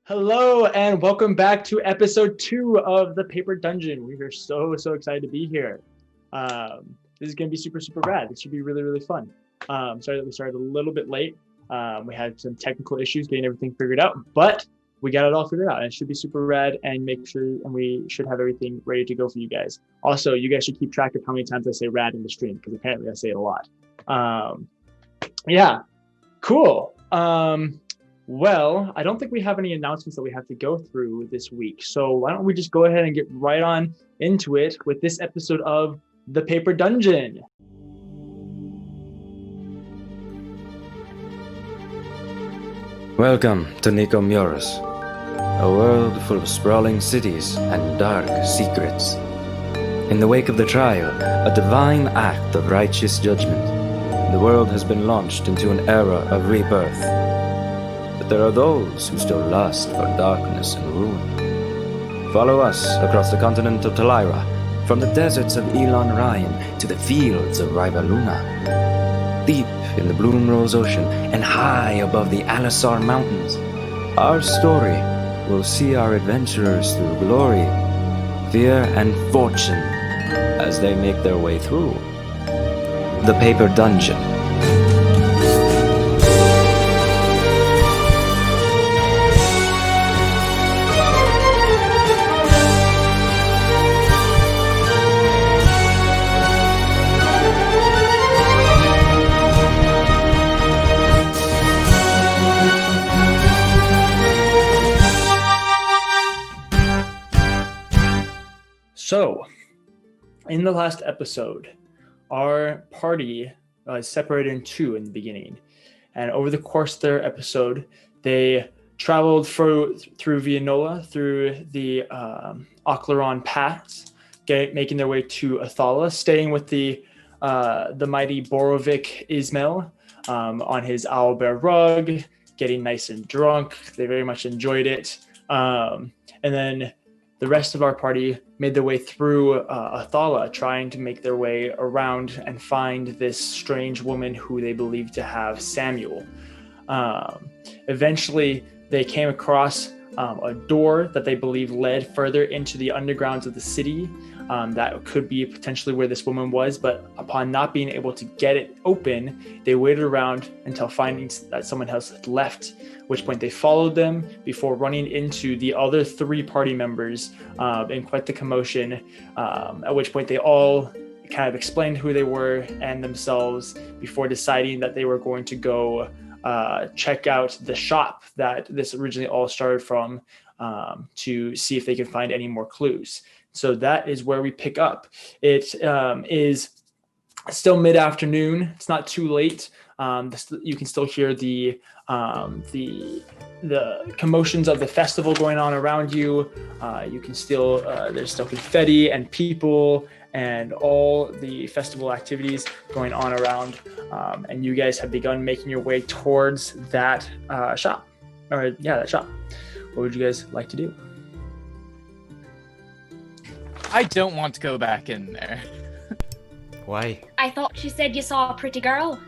Hello and welcome back to episode 2 of the Paper Dungeon. We are so excited to be here. This is going to be super rad. This should be really fun. Sorry that we started a little bit late. We had some technical issues getting everything figured out, but we got it all figured out. And it should be super rad and we should have everything ready to go for you guys. Also, you guys should keep track of how many times I say rad in the stream because apparently I say it a lot. Yeah, cool. Well, I don't think we have any announcements that we have to go through this week. So why don't we just go ahead and get right on into it with this episode of The Paper Dungeon. Welcome to Nicomuras, a world full of sprawling cities and dark secrets. In the wake of the trial, a divine act of righteous judgment, the world has been launched into an era of rebirth. There are those who still lust for darkness and ruin. Follow us across the continent of Talira, from the deserts of Elon Ryan to the fields of Rivaluna. Deep in the Bloomrose Ocean and high above the Alisar Mountains, our story will see our adventurers through glory, fear, and fortune as they make their way through the Paper Dungeon. So, in the last episode, our party separated in two in the beginning. And over the course of their episode, they traveled through Vianola, through the Ocleron Pass, making their way to Athala, staying with the mighty Borovic Ismail on his owlbear rug, getting nice and drunk. They very much enjoyed it. And then the rest of our party made their way through Athala, trying to make their way around and find this strange woman who they believed to have Samuel. Eventually, they came across a door that they believed led further into the undergrounds of the city. That could be potentially where this woman was, but upon not being able to get it open, they waited around until finding that someone else had left, at which point they followed them before running into the other 3 party members in quite the commotion, at which point they all kind of explained who they were and themselves before deciding that they were going to go check out the shop that this originally all started from to see if they could find any more clues. So that is where we pick up. It is still mid-afternoon. It's not too late. You can still hear the commotions of the festival going on around you. You can still there's still confetti and people and all the festival activities going on around. And you guys have begun making your way towards that shop. That shop. What would you guys like to do? I don't want to go back in there. Why? I thought you said you saw a pretty girl.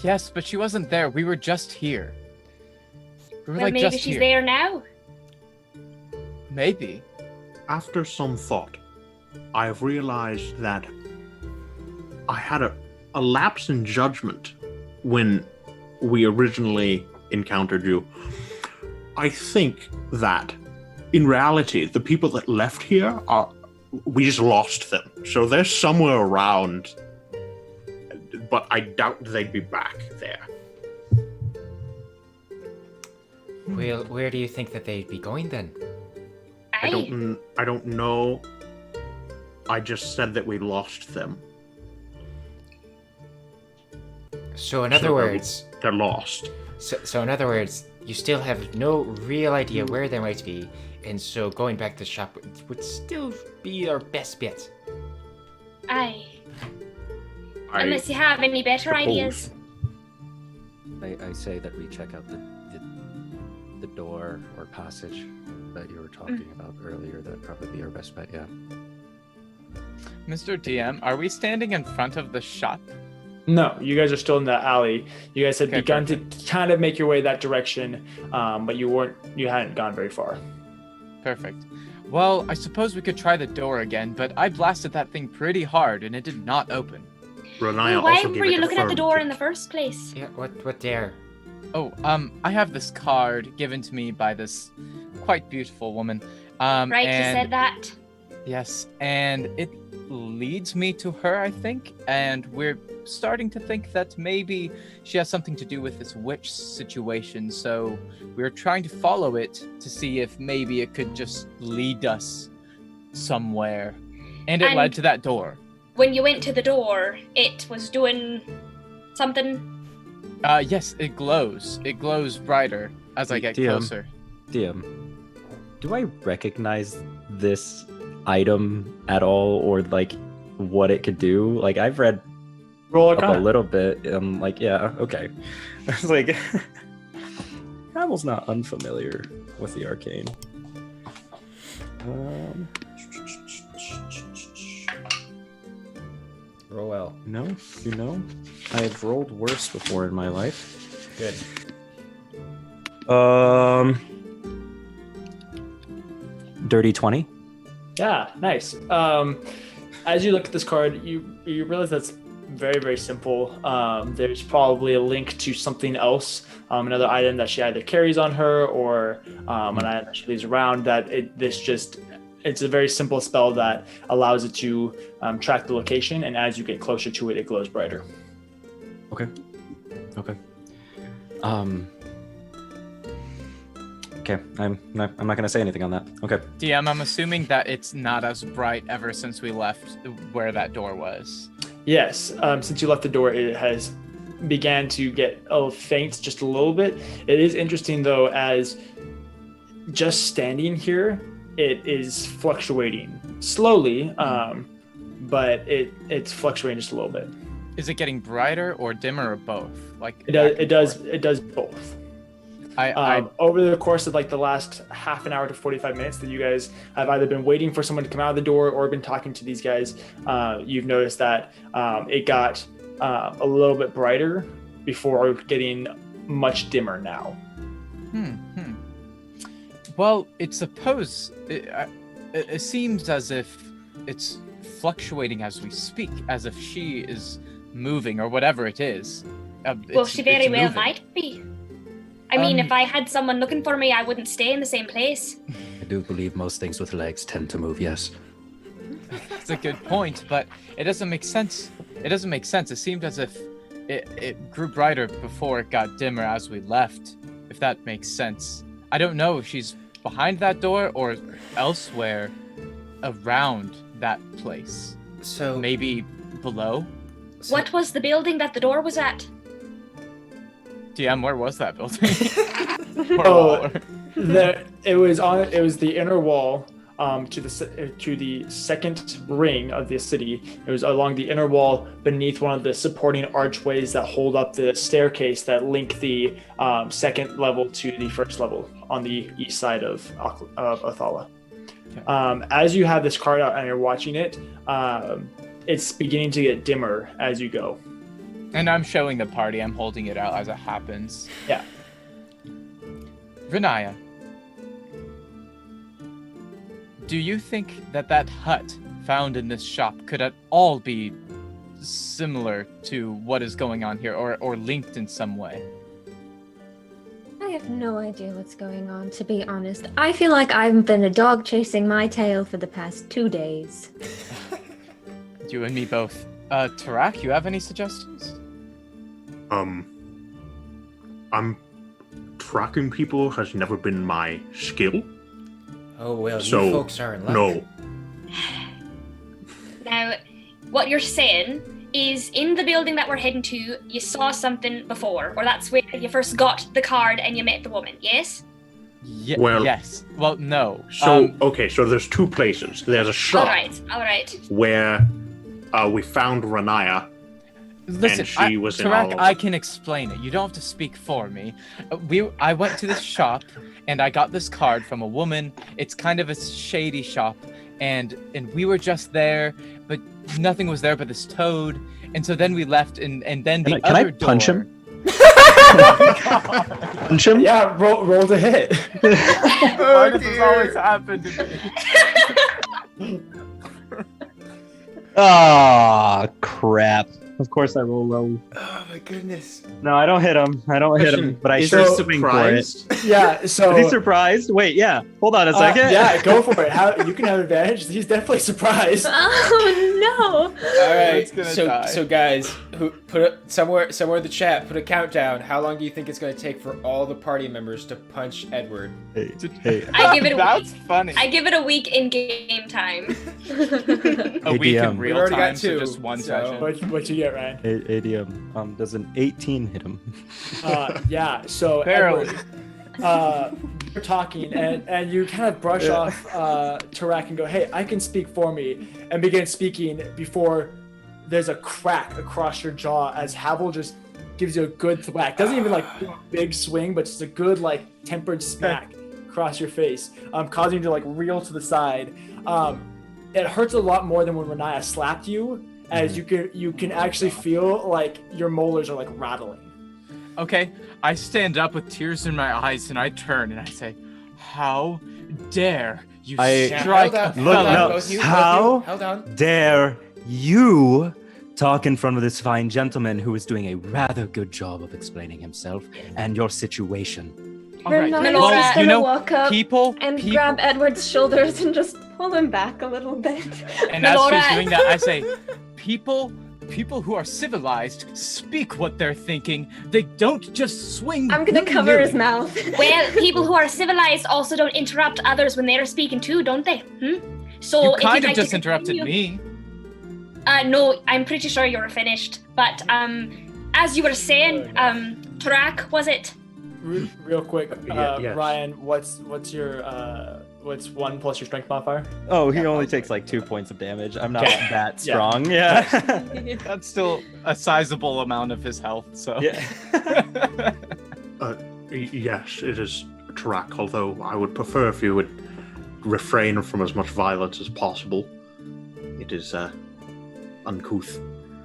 Yes, but she wasn't there. We were just here. We were Well, maybe just she's here. there now. Maybe. After some thought, I have realized that I had a lapse in judgment when we originally encountered you. I think that, in reality, the people that left here we just lost them. So they're somewhere around, but I doubt they'd be back there. Well, where do you think that they'd be going then? I don't know. I just said that we lost them. So in other words, they're lost. So in other words, you still have no real idea where they might be, and so going back to the shop would still be our best bet. Aye. Unless you have any better suppose. ideas. I say that we check out the door or passage that you were talking about earlier. That'd probably be our best bet, yeah. Mr. DM, are we standing in front of the shop? No, you guys are still in the alley. You guys had Okay, begun perfect. to kind of make your way that direction, but you hadn't gone very far. Perfect. Well, I suppose we could try the door again, but I blasted that thing pretty hard and it did not open. Renaya Well, why also gave were it you a looking at the firm door kick. in the first place? Yeah, what there? Oh, I have this card given to me by this quite beautiful woman. Right, you and said that. Yes, and it leads me to her, I think, and we're starting to think that maybe she has something to do with this witch situation, so we're trying to follow it to see if maybe it could just lead us somewhere. And it led And- to that door. When you went to the door, it was doing something. Yes, it glows. It glows brighter as I get DM. closer. DM, do I recognize this item at all, or like what it could do? Like I've read Roll up a Arcana. little bit. Like, yeah, okay. I was like, Hamel's not unfamiliar with the arcane. Roll well. No, I have rolled worse before in my life. Good. Dirty 20. Yeah, nice. As you look at this card, you realize that's very, very simple. There's probably a link to something else, another item that she either carries on her or an item that she leaves around. It's a very simple spell that allows it to track the location, and as you get closer to it, it glows brighter. Okay. Okay, I'm not gonna say anything on that. Okay. DM, I'm assuming that it's not as bright ever since we left where that door was. Yes, since you left the door, it has began to get faint just a little bit. It is interesting though, as just standing here, it is fluctuating slowly, but it's fluctuating just a little bit. Is it getting brighter or dimmer or both? Like It does both. I Over the course of like the last half an hour to 45 minutes that you guys have either been waiting for someone to come out of the door or been talking to these guys, you've noticed that it got a little bit brighter before getting much dimmer now. Well, it seems as if it's fluctuating as we speak, as if she is moving or whatever it is. Well, she very well moving. might be. I mean, if I had someone looking for me, I wouldn't stay in the same place. I do believe most things with legs tend to move, yes. That's a good point, but it doesn't make sense. It seemed as if it grew brighter before it got dimmer as we left, if that makes sense. I don't know if she's behind that door or elsewhere around that place. So Maybe below? What was the building that the door was at? DM, where was that building? Oh, it was the inner wall to the second ring of the city. It was along the inner wall beneath one of the supporting archways that hold up the staircase that link the second level to the first level on the east side of Othala. Okay. As you have this card out and you're watching it, it's beginning to get dimmer as you go. And I'm showing the party. I'm holding it out as it happens. Yeah. Renaya, do you think that hut found in this shop could at all be similar to what is going on here or linked in some way? I have no idea what's going on, to be honest. I feel like I've been a dog chasing my tail for the past 2 days. You and me both. Tarak, you have any suggestions? I'm tracking people has never been my skill. Oh well, So, you folks are in luck. No. Now, what you're saying is in the building that we're heading to, you saw something before, or that's where you first got the card and you met the woman, yes? Well- yes. Well, no. So okay, so there's two places. There's a shop All right. where we found Renaya. Listen, she was in Tarak, all- I can explain it. You don't have to speak for me. I went to this shop and I got this card from a woman. It's kind of a shady shop, and we were just there, but nothing was there but this toad. And so then we left, and then the Can I other door. punch him? Punch him? Yeah, roll to hit. Why does this always happen to me? Ah, crap. Of course I roll low. Oh my goodness. No, I don't hit him. But I Is sure he swing for it. surprised? Yeah, so Is he surprised? Wait, yeah. Hold on a second. yeah, go for it. You can have advantage. He's definitely surprised. Oh All right, It's gonna die. so guys, who put it somewhere in the chat, put a countdown. How long do you think it's going to take for all the party members to punch Edward? Hey. I give it a That's week. funny. I give it a week in game time. A week in ADM. real already time, got so two, just one so- session. What you get, Ryan? ADM. Does an 18 hit him? Yeah. So Barely. Edward, you're talking, and you kind of brush off Tarak and go, "Hey, I can speak for me," and begin speaking before there's a crack across your jaw as Havel just gives you a good thwack. Doesn't even like do a big swing, but just a good like tempered smack across your face, causing you to like reel to the side. It hurts a lot more than when Renaya slapped you, as you can actually feel like your molars are like rattling. Okay, I stand up with tears in my eyes and I turn and I say, "How dare you strike a Hold on, fellow?" both you, How? Hold on. Dare you talk in front of this fine gentleman who is doing a rather good job of explaining himself and your situation? All right, Renata's Laura, just gonna you know, walk up people, and people, grab Edward's shoulders and just pull him back a little bit. and as Laura. she's doing that, I say, people who are civilized speak what they're thinking. They don't just swing. I'm gonna cover his willy-nilly. mouth. Well, people who are civilized also don't interrupt others when they're speaking too, don't they? So You if kind you'd of like just to interrupted continue- me. No, I'm pretty sure you were finished. But as you were saying, Tarak, was it? Real quick, yes. Ryan, what's your what's 1 plus your strength modifier? Oh, he only takes like 2 points of damage. I'm not Okay. that Yeah. strong. Yeah. That's still a sizable amount of his health. So Yeah. Yes, it is Tarak, although I would prefer if you would refrain from as much violence as possible. It is uncouth.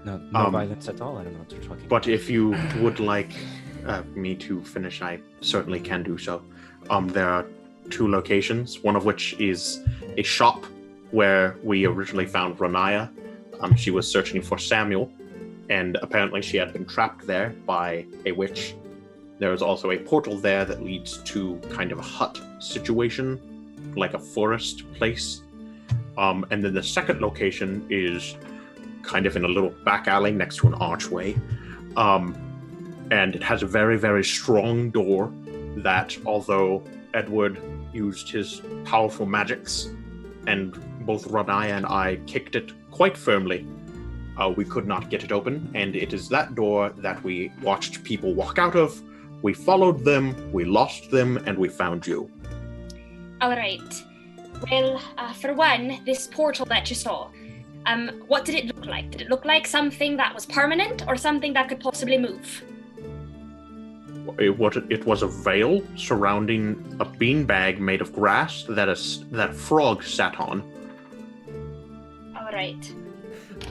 No Um, violence at all. I don't know what you're talking about. But if you would like me to finish, I certainly can do so. There are 2 locations, one of which is a shop where we originally found Renaya. She was searching for Samuel, and apparently she had been trapped there by a witch. There is also a portal there that leads to kind of a hut situation, like a forest place. And then the second location is kind of in a little back alley next to an archway. And it has a very, very strong door that, although Edward used his powerful magics and both Renaya and I kicked it quite firmly, we could not get it open. And it is that door that we watched people walk out of. We followed them, we lost them, and we found you. All right. Well, for one, this portal that you saw, what did it look like? Did it look like something that was permanent or something that could possibly move? It was a veil surrounding a beanbag made of grass that frog sat on. All right.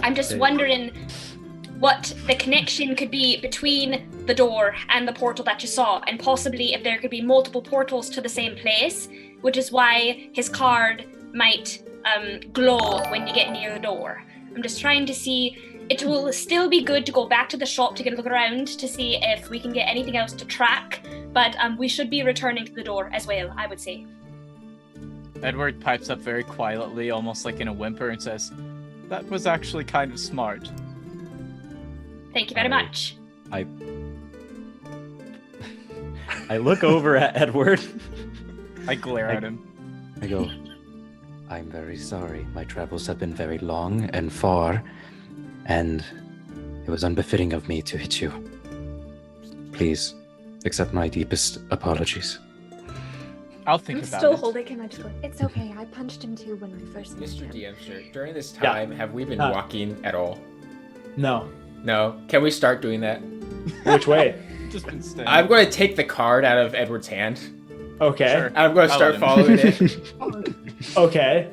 I'm just wondering what the connection could be between the door and the portal that you saw, and possibly if there could be multiple portals to the same place, which is why his card might glow when you get near the door. I'm just trying to see. It will still be good to go back to the shop to get a look around to see if we can get anything else to track, but we should be returning to the door as well, I would say. Edward pipes up very quietly, almost like in a whimper, and says, "That was actually kind of smart." Thank you very much. I look over at Edward. I glare at him. I go, I'm very sorry. My travels have been very long and far, and it was unbefitting of me to hit you. Please accept my deepest apologies. I'll think I'm about still it. holding him. I just go, it's okay. I punched him too when I first met Mr. him. DM, sir, during this time, have we been walking at all? No. No. Can we start doing that? Which way? Just been staying. I'm going to take the card out of Edward's hand. Okay. Sure. And I'm going to I'll start let him. following it. Okay.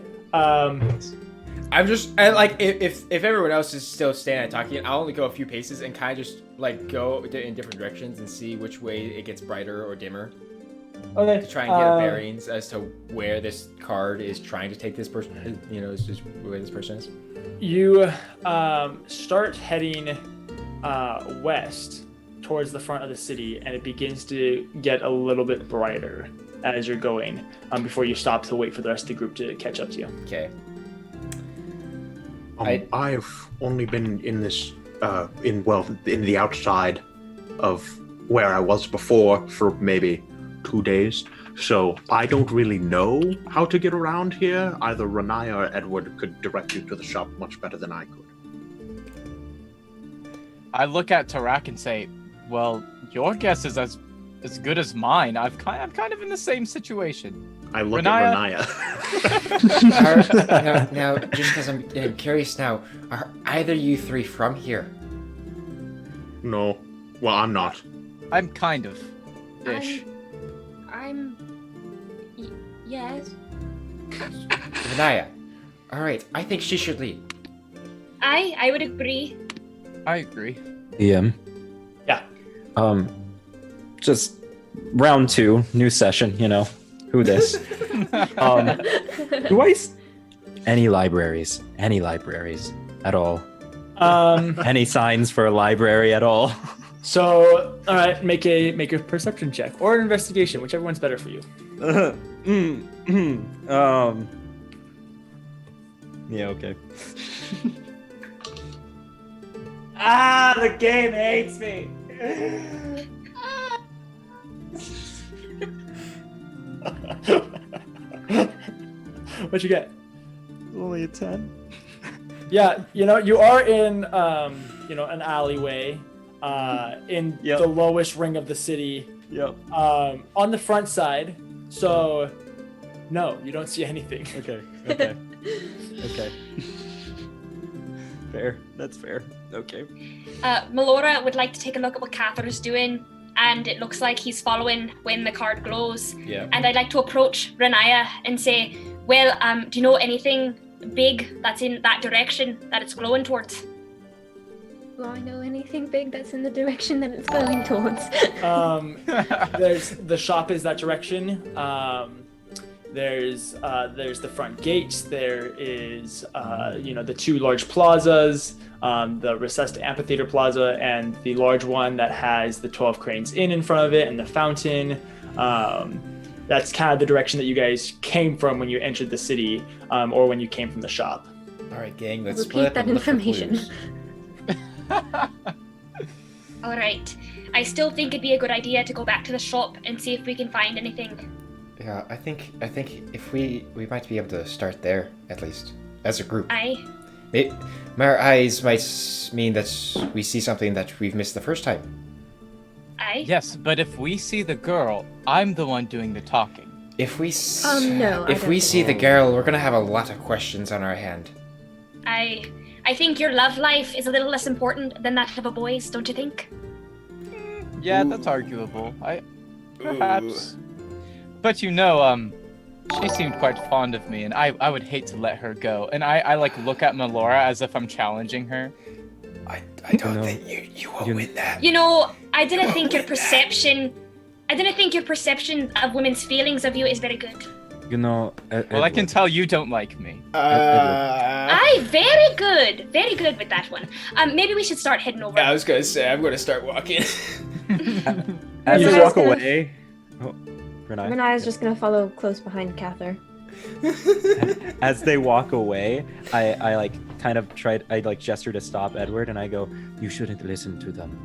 I'm just and like if everyone else is still standing and talking, I'll only go a few paces and kind of just like go in different directions and see which way it gets brighter or dimmer. Okay. To try and get bearings as to where this card is trying to take this person. You know, it's just where this person is. You start heading west towards the front of the city, and it begins to get a little bit brighter as you're going. Before you stop to wait for the rest of the group to catch up to you. Okay. I've only been in this, in the outside of where I was before for maybe 2 days, so I don't really know how to get around here. Either Renaya or Edward could direct you to the shop much better than I could. I look at Tarak and say, well, your guess is as good as mine. I'm kind of in the same situation. I look at Renaya. now, just because I'm curious now, are either you three from here? No. Well, I'm not. I'm kind of. Ish. Yes. Renaya. Alright, I think she should lead. I would agree. I agree. Yeah. Just round 2, new session, you know. Who this? Any libraries at all? Any signs for a library at all? So, all right, make a perception check or an investigation, whichever one's better for you. Yeah, okay. The game hates me. What'd you get? Only a 10. Yeah, you know, you are in an alleyway in the lowest ring of the city. Yep. On the front side. So no, you don't see anything. Okay. Fair. That's fair. Okay. Melora would like to take a look at what Cather's doing, and it looks like he's following when the card glows. Yeah. And I'd like to approach Renaya and say, well, do you know anything big that's in that direction that it's glowing towards? Do I know anything big that's in the direction that it's going towards? There's the shop is that direction. There's the front gates. There is the 2 large plazas, the recessed amphitheater plaza, and the large one that has the 12 Cranes Inn in front of it and the fountain. That's kind of the direction that you guys came from when you entered the city, or when you came from the shop. All right, gang, let's Repeat split up that and look for information. clues. All right. I still think it'd be a good idea to go back to the shop and see if we can find anything. Yeah, I think if we might be able to start there, at least, as a group. My eyes might mean that we see something that we've missed the first time. Yes, but if we see the girl, I'm the one doing the talking. If we no, if we see the girl, we're gonna have a lot of questions on our hand. I think your love life is a little less important than that of a boy's, don't you think? Yeah, that's arguable. Perhaps. But she seemed quite fond of me, and I would hate to let her go. And I look at Melora as if I'm challenging her. I don't think you will win that. You know, I didn't think your perception of women's feelings of you is very good. You know. Well, I can tell you don't like me. Very good with that one. Maybe we should start heading over. I was gonna say I'm gonna start walking. As You they guys walk gonna- away. Oh, Renai. Renaya's just gonna follow close behind Cather. As they walk away, I gesture to stop Edward, and I go, "You shouldn't listen to them.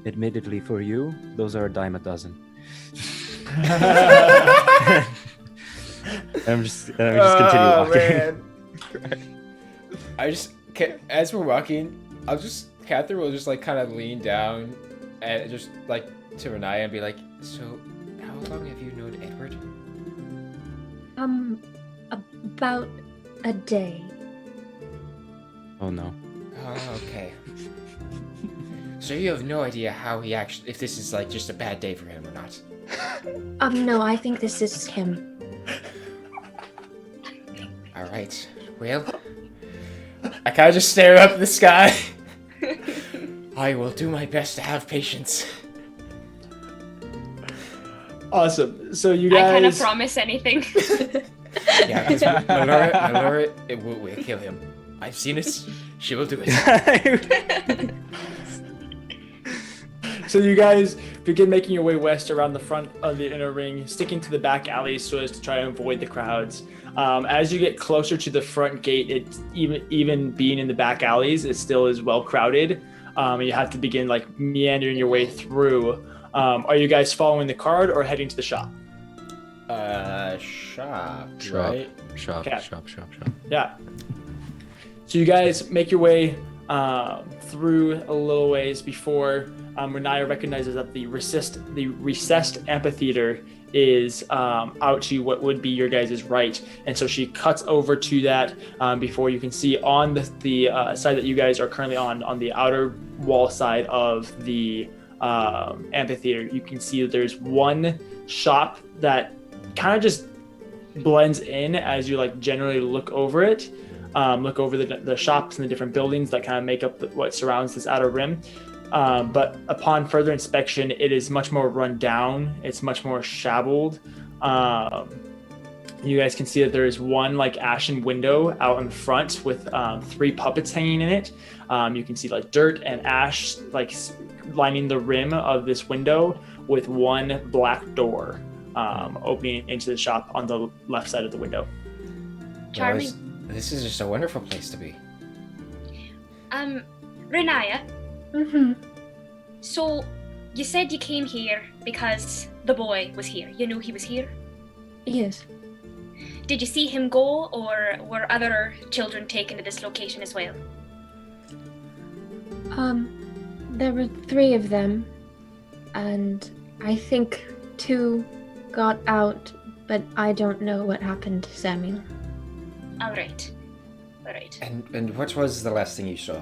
Admittedly, for you, those are a dime a dozen." I'm just continue walking. Man. As we're walking, Catherine will just like kind of lean down and just like to Renaya and be like, "So, how long have you known Edward?" About a day. Oh no. Oh, okay. So you have no idea how he actually, if this is like just a bad day for him or not. No, I think this is him. All right. Well, I kind of just stare up at the sky. I will do my best to have patience. Awesome. So you guys. I cannot promise anything. Yeah, Melora, it will kill him. I've seen it. She will do it. So you guys begin making your way west around the front of the inner ring, sticking to the back alleys so as to try and avoid the crowds. As you get closer to the front gate, it's even being in the back alleys, it still is well crowded. You have to begin like meandering your way through. Are you guys following the card or heading to the shop? Shop. Shop. Right? Shop. Okay. Shop. Yeah. So you guys make your way through a little ways before Renaya recognizes that the recessed amphitheater is out to what would be your guys' right, and so she cuts over to that before you can see on the side that you guys are currently on the outer wall side of the amphitheater. You can see that there's one shop that kind of just blends in as you like generally look over it. Look over the shops and the different buildings that kind of make up what surrounds this outer rim. But upon further inspection, it is much more run down. It's much more shabbled. You guys can see that there is one like ashen window out in front with 3 puppets hanging in it. You can see like dirt and ash like lining the rim of this window with one black door opening into the shop on the left side of the window. Charming. This is just a wonderful place to be. Renaya. Mm-hmm. So, you said you came here because the boy was here. You knew he was here? Yes. Did you see him go, or were other children taken to this location as well? There were 3 of them, and I think 2 got out, but I don't know what happened to Samuel. All right. And what was the last thing you saw?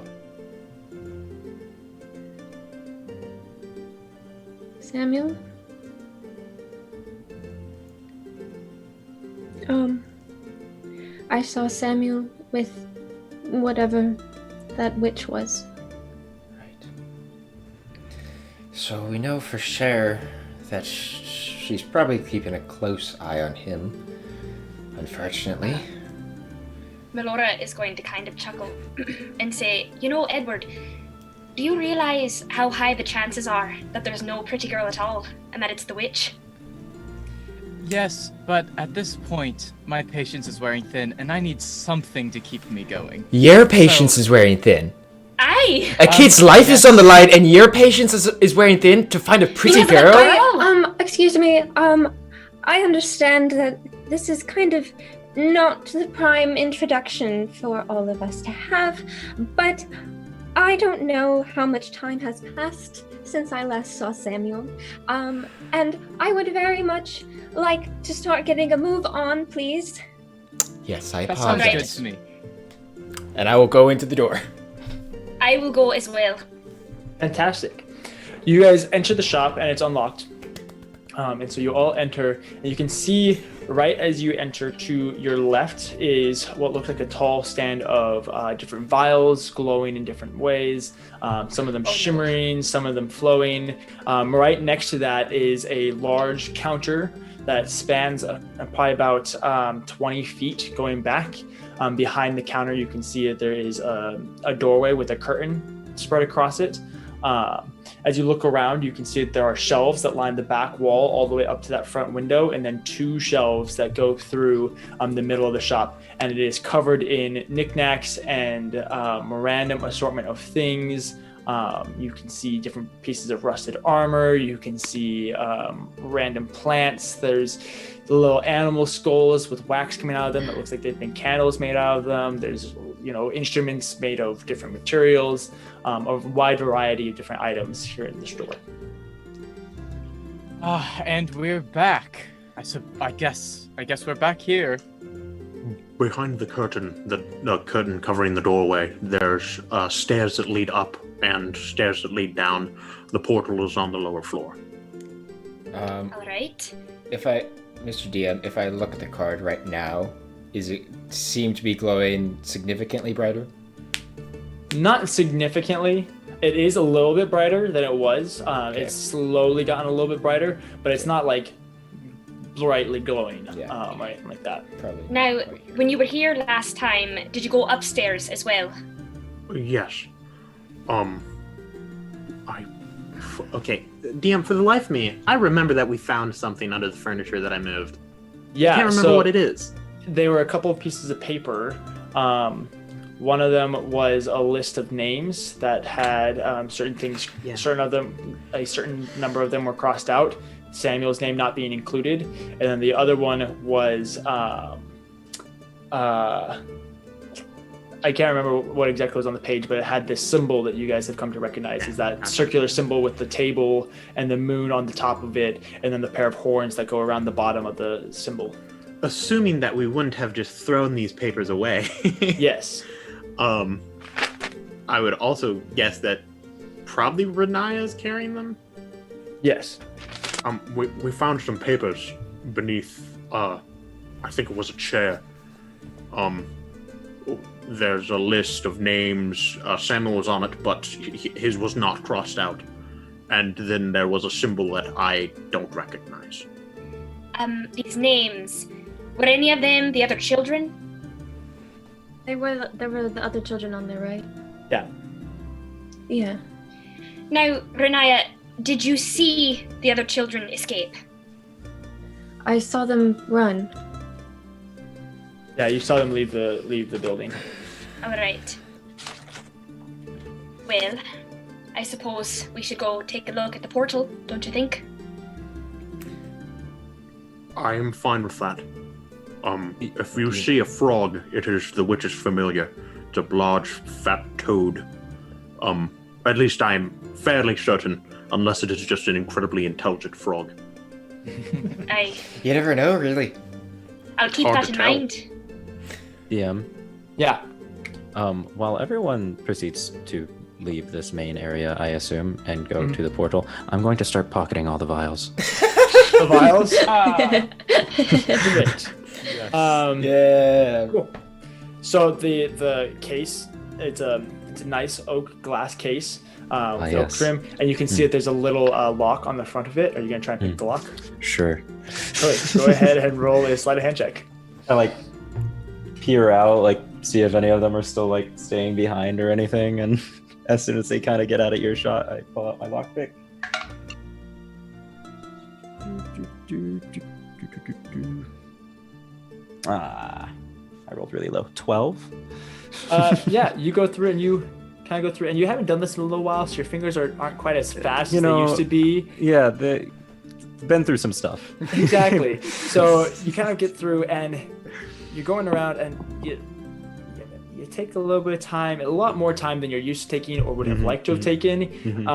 Samuel? I saw Samuel with whatever that witch was. Right. So we know for sure that she's probably keeping a close eye on him, unfortunately. Melora is going to kind of chuckle and say, you know, Edward, do you realize how high the chances are that there's no pretty girl at all, and that it's the witch? Yes, but at this point, my patience is wearing thin, and I need something to keep me going. Your patience is wearing thin. Aye! A kid's life is on the line, and your patience is wearing thin to find a pretty girl? Excuse me, I understand that this is kind of not the prime introduction for all of us to have, but I don't know how much time has passed since I last saw Samuel, and I would very much like to start getting a move on, please. Yes, I That sounds apologize. good to me. And I will go into the door. I will go as well. Fantastic. You guys enter the shop and it's unlocked. And so you all enter, and you can see right as you enter to your left is what looks like a tall stand of different vials glowing in different ways. Some of them shimmering, some of them flowing. Right next to that is a large counter that spans probably about 20 feet going back. Behind the counter, you can see that there is a doorway with a curtain spread across it. As you look around, you can see that there are shelves that line the back wall all the way up to that front window, and then 2 shelves that go through the middle of the shop. And it is covered in knickknacks and a random assortment of things. You can see different pieces of rusted armor. You can see random plants. There's the little animal skulls with wax coming out of them that looks like they've been candles made out of them. There's instruments made of different materials, a wide variety of different items here in the store. And we're back. I guess we're back here. Behind the curtain, the curtain covering the doorway, there's stairs that lead up and stairs that lead down. The portal is on the lower floor. All right. Mr. DM, if I look at the card right now, is it seem to be glowing significantly brighter? Not significantly. It is a little bit brighter than it was. It's slowly gotten a little bit brighter, but it's not like brightly glowing or anything like that. Probably. Now, when you were here last time, did you go upstairs as well? Yes. Okay, DM, for the life of me, I remember that we found something under the furniture that I moved. Yeah, I can't remember what it is. They were a couple of pieces of paper. One of them was a list of names that had certain things. Yeah. A certain number of them were crossed out. Samuel's name not being included, and then the other one was I can't remember what exactly was on the page, but it had this symbol that you guys have come to recognize. Is that circular symbol with the table and the moon on the top of it, and then the pair of horns that go around the bottom of the symbol. Assuming that we wouldn't have just thrown these papers away. Yes. I would also guess that probably Renaya's carrying them. Yes. We found some papers beneath, I think it was a chair. There's a list of names. Samuel was on it, but his was not crossed out. And then there was a symbol that I don't recognize. These names, were any of them the other children? There were the other children on there, right? Yeah. Yeah. Now, Renaya, did you see the other children escape? I saw them run. Yeah, you saw them leave the building. All right. Well, I suppose we should go take a look at the portal, don't you think? I am fine with that. If you see a frog, it is the witch's familiar. It's a large, fat toad. At least I'm fairly certain, unless it is just an incredibly intelligent frog. You never know, really. I'll keep that in mind. DM. Yeah. While everyone proceeds to leave this main area, I assume, and go to the portal, I'm going to start pocketing all the vials. The vials? Great. Yeah. Cool. So the case, it's a nice oak glass case with oak trim, and you can see that there's a little lock on the front of it. Are you gonna try and pick the lock? Sure. Go ahead and roll a sleight of hand check. I peer out, see if any of them are still staying behind or anything, and as soon as they kind of get out of earshot, I pull out my lockpick. I rolled really low. 12. Yeah, you go through and you kind of go through, and you haven't done this in a little while, so your fingers aren't quite as fast as they used to be. Yeah, they've been through some stuff. Exactly. So you kind of get through, and you're going around, and you take a little bit of time, a lot more time than you're used to taking or would have liked to have taken.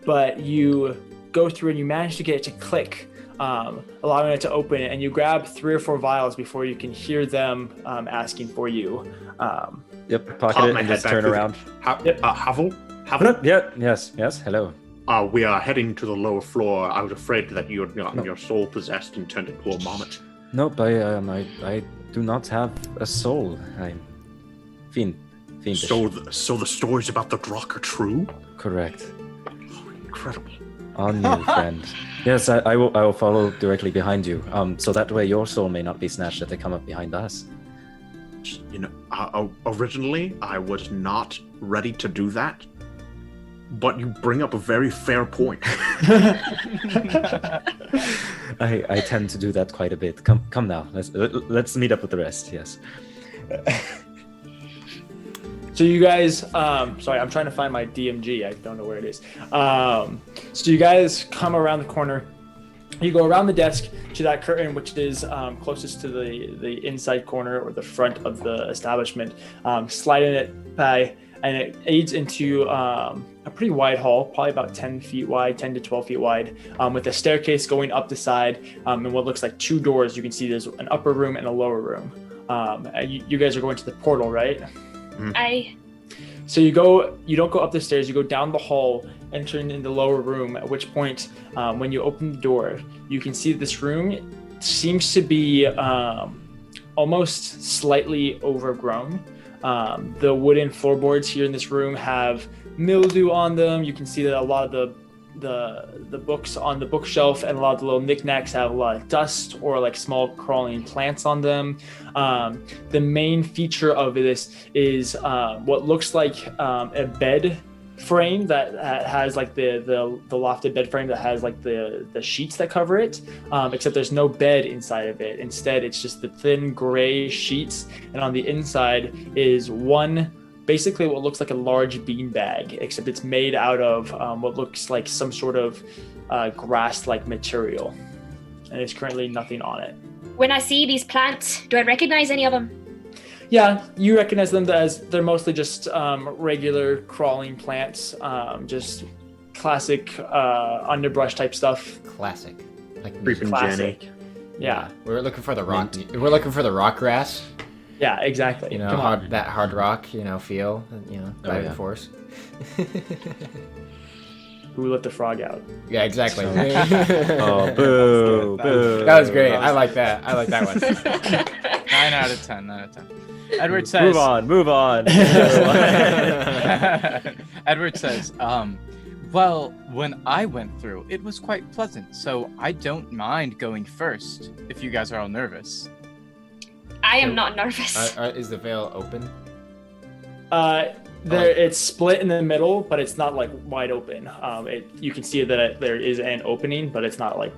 But you go through and you manage to get it to click, allowing it to open, and you grab 3 or 4 vials before you can hear them asking for you. Pocket it and just turn around. Havel? Yes, hello. We are heading to the lower floor. I was afraid that you had gotten your soul possessed and turned into a marmot. Nope, I do not have a soul. I'm fiendish. So the stories about the Drock are true? Correct. Oh, incredible. On you, friend. Yes, I will follow directly behind you. So that way your soul may not be snatched if they come up behind us. Originally I was not ready to do that, but you bring up a very fair point. I tend to do that quite a bit. Come now. Let's meet up with the rest. Yes. So you guys, sorry, I'm trying to find my DMG. I don't know where it is. So you guys come around the corner. You go around the desk to that curtain, which is closest to the inside corner or the front of the establishment. Sliding it by, and it aids into a pretty wide hall, probably about 10 feet wide, 10 to 12 feet wide, with a staircase going up the side, and what looks like 2 doors. You can see there's an upper room and a lower room. You guys are going to the portal, right? So you don't go up the stairs, you go down the hall, entering in the lower room, at which point, when you open the door, you can see this room seems to be almost slightly overgrown. The wooden floorboards here in this room have mildew on them. You can see that a lot of the books on the bookshelf and a lot of the little knickknacks have a lot of dust or like small crawling plants on them. The main feature of this is what looks like a bed frame that has like the lofted bed frame that has like the sheets that cover it, except there's no bed inside of it. Instead, it's just the thin gray sheets, and on the inside is basically what looks like a large bean bag, except it's made out of what looks like some sort of grass-like material, and there's currently nothing on it. When I see these plants, do I recognize any of them? Yeah, you recognize them as they're mostly just regular crawling plants, just classic underbrush type stuff. Classic. Like Creeping Jenny. Yeah. We're looking for the rock. We're looking for the rock grass. Yeah, exactly. You know, that hard rock, feel, driving force. Who let the frog out? Yeah, exactly. Oh, boo, boo. That was great. I like that. I like that one. 9 out of 10. 9 out of 10. Edward says. Move on. Edward says, well, when I went through, it was quite pleasant, so I don't mind going first if you guys are all nervous. I am not nervous. Is the veil open? It's split in the middle, but it's not like wide open. You can see that there is an opening, but it's not like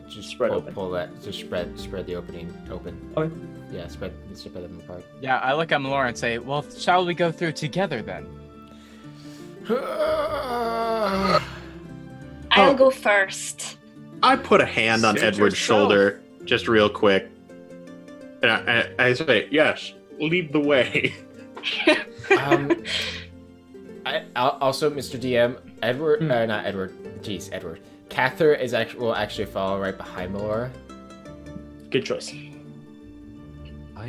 just spread open. Pull that. Just spread the opening open. Okay. Yeah, spread them apart. Yeah, I look at Melora and say, well, shall we go through together then? I'll go first. I put a hand on Edward's shoulder just real quick. And I say, yes, lead the way. Also, Mr. DM, Edward, not Edward. Jeez, Edward. Cather will actually follow right behind Melora. Good choice.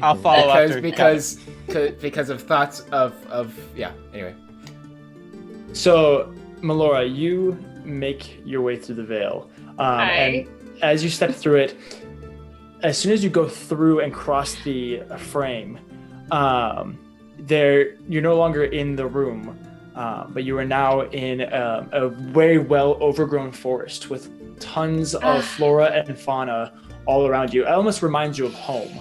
I'll follow after. Because of thoughts of yeah. Anyway. So, Melora, you make your way through the veil, and as you step through it, as soon as you go through and cross the frame, you're no longer in the room, but you are now in a very well overgrown forest with tons of flora and fauna all around you. It almost reminds you of home,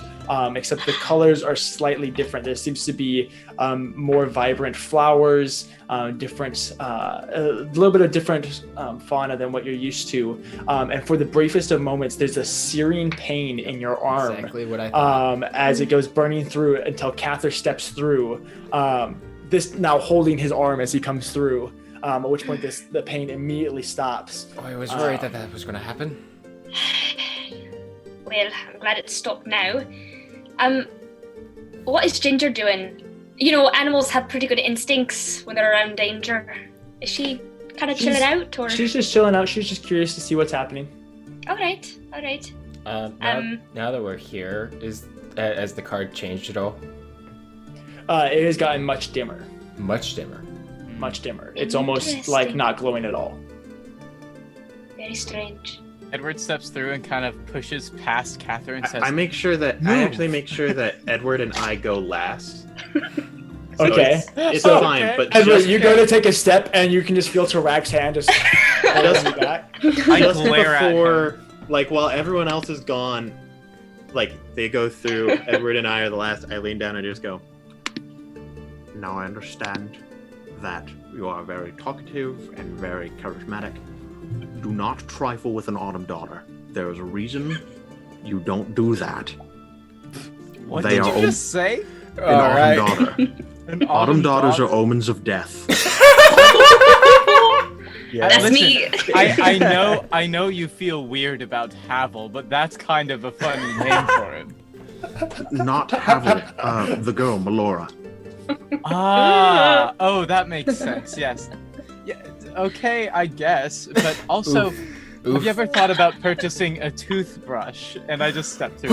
except the colors are slightly different. There seems to be more vibrant flowers, a little bit of different fauna than what you're used to. And for the briefest of moments, there's a searing pain in your arm. Exactly what I thought. As it goes burning through until Cather steps through. This now holding his arm as he comes through. At which point the pain immediately stops. Oh, I was worried that was going to happen. Well, I'm glad it stopped now. What is Ginger doing? Animals have pretty good instincts when they're around danger. Is she kind of chilling out, or? She's just chilling out. She's just curious to see what's happening. All right. Now that we're here, has the card changed at all? It has gotten much dimmer. Much dimmer. Much dimmer. It's almost like not glowing at all. Very strange. Edward steps through and kind of pushes past Cather and says, I actually make sure that Edward and I go last. So okay. It's fine, but Edward, you go to take a step and you can just feel Tarak's hand just holding you back. I glare at him. While everyone else is gone, they go through, Edward and I are the last, I lean down and just go, now I understand that you are very talkative and very charismatic. Do not trifle with an autumn daughter. There is a reason you don't do that. What did you just say? An autumn daughter. Autumn daughters are omens of death. Yeah. That's me. I know you feel weird about Havel, but that's kind of a funny name for him. Not Havel, the girl, Melora. Oh, that makes sense. Yes. Yeah. Okay, I guess. But also, have you ever thought about purchasing a toothbrush? And I just stepped through.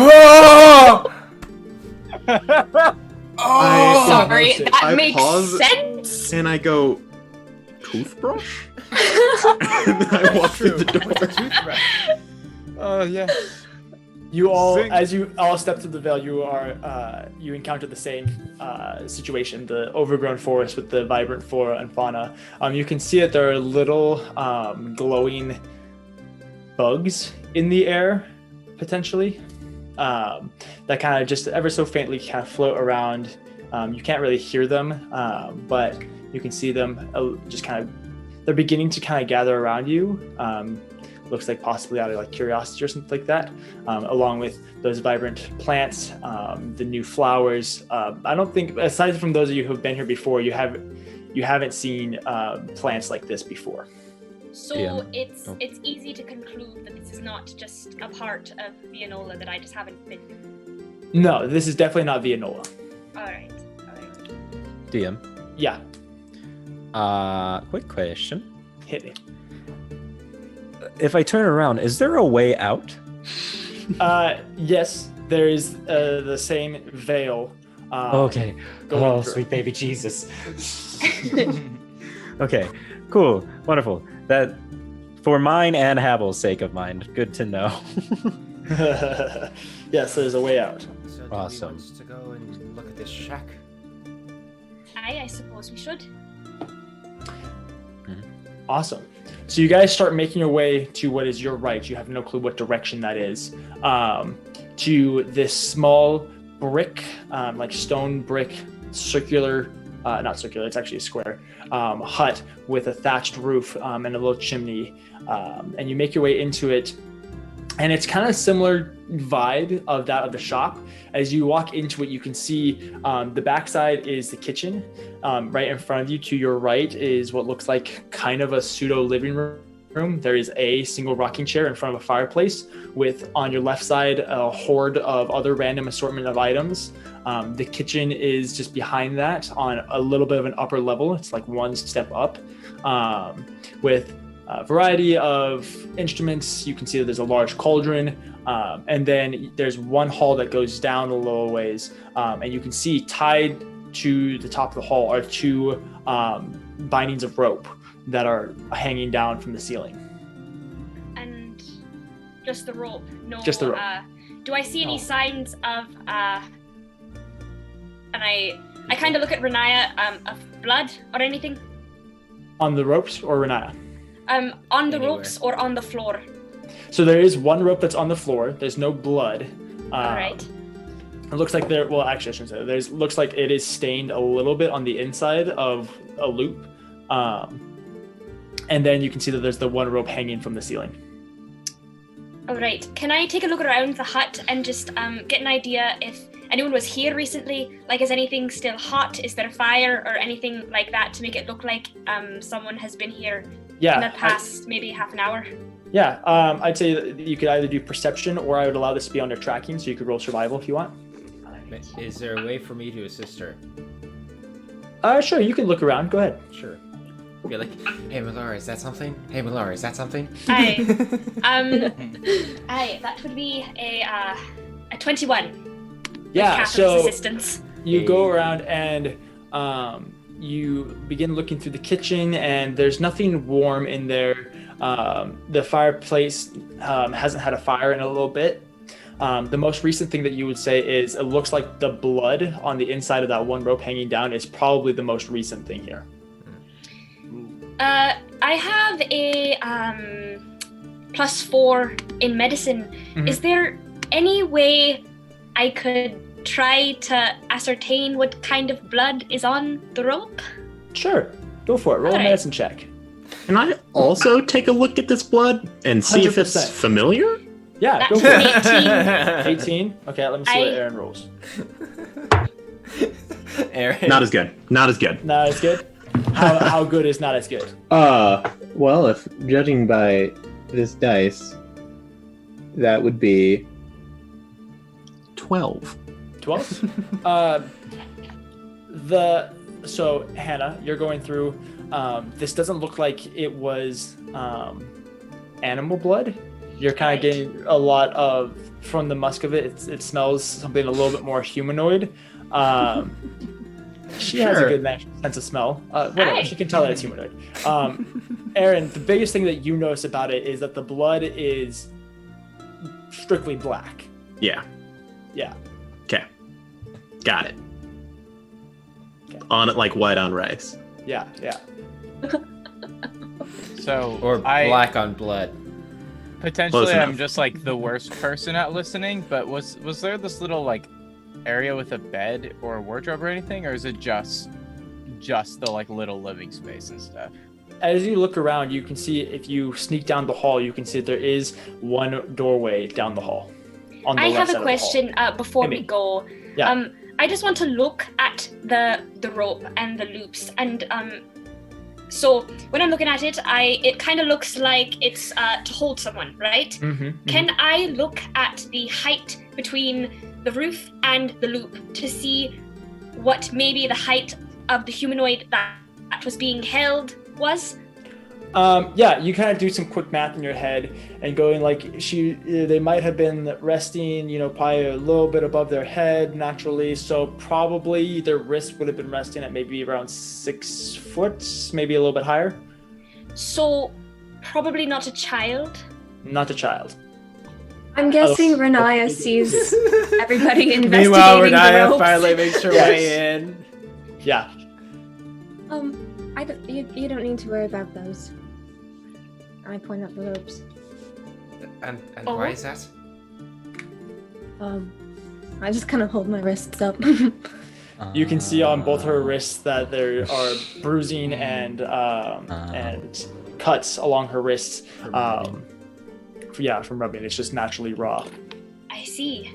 Sorry, that makes pause sense. And I go, toothbrush? And I walk through the door. Oh, yeah. You all, Zing. as you all step through the veil, you encounter the same situation: the overgrown forest with the vibrant flora and fauna. You can see that there are little glowing bugs in the air, potentially, that kind of just ever so faintly kind of float around. You can't really hear them, but you can see them just kind of. They're beginning to kind of gather around you. Looks like possibly out of like curiosity or something like that, along with those vibrant plants, the new flowers. I don't think, aside from those of you who have been here before, you haven't seen plants like this before. So it's easy to conclude that this is not just a part of Vianola that I just haven't been. No, this is definitely not Vianola. All right. DM. Yeah. Quick question. Hit me. If I turn around, is there a way out? Yes, there is the same veil. Okay. Going Oh, through. sweet baby Jesus. Okay, cool, wonderful. That, for mine and Havel's sake of mine, good to know. Yes, there's a way out. So Awesome. Do we want to go and look at this shack? I suppose we should. Awesome. So you guys start making your way to what is your right. You have no clue what direction that is. To this small brick, like stone brick, circular, not circular, it's actually a square, hut with a thatched roof and a little chimney. And you make your way into it. And it's kind of similar vibe of that of the shop. As you walk into it, you can see the backside is the kitchen. Right in front of you to your right is what looks like kind of a pseudo living room. There is a single rocking chair in front of a fireplace with on your left side a horde of other random assortment of items. The kitchen is just behind that on a little bit of an upper level. It's like one step up with a variety of instruments. You can see that there's a large cauldron, and then there's one hall that goes down a little ways, and you can see tied to the top of the hall are two bindings of rope that are hanging down from the ceiling. And just the rope. No. Just the rope. Do I see any No. signs of? And I kind of look at Renaya of blood or anything. On the ropes or Renaya? On the Anywhere. ropes or on the floor. So there is one rope that's on the floor. There's no blood. All right. It looks like there. Well, actually, I shouldn't say that. There's looks like it is stained a little bit on the inside of a loop, and then you can see that there's the one rope hanging from the ceiling. All right. Can I take a look around the hut and just get an idea if anyone was here recently? Like, is anything still hot? Is there a fire or anything like that to make it look like someone has been here in the past maybe half an hour? Yeah, I'd say that you could either do perception or I would allow this to be under tracking, so you could roll survival if you want. Is there a way for me to assist her? Sure, you can look around. Go ahead. Sure. Be like, hey Malara, is that something? Hey Malara, is that something? Aye. That would be a 21. Yeah, with so Catherine's assistance. you go around and you begin looking through the kitchen, and there's nothing warm in there. The fireplace hasn't had a fire in a little bit. The most recent thing that you would say is it looks like the blood on the inside of that one rope hanging down is probably the most recent thing here. I have a +4 in medicine. Mhm. Is there any way I could try to ascertain what kind of blood is on the rope? Sure, go for it. Roll a Alright. medicine check. Can I also take a look at this blood and see if it's 100%. familiar? Yeah, go That's for it. an 18. 18? Okay, let me see what Aaron rolls. Aaron. Not as good. Not as good. Not as good? How good is not as good? Well, if judging by this dice, that would be 12. 12? So Hannah, you're going through. This doesn't look like it was animal blood. You're kind of getting a lot of from the musk of it. It smells something a little bit more humanoid. She has a Sure. good sense of smell. Whatever, Aye. she can tell that it's humanoid. Aaron, the biggest thing that you notice about it is that the blood is strictly black. Yeah. Yeah. Okay. Got it. Okay. On it like white on rice. Yeah. So Or black on blood. Potentially, Close I'm enough. just like the worst person at listening. But was there this little like area with a bed or a wardrobe or anything, or is it just the like little living space and stuff? As you look around, you can see, if you sneak down the hall, you can see that there is one doorway down the hall. On the I left have side a of the hall. question before Amy. we go. Yeah. I just want to look at the rope and the loops, and so when I'm looking at it, it kind of looks like it's to hold someone, right? Mm-hmm. Can I look at the height between the roof and the loop to see what maybe the height of the humanoid that was being held was? Yeah, you kind of do some quick math in your head and going like they might have been resting, probably a little bit above their head naturally. So probably their wrist would have been resting at maybe around 6 foot, maybe a little bit higher. So probably not a child. Not a child. I'm guessing Renaya sees everybody investigating Meanwhile, the Renaya ropes. finally makes her Yes. way in. Yeah. You don't need to worry about those. I point out the ropes. And Oh. why is that? I just kind of hold my wrists up. You can see on both her wrists that there are bruising and cuts along her wrists. From rubbing. It's just naturally raw. I see.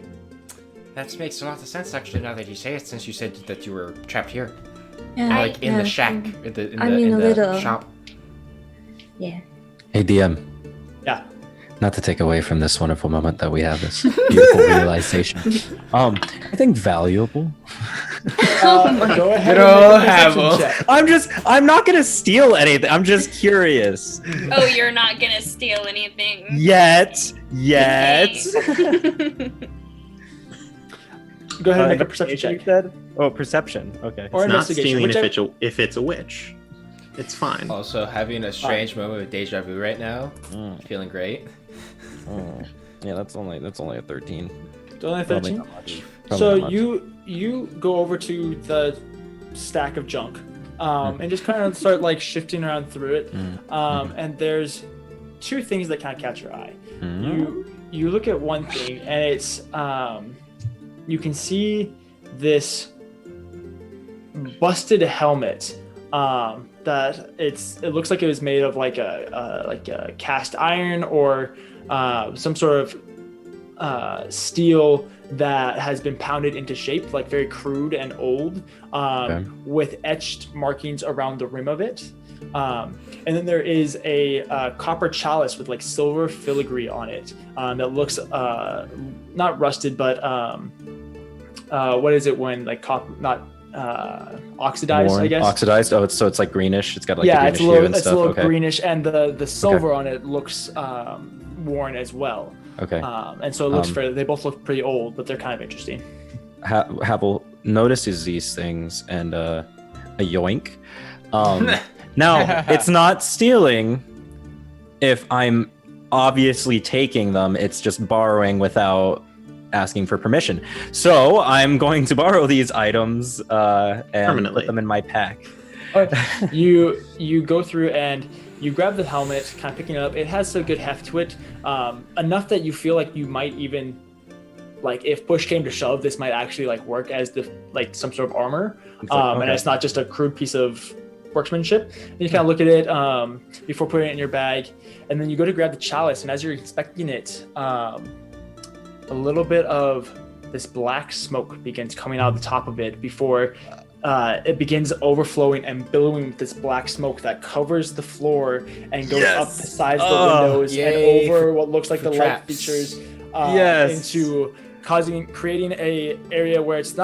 That makes a lot of sense actually now that you say it, since you said that you were trapped here. Yeah, Like in the shack, in the little. shop. Yeah. Hey, DM. Yeah. Not to take away from this wonderful moment that we have, this beautiful realization. I think valuable. Go ahead. Good and make a old perception Havel. check. I'm not gonna steal anything. I'm just curious. Oh, you're not gonna steal anything. Yet. Okay. Go ahead and make a perception check. You said? Oh, perception. Okay. Or It's not investigation. stealing if it's a witch. It's fine. Also, having a strange moment with deja vu right now. Feeling great. Yeah, that's only a 13. It's only Probably 13. not much. So Probably not much. you go over to the stack of junk, and just kind of start like shifting around through it. And there's two things that kind of catch your eye. You look at one thing, and it's you can see this busted helmet. That it looks like it was made of like a cast iron or some sort of steel that has been pounded into shape, like very crude and old, with etched markings around the rim of it. And then there is a copper chalice with like silver filigree on it that looks not rusted, but what is it when like copper oxidized? Worn, I guess oxidized. Oh, it's like greenish. It's got like the it's greenish a little, hue and it's stuff. a little Okay. greenish, and the silver on it looks worn as well. Okay. And so it looks fair. They both look pretty old, but they're kind of interesting. Havel notices these things and a yoink. Now, it's not stealing if I'm obviously taking them. It's just borrowing without asking for permission. So I'm going to borrow these items and Permanently. put them in my pack. You go through and you grab the helmet, kind of picking it up. It has a good heft to it, enough that you feel like you might even, like, if push came to shove, this might actually like work as some sort of armor, and it's not just a crude piece of workmanship. And you kind of look at it before putting it in your bag, and then you go to grab the chalice, and as you're inspecting it, a little bit of this black smoke begins coming out of the top of it before it begins overflowing and billowing with this black smoke that covers the floor and goes up the sides of the windows and over what looks like the light features into creating a area where it's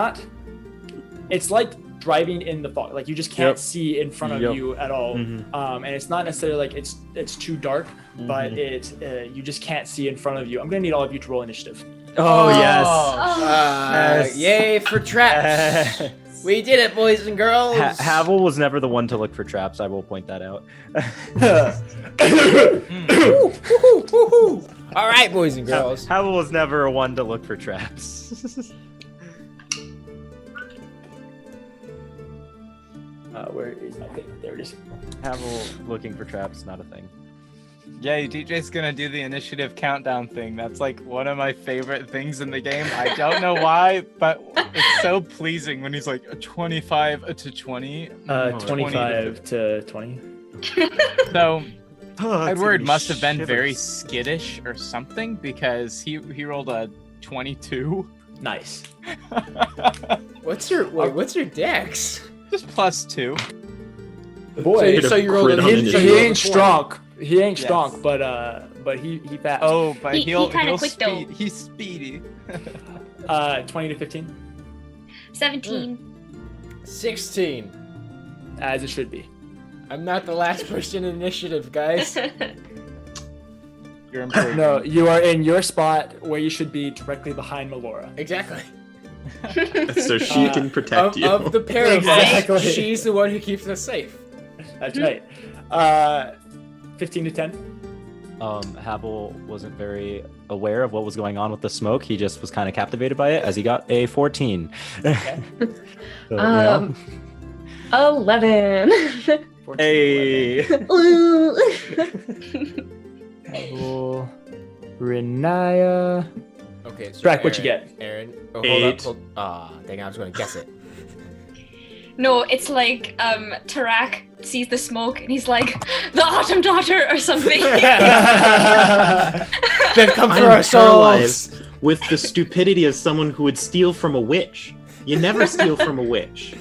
like driving in the fog. Like you just can't see in front of you at all. And it's not necessarily like it's too dark, but you just can't see in front of you. I'm gonna need all of you to roll initiative. Yes. Yay for traps! We did it, boys and girls. Havel was never the one to look for traps. I will point that out. All right, boys and girls. Havel was never one to look for traps. Where is my thing? There it is. Havel looking for traps, not a thing. Yeah, DJ's gonna do the initiative countdown thing. That's like one of my favorite things in the game. I don't know why, but it's so pleasing when he's like 25 to 20. 25 to 20. So Oh, Edward must have been very skittish or something because he rolled a 22. Nice. What's your dex? Just +2. Boy, So you rolled Crit a on he initiative. ain't strong. He ain't Yes. strong, but he fast. Oh, but He he'll kinda quick, though. he's speedy. 20 to 15, 17. 16. as it should be. I'm not the last person in initiative, guys. You're improving. No, you are in your spot where you should be, directly behind Melora. Exactly. So she can protect you. Of the pair of Exactly. us, she's the one who keeps us safe. That's right. 15 to 10. Havel wasn't very aware of what was going on with the smoke. He just was kind of captivated by it as he got a 14. Okay. So, you know. 11. 14 Hey. Ooh. Havel, Renaya. Okay, so Brack, what you get? Aaron, oh, Eight. Dang, I was going to guess it. No, it's like Tarak sees the smoke and he's like, the Autumn Daughter or something. Then come for I'm our souls. paralyzed with the stupidity of someone who would steal from a witch. You never steal from a witch.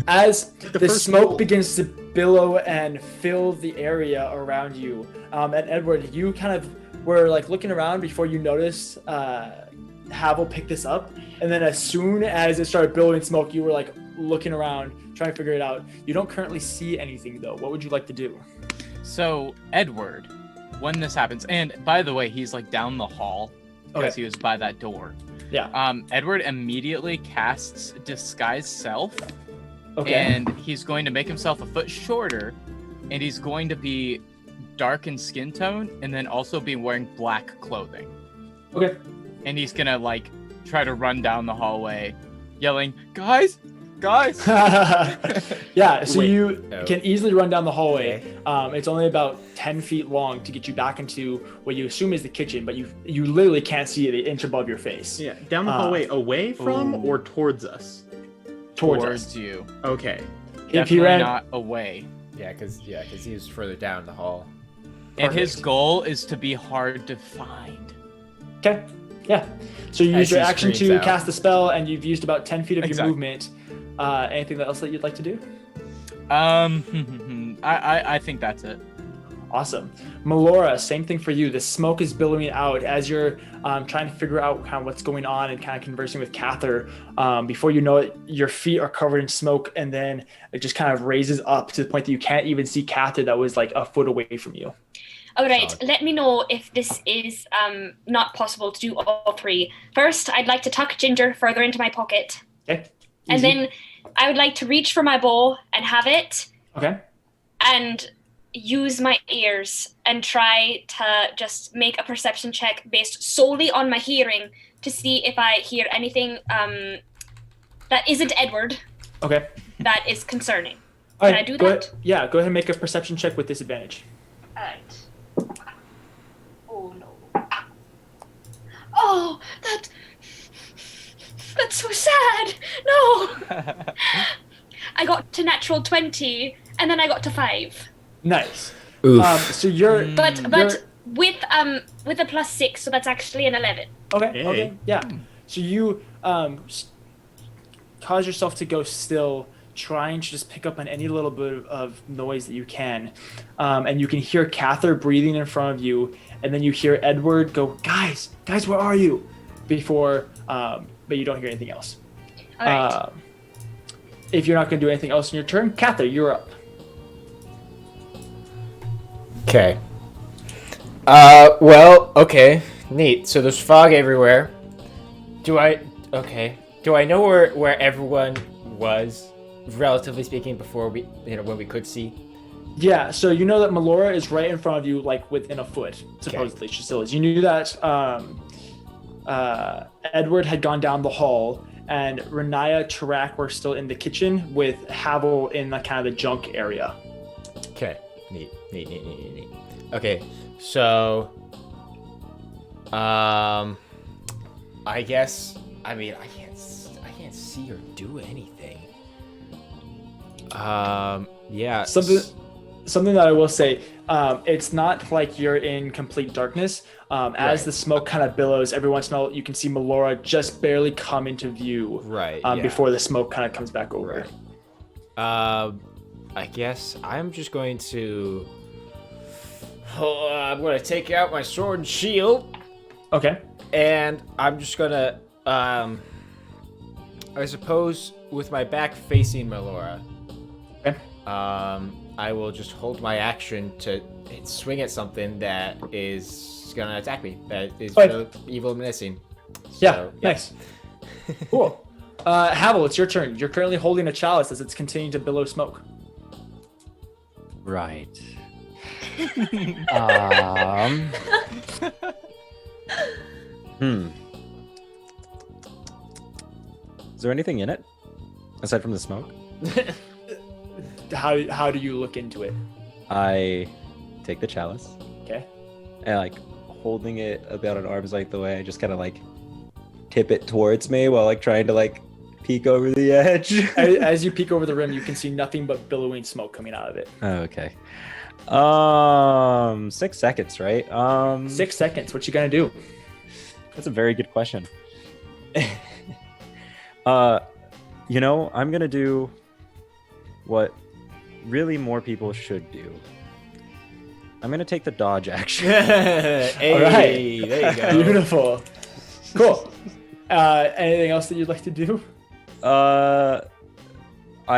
As the first smoke rule. begins to billow and fill the area around you, and Edward, you kind of were like looking around before you noticed Havel pick this up, and then as soon as it started billowing smoke, you were like looking around, trying to figure it out. You don't currently see anything though. What would you like to do? So Edward, when this happens, and by the way, he's like down the hall because he was by that door. Yeah. Edward immediately casts Disguise Self, Okay. and he's going to make himself a foot shorter, and he's going to be dark in skin tone, and then also be wearing black clothing. Okay. And he's gonna like try to run down the hallway, yelling, "Guys, guys!" Yeah. So Wait. you Oh. can easily run down the hallway. Okay. It's only about 10 feet long to get you back into what you assume is the kitchen, but you literally can't see it an inch above your face. Yeah, down the hallway, away from Ooh. or towards us? Towards us. you. Okay. If he Definitely ran, not away. Yeah, because he was further down the hall. And his Perfect. goal is to be hard to find. okay, yeah. So you As use your he action screams to out. cast the spell, and you've used about 10 feet of your Exactly. movement. Anything else that you'd like to do? I think that's it. Awesome. Melora, same thing for you. The smoke is billowing out as you're trying to figure out kind of what's going on and kind of conversing with Cather. Before you know it, your feet are covered in smoke, and then it just kind of raises up to the point that you can't even see Cather that was like a foot away from you. All right, let me know if this is not possible to do all three. First, I'd like to tuck Ginger further into my pocket. Okay. And Easy. then I would like to reach for my bow and have it, Okay. and use my ears and try to just make a perception check based solely on my hearing to see if I hear anything that isn't Edward Okay. that is concerning. All Can right, I do go that? ahead- yeah, go ahead and make a perception check with disadvantage. Alright. Oh no. Oh, that's so sad. No. I got to natural 20 and then I got to 5. Nice. Oof. So you're But you're- with a +6, so that's actually an 11. okay. Hey. Okay. Yeah. So you cause yourself to go still, trying to just pick up on any little bit of noise that you can, and you can hear Cather breathing in front of you, and then you hear Edward go, "Guys, where are you?" Before, but you don't hear anything else. All right. If you're not going to do anything else in your turn, Cather, you're up. Okay. Well, okay. Neat. So there's fog everywhere. Do I know where everyone was, relatively speaking, before when we could see? Yeah, so you know that Melora is right in front of you, like within a foot, supposedly. She still is. You knew that Edward had gone down the hall, and Renaya, Tarak were still in the kitchen with Havel in the kind of the junk area. Okay, neat. Okay, so, I guess. I mean, I can't see or do anything. Yeah. Something that I will say, it's not like you're in complete darkness. As the smoke kind of billows, every once in a while you can see Melora just barely come into view. Right. Before the smoke kind of comes back over. Right. I guess I'm just going to. I'm going to take out my sword and shield. Okay. And I'm just going to, I suppose, with my back facing Melora. Okay. I will just hold my action to swing at something that is gonna attack me. That is really evil and menacing. So, yeah, nice. Cool. Havel, it's your turn. You're currently holding a chalice as it's continuing to billow smoke. Right. Is there anything in it aside from the smoke? How do you look into it? I take the chalice. Okay. And like holding it about an arm's length away, I just kind of like tip it towards me while like trying to like peek over the edge. As you peek over the rim, you can see nothing but billowing smoke coming out of it. Okay. 6 seconds, right? 6 seconds. What you gonna do? That's a very good question. I'm gonna do what really more people should do. I'm gonna take the dodge action. Hey, all right. There you go. Beautiful. Cool. Anything else that you'd like to do? I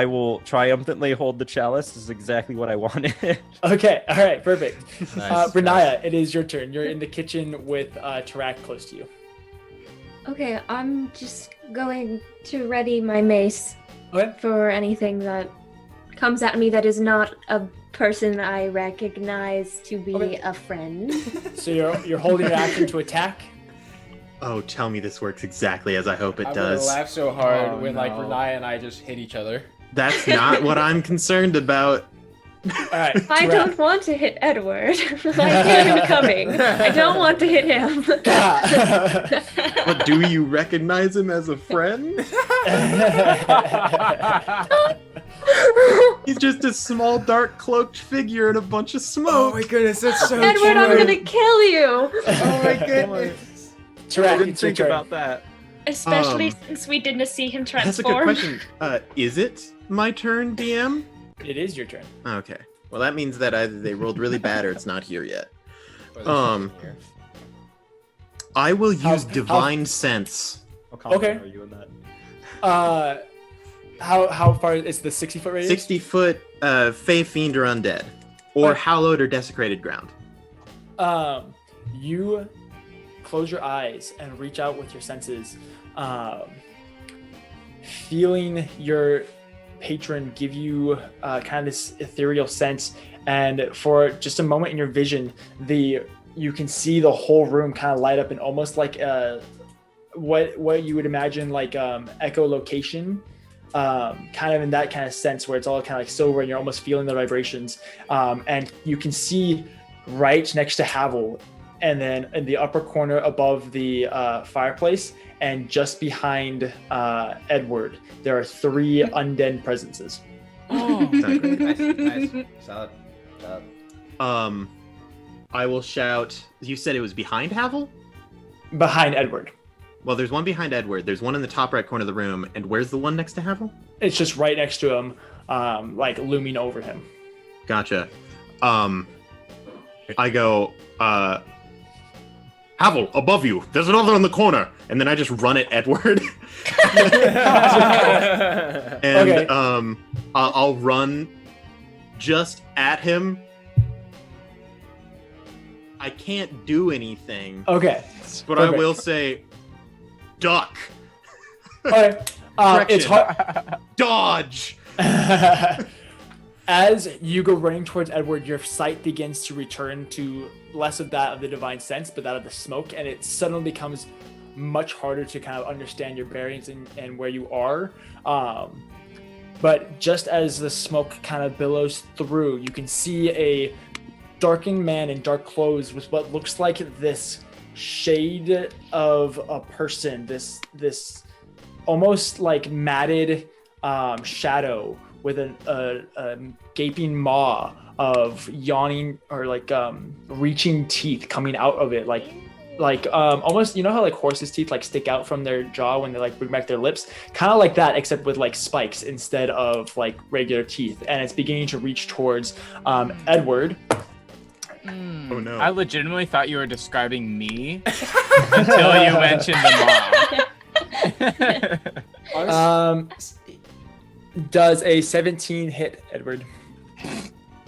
will triumphantly hold the chalice. This is exactly what I wanted. Okay. All right. Perfect. Nice. Renaya, it is your turn. You're in the kitchen with Tarak close to you. Okay, I'm just going to ready my mace for anything that comes at me that is not a person I recognize to be a friend. So you're holding your action to attack? Oh, tell me this works exactly as I hope it I'm does. gonna laugh so hard when like no. Renaya and I just hit each other. That's not what I'm concerned about. All right. I don't want to hit Edward. I hear him coming. I don't want to hit him. But do you recognize him as a friend? He's just a small, dark, cloaked figure in a bunch of smoke. Oh my goodness, that's so Edward, true. I'm gonna kill you. Oh my goodness. Tarak, I didn't it's your think turn. about that. Especially since we didn't see him That's a good transform. question. Is it my turn, DM? It is your turn. Okay. Well, that means that either they rolled really bad or it's not here yet. I will use Divine Sense. How confident Okay. are you in that? How far is the 60-foot radius? 60 foot, Fey Fiend or Undead. Or Hallowed or Desecrated Ground. You close your eyes and reach out with your senses, feeling your patron give you kind of this ethereal sense, and for just a moment in your vision, you can see the whole room kind of light up in almost like what you would imagine like echolocation, kind of in that kind of sense where it's all kind of like silver and you're almost feeling the vibrations, and you can see right next to Havel, and then in the upper corner above the fireplace and just behind Edward, there are 3 undead presences. Oh, nice. Solid. I will shout. You said it was behind Havel? Behind Edward. Well, there's one behind Edward. There's one in the top right corner of the room. And where's the one next to Havel? It's just right next to him, like looming over him. Gotcha. I go, Havel, above you. There's another in the corner. And then I just run at Edward. And Okay. I'll run just at him. I can't do anything. Okay. But I Perfect. will say, duck. Okay. It's hard. Dodge. As you go running towards Edward, your sight begins to return to less of that of the divine sense, but that of the smoke, and it suddenly becomes much harder to kind of understand your bearings and where you are. But just as the smoke kind of billows through, you can see a darkened man in dark clothes with what looks like this shade of a person, this almost like matted shadow with a gaping maw of yawning or like reaching teeth coming out of it, like almost, you know how like horses' teeth like stick out from their jaw when they like bring back their lips, kind of like that, except with like spikes instead of like regular teeth, and it's beginning to reach towards Edward. Oh no! I legitimately thought you were describing me until you mentioned the mom. Does a 17 hit, Edward?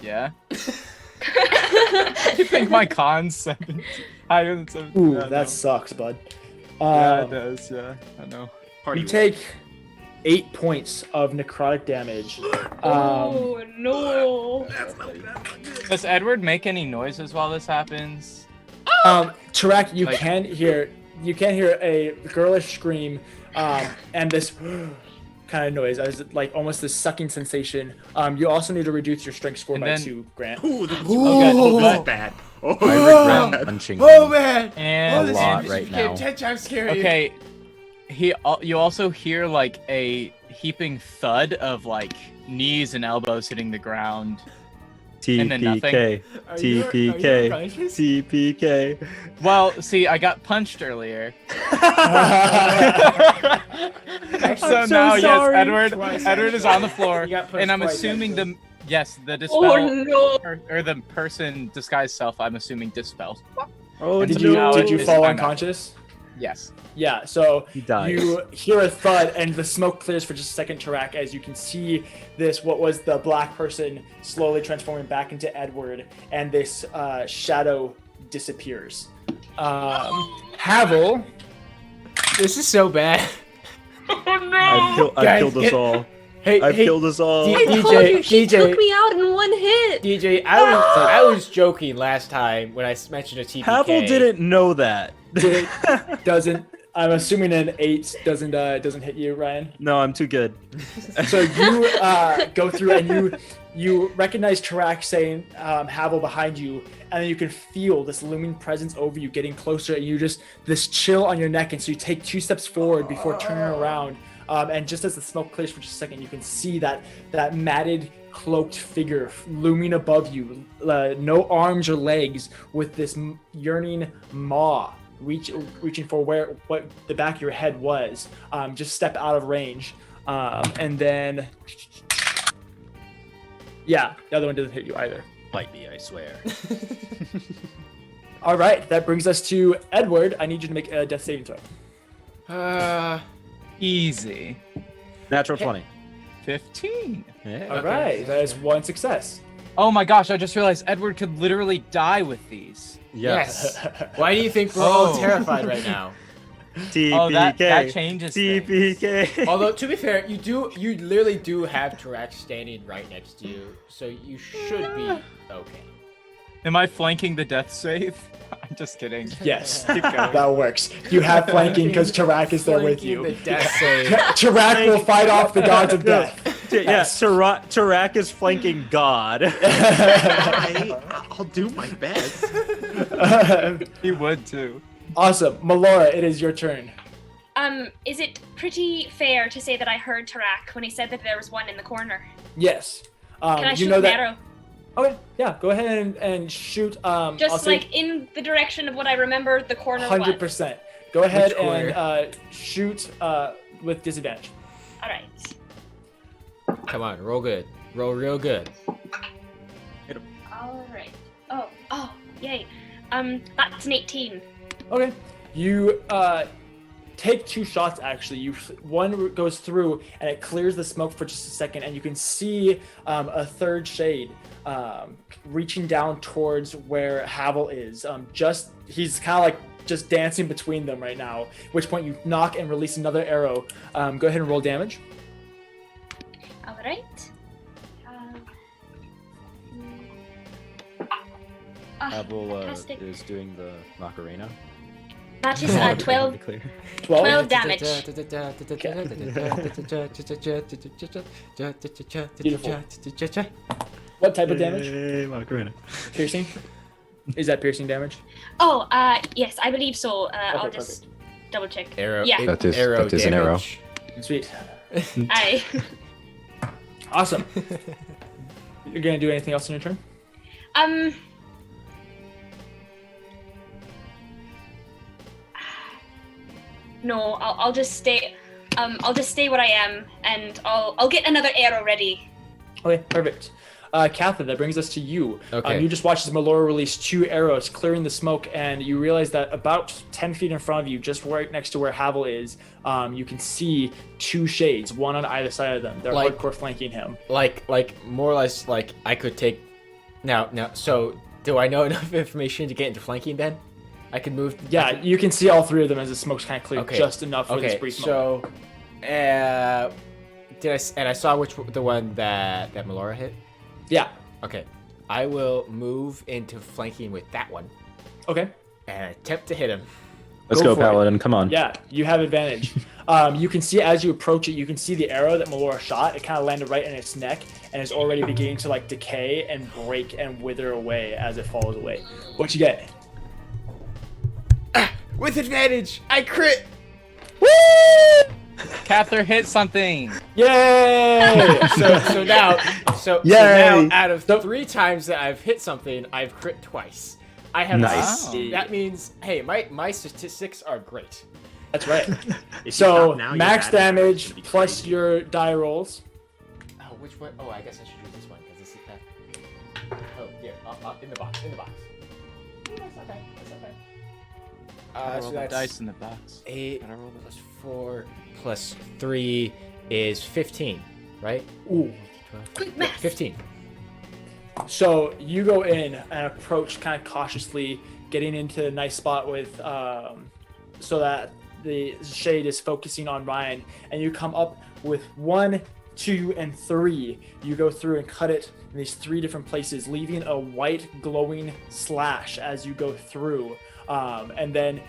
Yeah. You think my con's 17? Higher than 17? Ooh, Yeah, that sucks, bud. Yeah, it does. Yeah, I know. You take 8 points of necrotic damage. Oh no! Does Edward make any noises while this happens? Tarak, you Like- can hear a girlish scream, and this kind of noise. As like almost this sucking sensation. You also need to reduce your strength score And by then- 2, Grant. Ooh, that's good. bad. I regret punching Oh him. man! And a lot right became now. 10 times scary. okay, you also hear like a heaping thud of like knees and elbows hitting the ground. And then nothing. TPK. Are you TPK. unconscious? TPK. Well, see, I got punched earlier. So so now, sorry. yes, Twice, Edward is on the floor, You got punched and I'm twice, assuming actually. the dispel Oh no! or the person disguised self. I'm assuming dispels. Oh, Did no. you It's fall fine. unconscious? Yes. Yeah, so He dies. you hear a thud and the smoke clears for just a second, Tarak, as you can see this, what was the black person slowly transforming back into Edward, and this shadow disappears. Havel, This is so bad. Oh I've Guys, killed us get- all. Hey, I've hey, killed us all. I told you, she DJ. took me out in one hit. DJ, I was joking last time when I mentioned a TPK. Havel didn't know that. doesn't. I'm assuming an 8 doesn't hit you, Ryan. No, I'm too good. So you go through and you recognize Tarak saying Havel behind you, and then you can feel this looming presence over you getting closer, and you just this chill on your neck, and so you take 2 steps forward before turning around. And just as the smoke clears for just a second, you can see that matted, cloaked figure looming above you, no arms or legs, with this yearning maw reaching for what the back of your head was. Just step out of range, and then yeah, the other one doesn't hit you either. Bite me, I swear. All right, that brings us to Edward. I need you to make a death saving throw. Easy. Natural 20. 15. Yeah. All right, that is 1 success. Oh my gosh! I just realized Edward could literally die with these. Yes. Why do you think we're all Oh. terrified right now? TPK. Oh, that changes things. TPK. Although to be fair, you literally do have Tarak standing right next to you, so you should be okay. Am I flanking the death save? I'm just kidding. Yes, Keep going. that works. You have flanking because Tarak is there with Flanking you. the death save. Tarak will fight off the gods of death. Yeah, Tarak is flanking God. I'll do my best. He would too. Awesome. Melora, it is your turn. Is it pretty fair to say that I heard Tarak when he said that there was one in the corner? Yes. Can I you shoot know an that. arrow? Okay, yeah, go ahead and shoot. I'll Just say like in the direction of what I remember the corner was. 100%. Go ahead Which corner? and shoot with disadvantage. All right. Come on, roll good. Roll real good. All right. Oh, yay. That's an 18. Okay. You take 2 shots actually. One goes through and it clears the smoke for just a second, and you can see a third shade reaching down towards where Havel is. He's kind of like just dancing between them right now. At which point you knock and release another arrow. Go ahead and roll damage. All right. Havel fantastic. is doing the Macarena. That is 12, Clear. 12 damage. What type of damage? Macarena. Piercing? Is that piercing damage? Oh, yes, I believe so. I'll perfect. just double check. Arrow. Yeah. it- That is arrow an arrow. damage. Sweet. I. Awesome. You're gonna do anything else in your turn? No, I'll just stay. I'll just stay where I am, and I'll get another arrow ready. Okay, perfect. Catherine, that brings us to you. Okay. You just watched as Melora release 2 arrows, clearing the smoke, and you realize that about 10 feet in front of you, just right next to where Havel is, you can see 2 shades, one on either side of them. They're Like- hardcore flanking him. Like more or less like I could take. Now. So do I know enough information to get into flanking then? I could move. Yeah, you can see all 3 of them as the smoke's kind of cleared Okay. just enough for this Okay. brief moment. So, I saw the one that Melora hit. Yeah. Okay. I will move into flanking with that one Okay. and attempt to hit him. Let's Go go, for it. Paladin. Come on. Yeah, you have advantage. You can see as you approach it, you can see the arrow that Melora shot. It kind of landed right in its neck and is already beginning to like decay and break and wither away as it falls away. What you get? With advantage, I crit. Cather hit something. Yay! So now, Yay! out of 3 times that I've hit something, I've crit twice. I have Nice. That means, hey, my statistics are great. That's right. If you So stop now, your max bad damage would be plus crazy. your die rolls. Oh, which one? Oh, I guess I should use this one because this is that. Oh, here, in the box. That's okay. Roll So the that's dice in the box. 8 Gotta roll the- plus 4 plus 3 is 15, right? Ooh. 12, Quick yeah, math. 15. So you go in and approach kind of cautiously, getting into a nice spot with, so that the shade is focusing on Ryan, and you come up with 1, 2, and 3. You go through and cut it in these 3 different places, leaving a white glowing slash as you go through, and then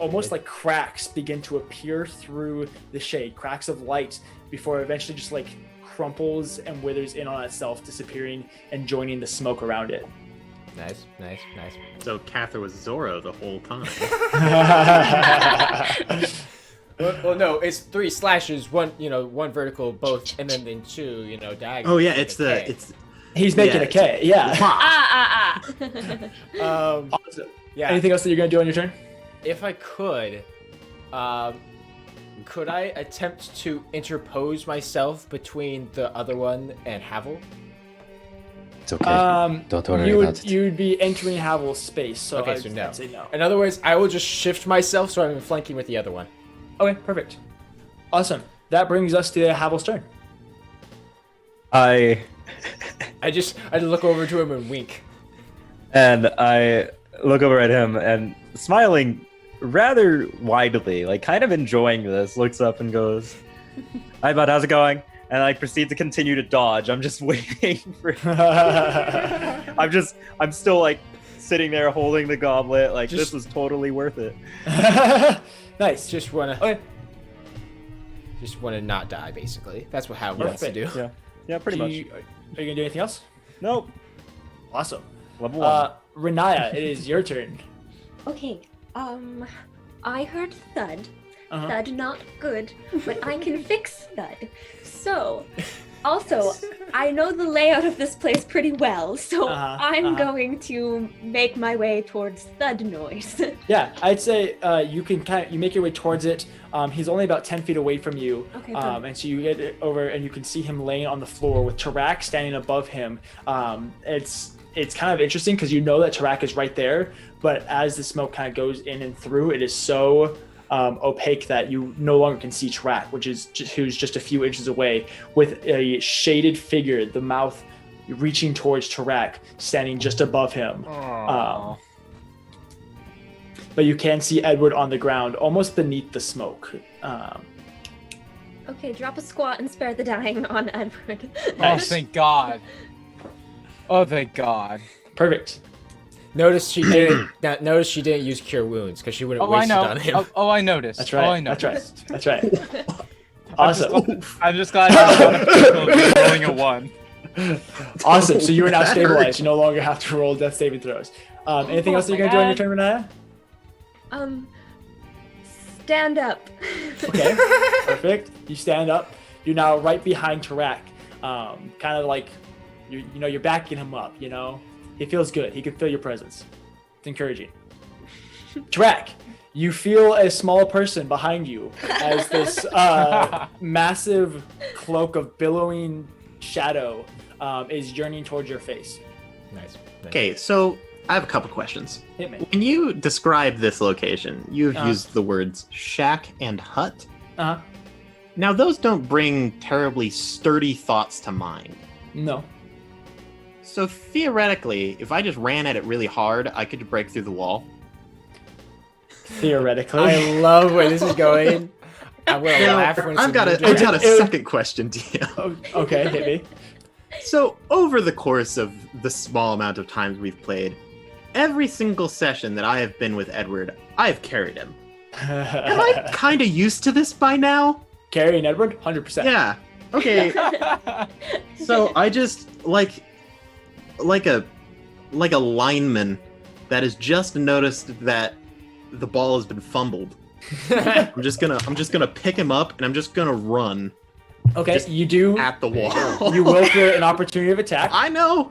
almost like cracks begin to appear through the shade, cracks of light, before eventually just like crumples and withers in on itself, disappearing and joining the smoke around it. Nice. So Cather was Zorro the whole time. Well, no, it's 3 slashes, one vertical, both, and then 2, diagonal. Oh yeah, like it's a the K. it's He's making a K, yeah. Ah. Awesome. Yeah. Anything else that you're gonna do on your turn? If I could I attempt to interpose myself between the other one and Havel? It's okay. Don't worry about it. You'd be entering Havel's space, so Okay, I'd so no. say no. In other words, I will just shift myself so I'm flanking with the other one. Okay, perfect. Awesome. That brings us to Havel's turn. I look over to him and wink. And I look over at him and smiling rather widely, like kind of enjoying this, looks up and goes, "Hi bud, how's it going?" And I proceed to continue to dodge. I'm just waiting for I'm still like sitting there holding the goblet, like this was totally worth it. Nice. Just wanna Okay. not die, basically. That's what Havel wants to do. Yeah, pretty Are much. you gonna do anything else? Nope. Awesome. Level 1. Renaya, it is your turn. Okay, I heard thud. Uh-huh. Thud not good, but I can fix thud. So, also, I know the layout of this place pretty well, so I'm going to make my way towards thud noise. Yeah, I'd say you make your way towards it. He's only about 10 feet away from you. Okay, good. And so you get it over and you can see him laying on the floor with Tarak standing above him. It's kind of interesting because you know that Tarak is right there, but as the smoke kind of goes in and through, it is so opaque that you no longer can see Tarak, who's just a few inches away, with a shaded figure, the mouth reaching towards Tarak, standing just above him. But you can see Edward on the ground, almost beneath the smoke. Okay, drop a squat and spare the dying on Edward. Oh, thank God. Oh, thank God. Perfect. Notice she didn't. Notice she didn't use cure wounds because she wouldn't waste it on him. I noticed. That's right. Oh, I noticed. That's right. Awesome. I'm just glad you're not rolling a 1. Awesome. So you are now stabilized. You no longer have to roll death saving throws. Anything else that you're gonna do on your turn, Renaya? Stand up. Okay. Perfect. You stand up. You're now right behind Tarak. Kind of like you're backing him up. You know, he feels good. He can feel your presence. It's encouraging. Tarak, you feel a small person behind you as this massive cloak of billowing shadow is yearning towards your face. Nice. Okay, so I have a couple questions. Hit me. When you describe this location, you've used the words shack and hut. Uh-huh. Now, those don't bring terribly sturdy thoughts to mind. No. So theoretically, if I just ran at it really hard, I could break through the wall. Theoretically. I love where this is going. I'm gonna laugh when I've got a second question to you. Okay, hit me. So, over the course of the small amount of times we've played, every single session that I have been with Edward, I have carried him. Am I kind of used to this by now? Carrying Edward? 100%. Yeah. Okay. So I just like a lineman that has just noticed that the ball has been fumbled. I'm just gonna pick him up and I'm just gonna run. Okay, you do at the wall. You will create an opportunity of attack. I know.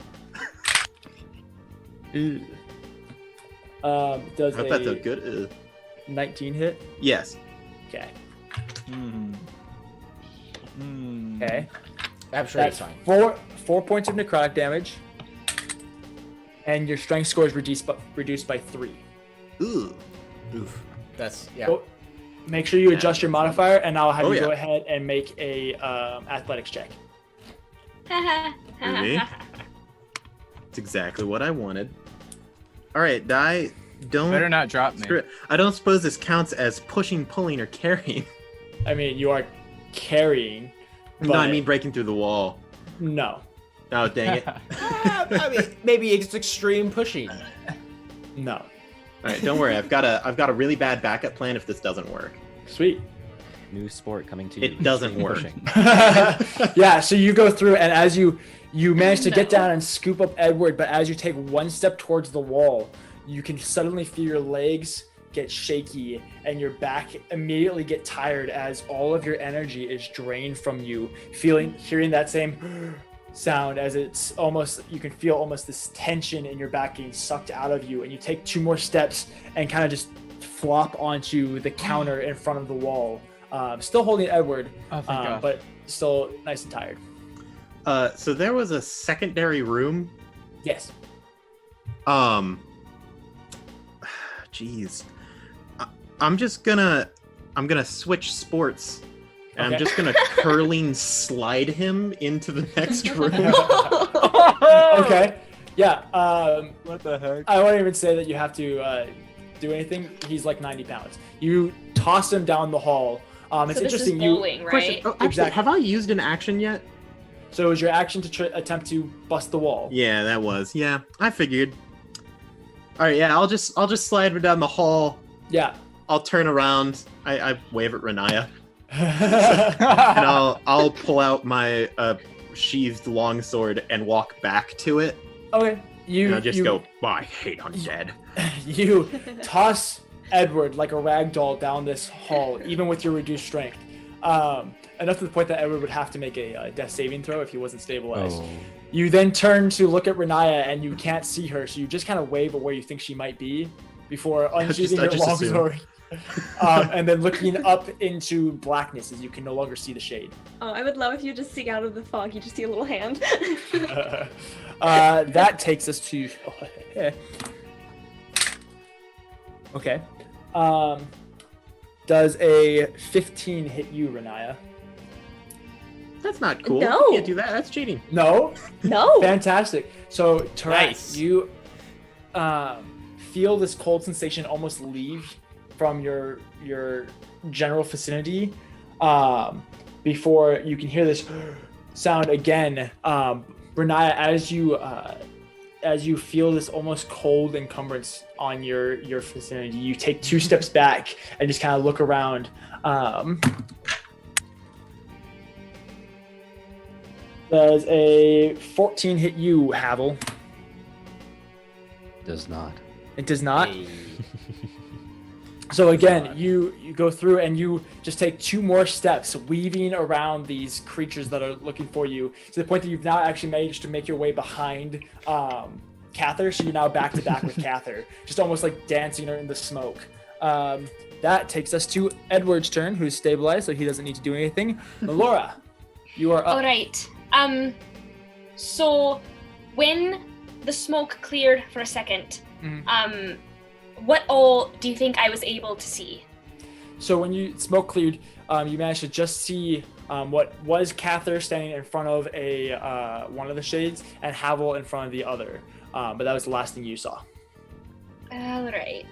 Does I bet that's good. 19 hit? Yes. Okay. Mm. Okay. I'm sure That's it's fine. 4 points of necrotic damage, and your strength score is reduced by 3. Ooh. Oof. That's yeah. So make sure you adjust your modifier, and I'll have you yeah. go ahead and make a athletics check. Me? It's exactly what I wanted. All right, die. Don't Better not drop me. screw it. I don't suppose this counts as pushing, pulling, or carrying. I mean, you are carrying. No, I mean breaking through the wall. No. Oh, dang it. I mean, maybe it's extreme pushing. No. All right, don't worry. I've got a really bad backup plan if this doesn't work. Sweet. New sport coming to you. It doesn't work. Pushing. Yeah, so you go through, and as you manage to get down and scoop up Edward, but as you take one step towards the wall, you can suddenly feel your legs get shaky and your back immediately get tired as all of your energy is drained from you. Hearing that same sound as it's almost, you can feel almost this tension in your back getting sucked out of you, and you take 2 more steps and kind of just flop onto the counter in front of the wall. Still holding Edward, but still nice and tired. So there was a secondary room. Yes. Jeez. I'm gonna switch sports. And Okay. I'm just gonna curling slide him into the next room. Okay. Yeah. What the heck? I won't even say that you have to do anything. He's like 90 pounds. You toss him down the hall. It's So this is interesting. bowling, Question. right? Oh, actually, Exactly. have I used an action yet? So is your action to attempt to bust the wall? Yeah, that was. Yeah, I figured. All right, yeah, I'll just slide her down the hall. Yeah. I'll turn around. I wave at Renaya, and I'll pull out my sheathed longsword and walk back to it. Okay. And I'll just go, "Oh, I hate undead." You toss Edward like a rag doll down this hall, even with your reduced strength. Enough to the point that Edward would have to make a death saving throw if he wasn't stabilized. Oh. You then turn to look at Renaya, and you can't see her, so you just kind of wave at where you think she might be before unsheathing I your just assume. longsword. And then looking up into blackness as you can no longer see the shade. Oh, I would love if you just see out of the fog. You just see a little hand. That takes us to... Okay. Does a 15 hit you, Renaya? That's not cool. No. You can't do that. That's cheating. No? No. Fantastic. So, Tarak, Nice. you feel this cold sensation almost leave from your general vicinity before you can hear this sound again. Renaya, as you feel this almost cold encumbrance on your vicinity, you take 2 steps back and just kind of look around. Does a 14 hit you, Havel? Does not. It does not. So again, you go through and you just take 2 more steps, weaving around these creatures that are looking for you, to the point that you've now actually managed to make your way behind Cather. So you're now back to back with Cather, just almost like dancing in the smoke. That takes us to Edward's turn, who's stabilized, so he doesn't need to do anything. Melora, you are up. All right. So when the smoke cleared for a second, what all do you think I was able to see? So when smoke cleared, you managed to just see what was Cather standing in front of one of the shades and Havel in front of the other. But that was the last thing you saw. All right.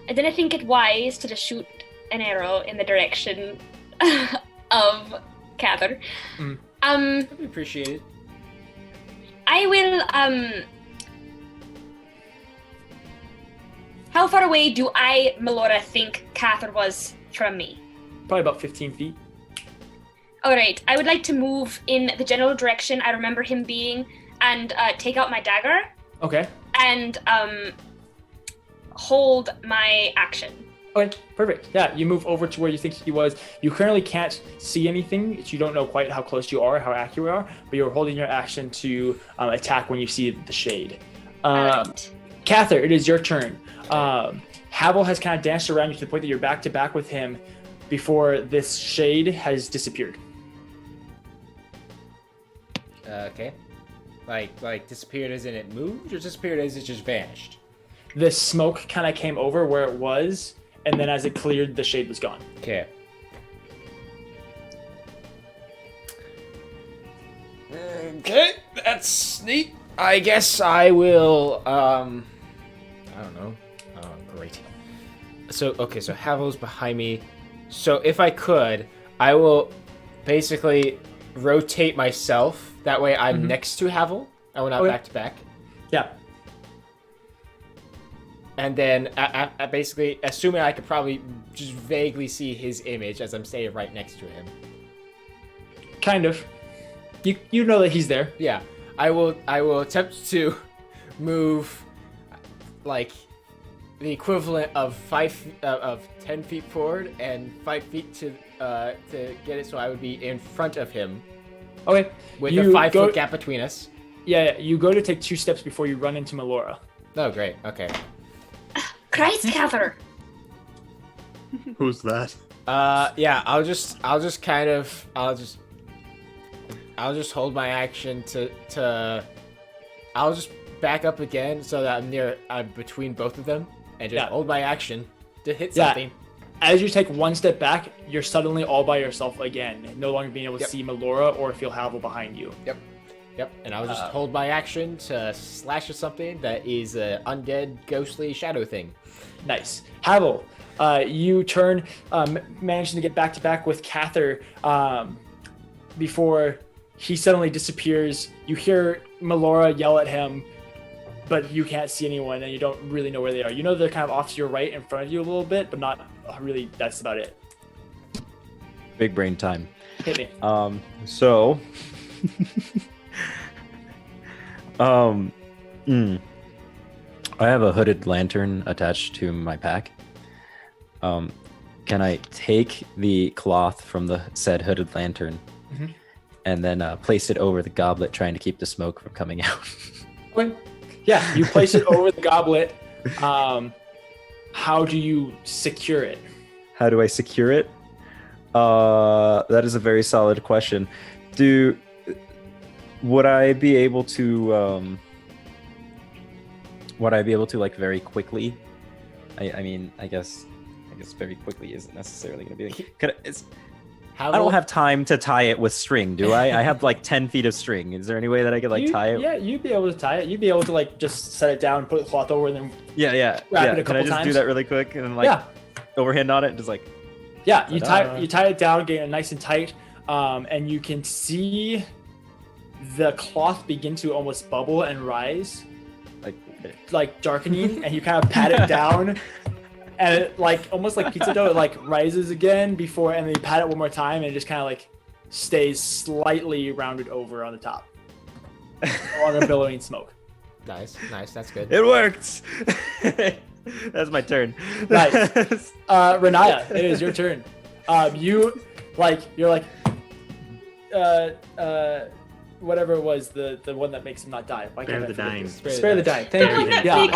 I didn't think it wise to just shoot an arrow in the direction of Cather. We appreciate it. I will, how far away do I, Melora, think Cather was from me? Probably about 15 feet. All right. I would like to move in the general direction I remember him being and take out my dagger. Okay. And hold my action. Okay, perfect. Yeah, you move over to where you think he was. You currently can't see anything. You don't know quite how close you are, how accurate you are, but you're holding your action to attack when you see the shade. Right. Cather, it is your turn. Havel has kind of danced around you to the point that you're back to back with him before this shade has disappeared. Okay. Like disappeared as in it moved, or disappeared as it just vanished? The smoke kind of came over where it was, and then as it cleared, the shade was gone. Okay. Okay, that's neat. I guess I will, I don't know. Oh, great. So Havel's behind me. So if I could, I will basically rotate myself. That way I'm next to Havel, and we're not back to back. Yeah. And then, I basically, assuming I could probably just vaguely see his image as I'm staying right next to him. Kind of. You know that he's there. Yeah. I will attempt to move, like, the equivalent of 10 feet forward and 5 feet to get it so I would be in front of him. Okay. With a 5 foot gap between us. Yeah, you go to take 2 steps before you run into Melora. Oh, great. Okay. Christ, Cather. Who's that? Yeah, I'll just hold my action to I'll just back up again so that I'm between both of them and just hold my action to hit something. As you take 1 step back, you're suddenly all by yourself again, no longer being able to see Melora or feel Havel behind you. Yep, and I'll just hold my action to slash at something that is an undead, ghostly shadow thing. Nice. Havel, you turn, managing to get back to back with Cather before he suddenly disappears. You hear Melora yell at him, but you can't see anyone, and you don't really know where they are. You know they're kind of off to your right in front of you a little bit, but not really. That's about it. Big brain time. Hit me. So... I have a hooded lantern attached to my pack. Can I take the cloth from the said hooded lantern and then place it over the goblet, trying to keep the smoke from coming out? Okay. Yeah, you place it over the goblet. How do you secure it? How do I secure it? That is a very solid question. Would I be able to like very quickly? I mean, I guess very quickly isn't necessarily going to be. I don't have time to tie it with string, do I? I have like 10 feet of string. Is there any way that I could tie it? Yeah, you'd be able to tie it. You'd be able to like just set it down, put the cloth over, and then wrap it a couple Can I just do that really quick and then overhand on it, just like? Yeah, you tie it down, get it nice and tight, and you can see the cloth begin to almost bubble and rise, like darkening, and you kind of pat it down, and it, like almost like pizza dough, it like rises again before, and then you pat it one more time, and it just kind of like stays slightly rounded over on the top, along a billowing smoke. Nice, that's good. It worked. That's my turn. Nice. Renaya, it is your turn. You're like, whatever it was, the one that makes him not die. Spare the dying. Spare the dying. Thank you. That Yeah, makes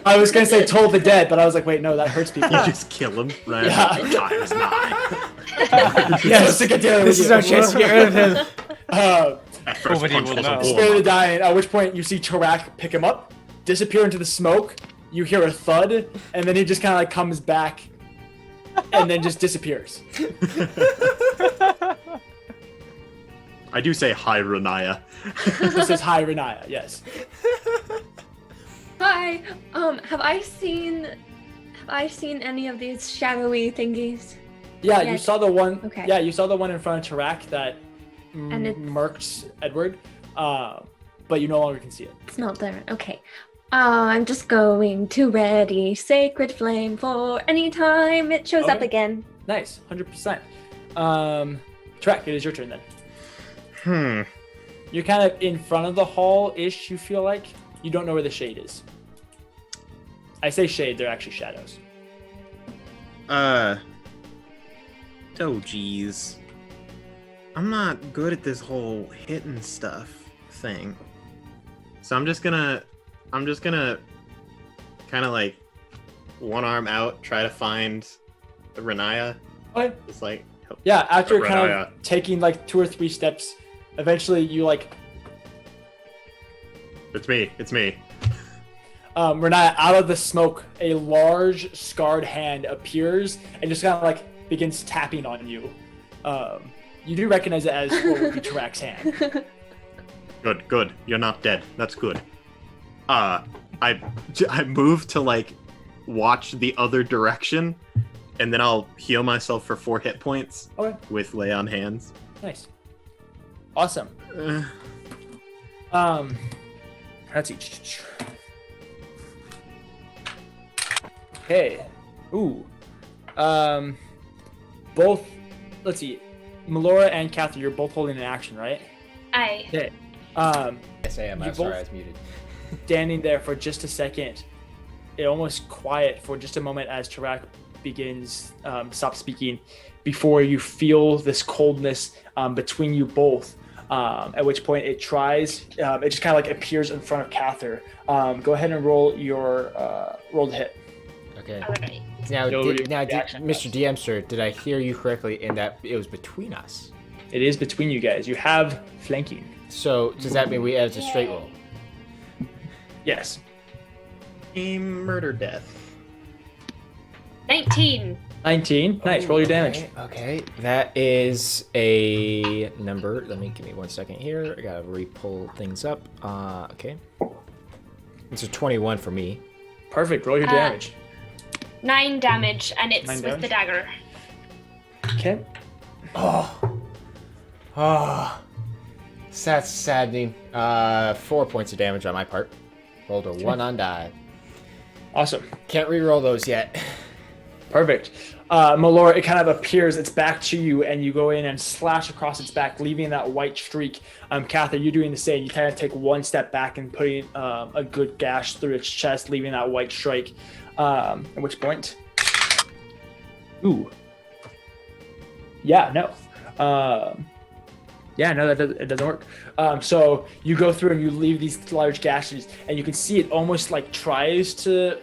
I was gonna say toll the dead, but I was like, wait, no, that hurts people. You just kill him, right? Yeah. Time is nigh. Yes, This is our chance to get rid of him. That first Nobody punch will was a know. warm-up. Spare the dying. At which point you see Tarak pick him up, disappear into the smoke. You hear a thud, and then he just kind of like comes back, and then just disappears. I do say hi, Renaya. This is hi, Renaya. Yes. Hi. Have I seen any of these shadowy thingies? Yeah, Yeah. you saw the one. Okay. Yeah, you saw the one in front of Tarak that And it's- murked Edward, but you no longer can see it. It's not there. Okay. I'm just going to ready Sacred Flame for any time it shows up Okay. again. Nice, 100%. Tarak, it is your turn then. You're kind of in front of the hall-ish, you feel like. You don't know where the shade is. I say shade, they're actually shadows. Oh, geez. I'm not good at this whole hitting stuff thing. So I'm just gonna kind of like one arm out, try to find Renaya. Okay. Just like, Yeah, after Renaya. kind of taking like 2 or 3 steps, eventually you like, It's me. Renaya, out of the smoke, a large scarred hand appears and just kind of like begins tapping on you. You do recognize it as what would be Tarak's hand. Good. You're not dead. That's good. I move to like watch the other direction, and then I'll heal myself for 4 hit points Okay. with lay on hands. Nice. Awesome. Let's see. Okay. Ooh. Both. Let's see. Melora and Catherine, you're both holding an action, right? Aye. Okay. Yes, I am. You I'm sorry, both- I was muted. Standing there for just a second, it almost quiet for just a moment as Tarak begins stop speaking, before you feel this coldness between you both. At which point it tries. It just kind of like appears in front of Cather. Go ahead and roll your roll to hit. Okay. Alright. Now, Yo, your reaction Mr. dice. DM, sir, did I hear you correctly in that it was between us? It is between you guys. You have flanking. So does that mean we have a straight roll? Yes. A murder death. 19. 19. Nice. Roll your damage. Okay, that is a number. Give me 1 second here. I gotta re-pull things up. Okay. It's a 21 for me. Perfect. Roll your damage. 9 damage, and it's 9 with the damage? dagger. Okay. That's saddening. 4 points of damage on my part. Rolled a 1 on die. Awesome. Can't re-roll those yet. Perfect. Melora, it kind of appears, its back to you, and you go in and slash across its back, leaving that white streak. Cather, you're doing the same. You kind of take 1 step back and putting a good gash through its chest, leaving that white strike. At which point... Ooh. Yeah, no. It doesn't work. So you go through and you leave these large gashes, and you can see it almost like tries to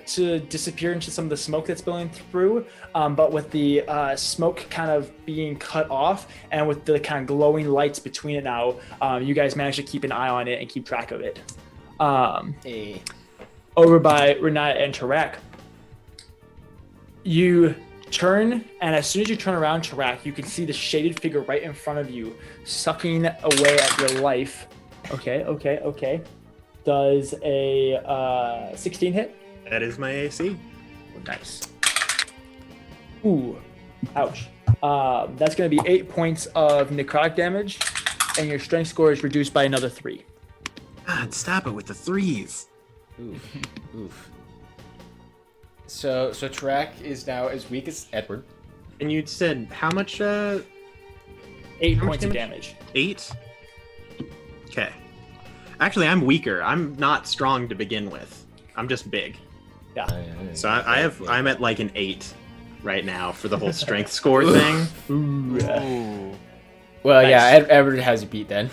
disappear into some of the smoke that's blowing through, but with the smoke kind of being cut off, and with the kind of glowing lights between it now, you guys manage to keep an eye on it and keep track of it. Hey. Over by Renata and Tarak, you turn, and as soon as you turn around, Tarak, you can see the shaded figure right in front of you, sucking away at your life. Okay. Does a 16 hit? That is my AC. Nice. Ooh, ouch. That's going to be 8 points of necrotic damage. and your strength score is reduced by another 3. God, stab it with the 3s. Oof. Oof. So Tarak is now as weak as Edward. And you said how much? 8 How much points of damage. 8. Okay. Actually, I'm weaker. I'm not strong to begin with. I'm just big. Yeah. So I'm at like an 8 right now for the whole strength score thing. Ooh. Well, Nice. yeah, Edward has you beat then.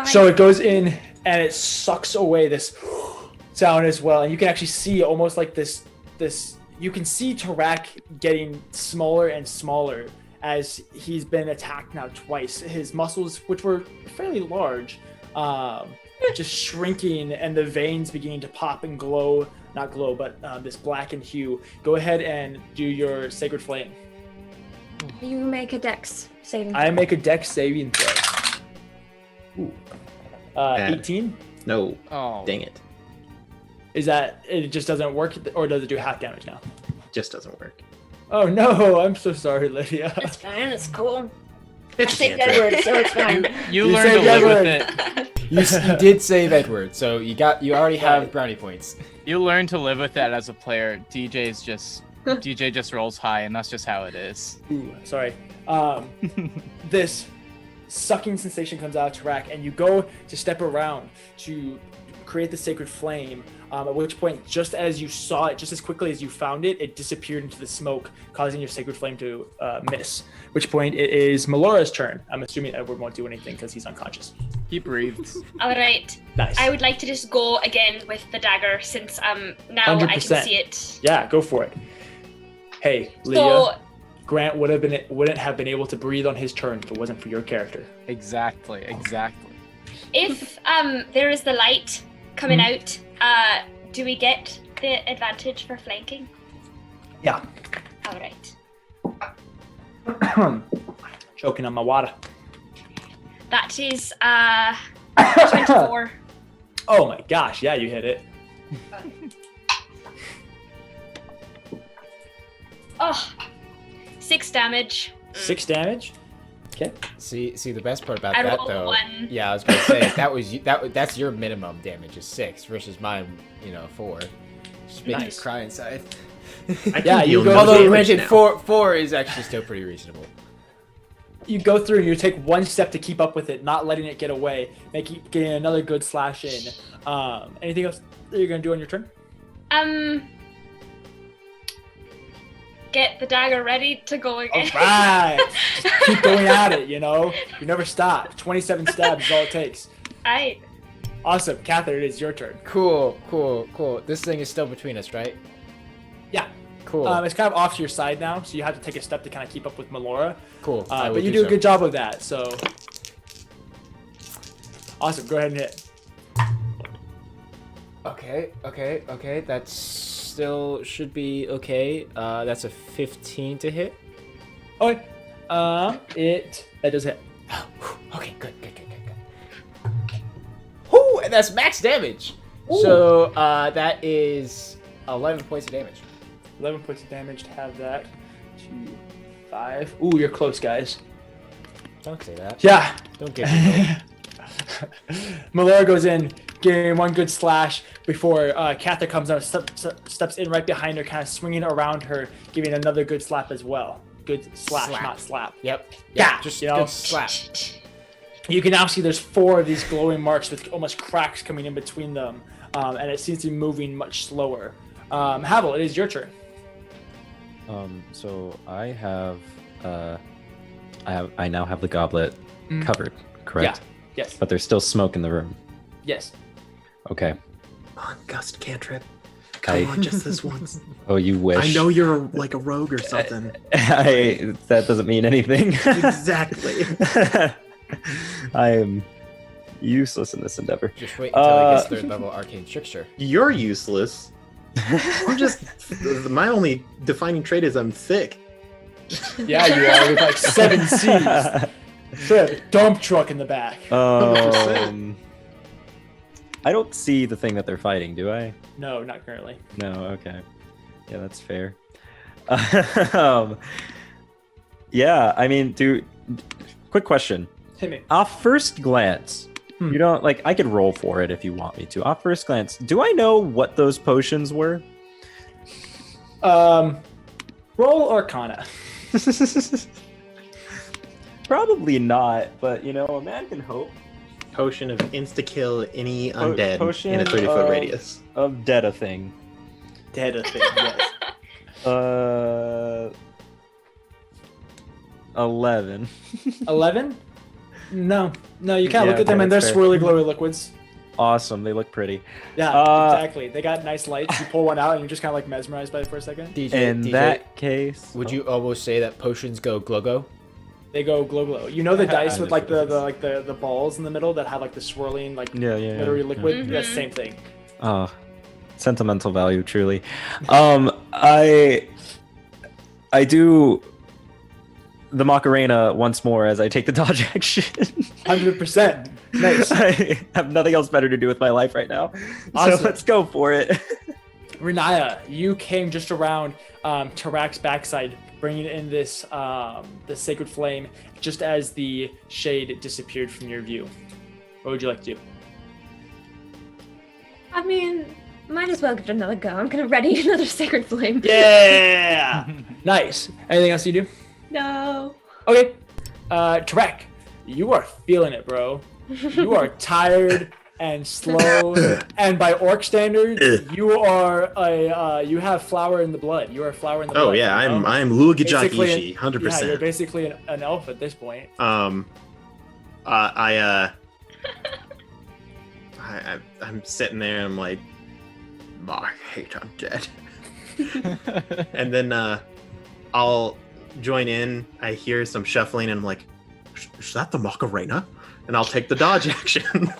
So it goes in and it sucks away this sound as well, and you can actually see almost like this. You can see Tarak getting smaller and smaller as he's been attacked now twice. His muscles, which were fairly large, just shrinking, and the veins beginning to pop and glow. Not glow, but this blackened hue. Go ahead and do your Sacred Flame. You make a dex saving. I make a dex saving throw. Ooh. 18? No. Oh. Dang it. Is that, it just doesn't work, or does it do half damage now? Just doesn't work. Oh no, I'm so sorry, Lydia. It's fine. It's cool. It's I saved cantrip. Edward, so it's fine. You You learned to saved live Edward. with it. You did save Edward, so you already have brownie points. You learn to live with that as a player. DJ just rolls high, and that's just how it is. Ooh, sorry. This sucking sensation comes out of Tarak, and you go to step around to create the Sacred Flame, at which point, just as you saw it, just as quickly as you found it, it disappeared into the smoke, causing your Sacred Flame to miss. At which point, it is Melora's turn. I'm assuming Edward won't do anything because he's unconscious. He breathes. All right. Nice. I would like to just go again with the dagger since now I 100%. can see it. Yeah, go for it. Hey, Lydia. So Grant wouldn't have been able to breathe on his turn if it wasn't for your character. Exactly. if there is the light coming out, do we get the advantage for flanking? Yeah. All right. Choking on my water. That is 24. Oh my gosh, yeah, you hit it. Oh, 6 damage. 6 damage. Okay. See the best part about I that rolled though. 1. Yeah, I was gonna say that's your minimum damage is 6 versus mine, 4. Just makes Nice. me cry inside. Yeah, you go. Although through- granted, 4 is actually still pretty reasonable. You go through and you take one step to keep up with it, not letting it get away, getting another good slash in. Anything else that you're gonna do on your turn? Get the dagger ready to go again. All right. Just keep going at it. You never stop. 27 stabs is all it takes. Aye. Awesome, Catherine. It is your turn. Cool. This thing is still between us, right? Yeah. Cool. It's kind of off to your side now, so you have to take a step to kind of keep up with Melora. Cool. I will But you do a so. good job of that. So awesome. Go ahead and hit. Okay. That still should be okay. That's a 15 to hit. Okay. That does hit. Okay, good. Whoo, and that's max damage. Ooh. So that is 11 points of damage. 11 points of damage to have that. 2, 5. Ooh, you're close, guys. Don't say that. Yeah. Don't give me hope. Melora goes in, getting one good slash before Cather comes out, steps in right behind her, kind of swinging around her, giving another good slap as well. Good slash, not slap. Yep. Yeah, Just you know? good slap. You can now see there's 4 of these glowing marks with almost cracks coming in between them, and it seems to be moving much slower. Havel, it is your turn. So I now have the goblet covered, correct? Yeah. Yes. But there's still smoke in the room. Yes. Okay. Come on, Gust cantrip. Come on, just this once. Oh, you wish. I know you're like a rogue or something. That doesn't mean anything. Exactly. I am useless in this endeavor. Just wait until it gets 3rd level arcane stricture. You're useless. I'm just. My only defining trait is I'm thick. Yeah, you are with like 7 C's. Should have a dump truck in the back. I don't see the thing that they're fighting, do I? No, not currently. No, okay. Yeah, that's fair. Yeah, I mean, quick question. Hit me. Off first glance, you don't like. I could roll for it if you want me to. Off first glance, do I know what those potions were? Roll Arcana. Probably not, but a man can hope. Potion of insta-kill any undead Potion in a 30-foot radius. Of dead a thing. Dead a thing, yes. 11. 11? No, you kind of look at them okay, and they're that's fair. swirly, glowy liquids. Awesome, they look pretty. Yeah, exactly. They got nice lights. You pull one out and you're just kind of like mesmerized by it for a second. In that case, would you almost say that potions go glow? They go glow. You know the dice with like the balls in the middle that have like the swirling like glittery liquid? Mm-hmm. Yeah, same thing. Oh, sentimental value, truly. I do the Macarena once more as I take the dodge action. 100%. Nice. I have nothing else better to do with my life right now. Awesome. So let's go for it. Renaya, you came just around Tarak's backside, bringing in this the sacred flame just as the shade disappeared from your view. What would you like to do? I mean, might as well give it another go. I'm gonna ready another sacred flame. Yeah! Nice. Anything else you do? No. Okay. Tarak, you are feeling it, bro. You are tired and slow, and by orc standards, you are you have flower in the blood. You are flower in the blood. Oh yeah, I'm Lugajakishi, 100%. Yeah, you're basically an elf at this point. I'm sitting there and I'm like, I hate undead. And then I'll join in. I hear some shuffling and I'm like, is that the Macarena? And I'll take the dodge action.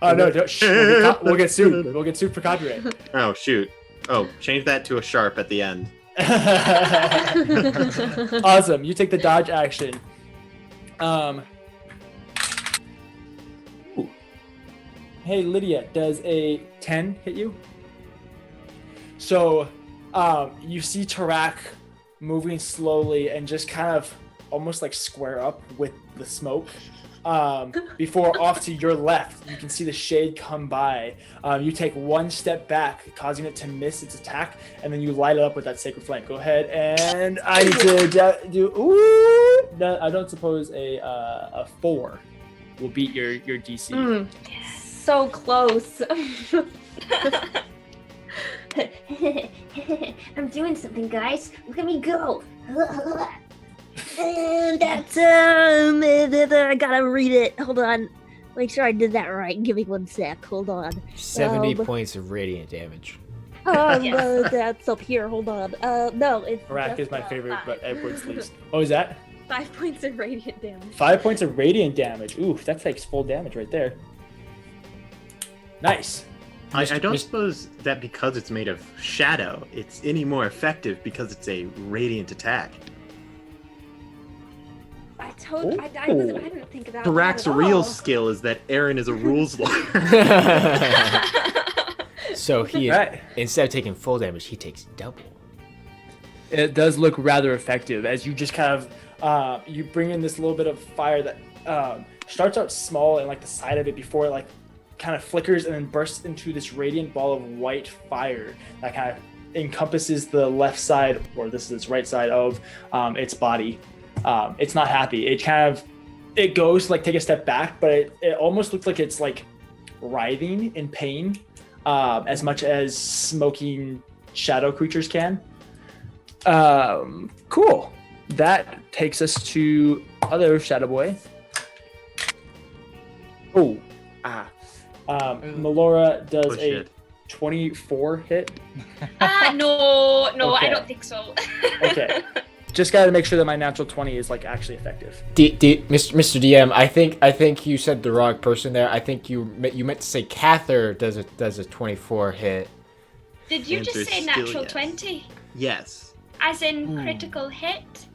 Oh no! We'll get sued. We'll get sued for copyright. Oh shoot! Oh, change that to a sharp at the end. Awesome. You take the dodge action. Ooh. Hey Lydia, does a 10 hit you? So, you see Tarak moving slowly and just kind of almost like square up with the smoke. Before off to your left, you can see the shade come by. You take one step back, causing it to miss its attack, and then you light it up with that sacred flame. Go ahead, and I need to do. Ooh, I don't suppose a 4 will beat your DC. So close. I'm doing something, guys. Look at me go. And that's I gotta read it. Hold on. Make sure I did that right. Give me 1 sec. Hold on. 70 points of radiant damage. That's up here. Hold on. No, it's Tarak is my favorite, but Edward's least. Oh, is that? 5 points of radiant damage. 5 points of radiant damage. Ooh, that's like full damage right there. Nice. I don't suppose that because it's made of shadow, it's any more effective because it's a radiant attack. I didn't think of that. Tarak's real skill is that Aaron is a rules lawyer. So he, instead of taking full damage, he takes double. It does look rather effective as you just kind of you bring in this little bit of fire that starts out small and like the side of it before it like kind of flickers and then bursts into this radiant ball of white fire that kind of encompasses the left side, or this is its right side of its body. It's not happy. It goes to like take a step back, but it almost looks like it's like writhing in pain, as much as smoking shadow creatures can. Cool. That takes us to other Shadow Boy. Melora does a 24 hit. No, Okay. I don't think so. Okay. Just got to make sure that my natural 20 is like actually effective. Mr. DM, I think you said the wrong person there. I think you meant to say Cather does a 24 hit. Did you just say natural 20? Yes. As in critical hit?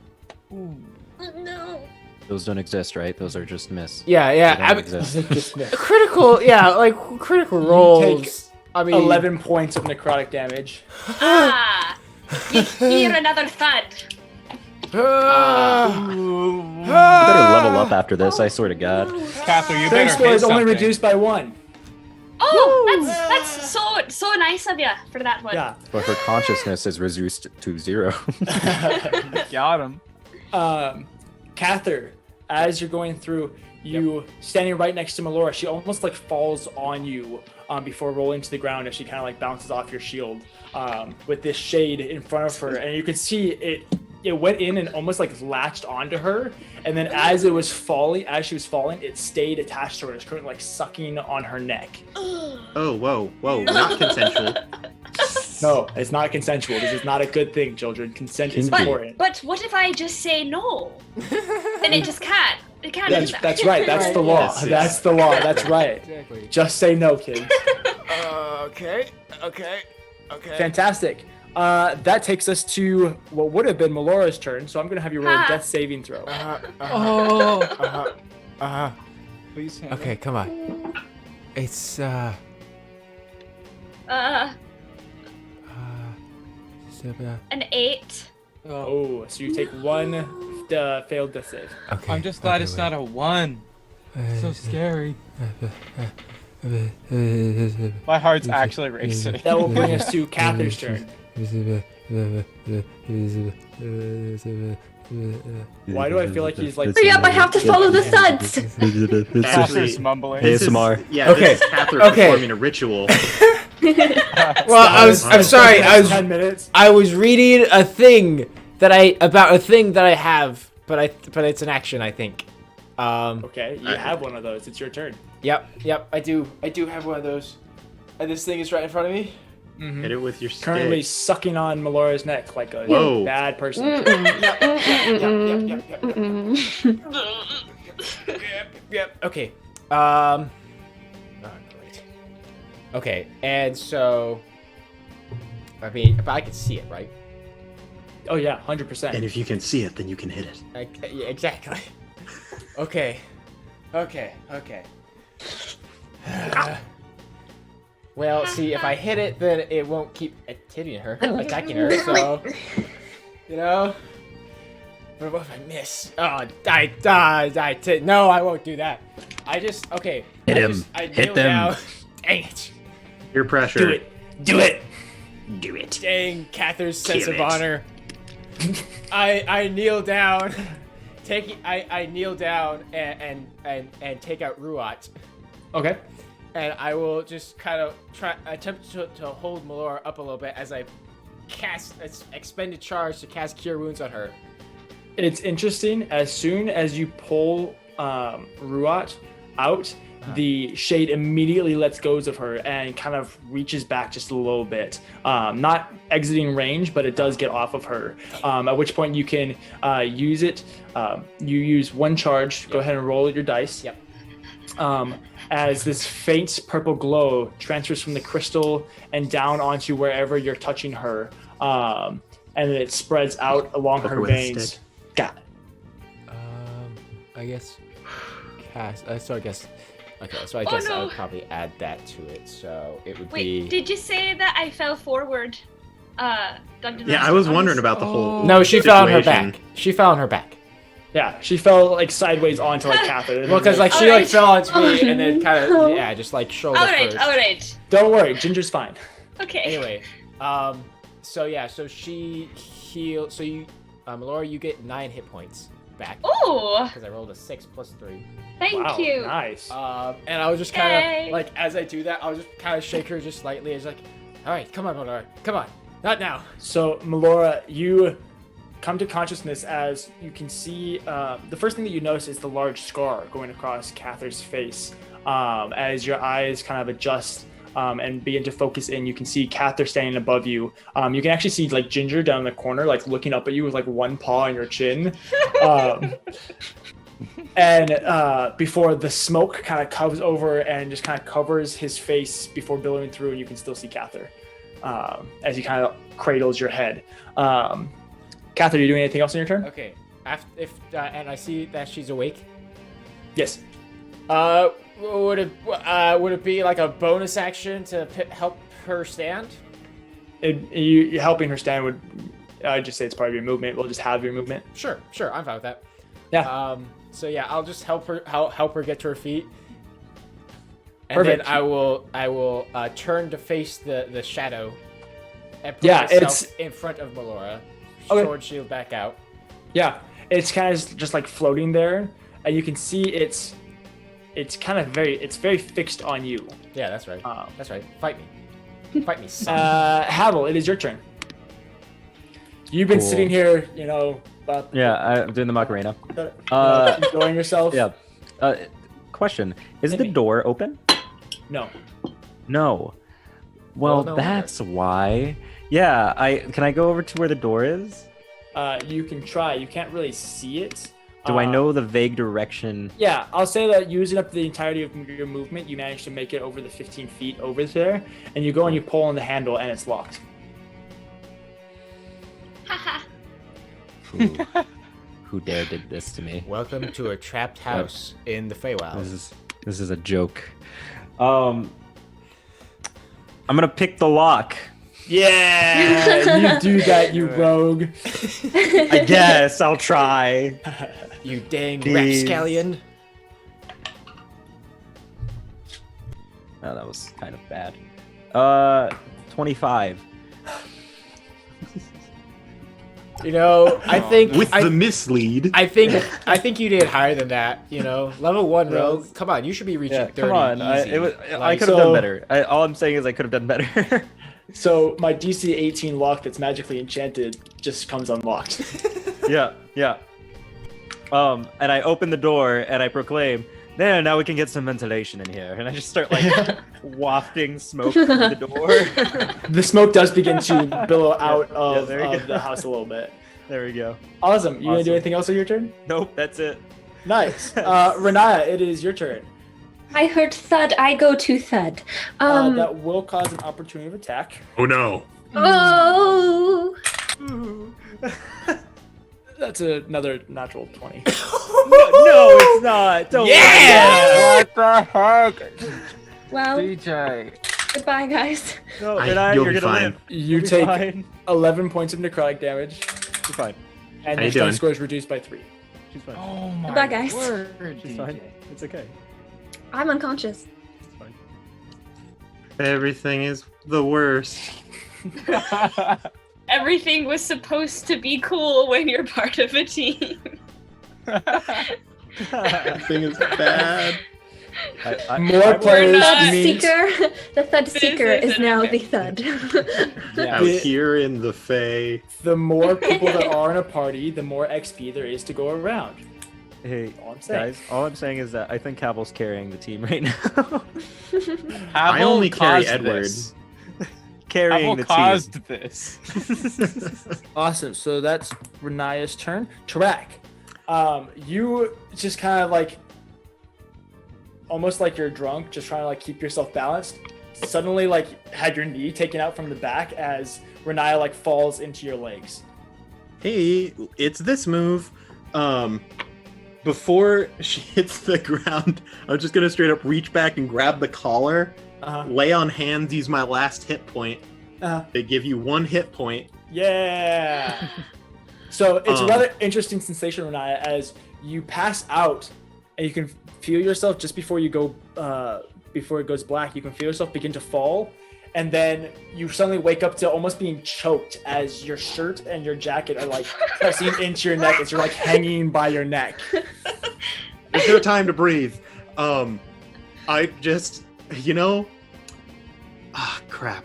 No. Those don't exist, right? Those are just miss. Yeah. They don't exist. Critical, yeah, like critical rolls. I mean, 11 points of necrotic damage. You hear another thud. You better level up after this, I swear to God. Catherine, you Strength better score hit is only something. reduced by 1. Oh, that's so nice of you for that one. Yeah. But her consciousness is reduced to 0. Got him. Cather, as you're going through, you standing right next to Melora, she almost like falls on you before rolling to the ground as she kind of like bounces off your shield with this shade in front of her, and you can see it went in and almost like latched onto her, and then as she was falling, it stayed attached to her. It's currently like sucking on her neck. Oh, whoa, not consensual. No, it's not consensual. This is not a good thing, children. Consent is important. But what if I just say no? Then it just can't. It can't do that. That's right. That's the law. Yes. That's the law. That's right. Exactly. Just say no, kids. Okay. Fantastic. That takes us to what would have been Melora's turn. So I'm going to have you roll a death saving throw. Please handle. Okay, come on. It's Uh, an 8. Oh, so you take 1 failed death save. okay. I'm just glad it's not a 1. So scary. My heart's actually racing. That will bring us to Cather's turn. Why do I feel like he's like... Hurry up, I have to follow the thuds. Cather's mumbling. ASMR. Yeah, Okay, this is Cather okay. performing a ritual. Well, I'm sorry. 10 minutes. I was reading a thing that I have, but it's an action, I think. Okay, you have one of those. It's your turn. Yep. I do have one of those. And this thing is right in front of me. Mm-hmm. Hit it with your stick. Currently sucking on Melora's neck like a Whoa. bad person. Yep. Okay. Oh, great. Okay, and so, I mean, but I can see it, right? Oh yeah, 100%. And if you can see it, then you can hit it. Yeah, exactly. Okay. Well, see, if I hit it, then it won't keep attacking her. So, you know. But what if I miss? Oh, no, I won't do that. Okay. Hit him. I Hit kneel them. down. Dang it. Your pressure. Do it. Dang, Cather's sense Kill of it. honor. I kneel down. I kneel down and take out Ruat. Okay. And I will just kind of attempt to hold Melora up a little bit as I cast expended charge to cast Cure Wounds on her. It's interesting. As soon as you pull Ruat out, the shade immediately lets go of her and kind of reaches back just a little bit. Not exiting range, but it does get off of her. At which point you can use it. You use 1 charge. Go ahead and roll your dice. Yep. As this faint purple glow transfers from the crystal and down onto wherever you're touching her. And then it spreads out along Poke her her with a veins. stick. Got it. I guess cast. So I guess. Okay, so I Oh, guess I no. would probably add that to it. So it would Wait, be. did you say that I fell forward? Dungeon Yeah, I was wondering about the whole. No, she fell on her situation. back. She fell on her back. Yeah, she fell like sideways onto like Catherine. Well, because like she Alright. like fell onto me and then kind of just like shoulder first. Alright. Don't worry, Ginger's fine. Okay. Anyway, so she healed. So you, Melora, you get 9 hit points back Oh, because I rolled a 6 plus 3. thank Wow, you. nice. And I was just kind Yay. of like as I do that, I'll just kind of shake her just lightly. It's like, all right, come on, Melora, come on, not now. So, Melora, you come to consciousness as you can see. The first thing that you notice is the large scar going across Cather's face. As your eyes kind of adjust and begin to focus in, you can see Cather standing above you. You can actually see like Ginger down in the corner, like looking up at you with like 1 paw on your chin. And before the smoke kind of comes over and just kind of covers his face before billowing through, and you can still see Cather as he kind of cradles your head. Cather, are you doing anything else on your turn? Okay, and I see that she's awake. Yes. Would it be like a bonus action to help her stand? You helping her stand would, I'd just say it's part of your movement. We'll just have your movement. Sure, I'm fine with that. Yeah. So yeah, I'll just help her get to her feet. And Perfect. then I will turn to face the shadow and put Yeah, myself in front of Melora. Okay. Sword shield back out. Yeah, it's kind of just like floating there, and you can see it's very fixed on you. Yeah, that's right. That's right. Fight me, son. Havel, it is your turn. You've been Cool. sitting here, Yeah, I'm doing the Macarena. enjoying yourself. Yeah. Question: is Hit the me. door open? No. No. Well, no that's why. Yeah. Can I go over to where the door is? You can try. You can't really see it. Do I know the vague direction? Yeah, I'll say that using up the entirety of your movement, you managed to make it over the 15 feet over there, and you go and you pull on the handle, and it's locked. Haha. Who dare did this to me? Welcome to a trapped house in the Feywild. This is a joke. I'm gonna pick the lock. Yeah, you do that, you rogue. I guess I'll try. You dang Please. rapscallion. Oh, that was kind of bad. 25. I think With the mislead. I think you did higher than that. Level 1 rogue. Come on, you should be reaching Yeah, 30. come on. I easy. could have done better. All I'm saying is I could have done better. So my DC 18 lock that's magically enchanted just comes unlocked. Yeah. And I open the door and I proclaim, "There, now we can get some ventilation in here." And I just start wafting smoke through the door. The smoke does begin to billow out of there you go. the house a little bit. There we go. Awesome. You gonna do Awesome. anything else on your turn? Nope, that's it. Nice. Renaya, it is your turn. I heard thud. I go to thud. That will cause an opportunity of attack. Oh no. Oh. That's another natural 20. No, it's not. Don't Yeah! What the heck? Well, DJ. goodbye, guys. No, You'll you're be gonna fine. live. You You'll be take fine. 11 points of necrotic damage, She's fine. and How your you strength doing? score is reduced by 3. She's fine. Oh my Goodbye, guys. word, She's DJ. fine. It's okay. I'm unconscious. It's fine. Everything is the worst. Everything was supposed to be cool when you're part of a team. Everything is bad. More players not means Seeker. The thud This seeker is is now okay. the thud. Out here in the Fae. the more people that are in a party, the more XP there is to go around. Hey, All I'm saying. guys, all I'm saying is that I think Caval's carrying the team right now. I only carry Edward. Carrying Havel the caused team. this. Awesome. So that's Renaya's turn. Tarak, you just kind of almost like you're drunk, just trying to keep yourself balanced. Suddenly, had your knee taken out from the back as Renaya falls into your legs. Hey, it's this move. Before she hits the ground, I'm just gonna straight up reach back and grab the collar, lay on hands, use my last hit point. They give you 1 hit point. Yeah. So it's a rather interesting sensation, Renaya, as you pass out and you can feel yourself just before you go, before it goes black, you can feel yourself begin to fall. And then you suddenly wake up to almost being choked as your shirt and your jacket are pressing into your neck as you're hanging by your neck. It's your time to breathe. I just, crap.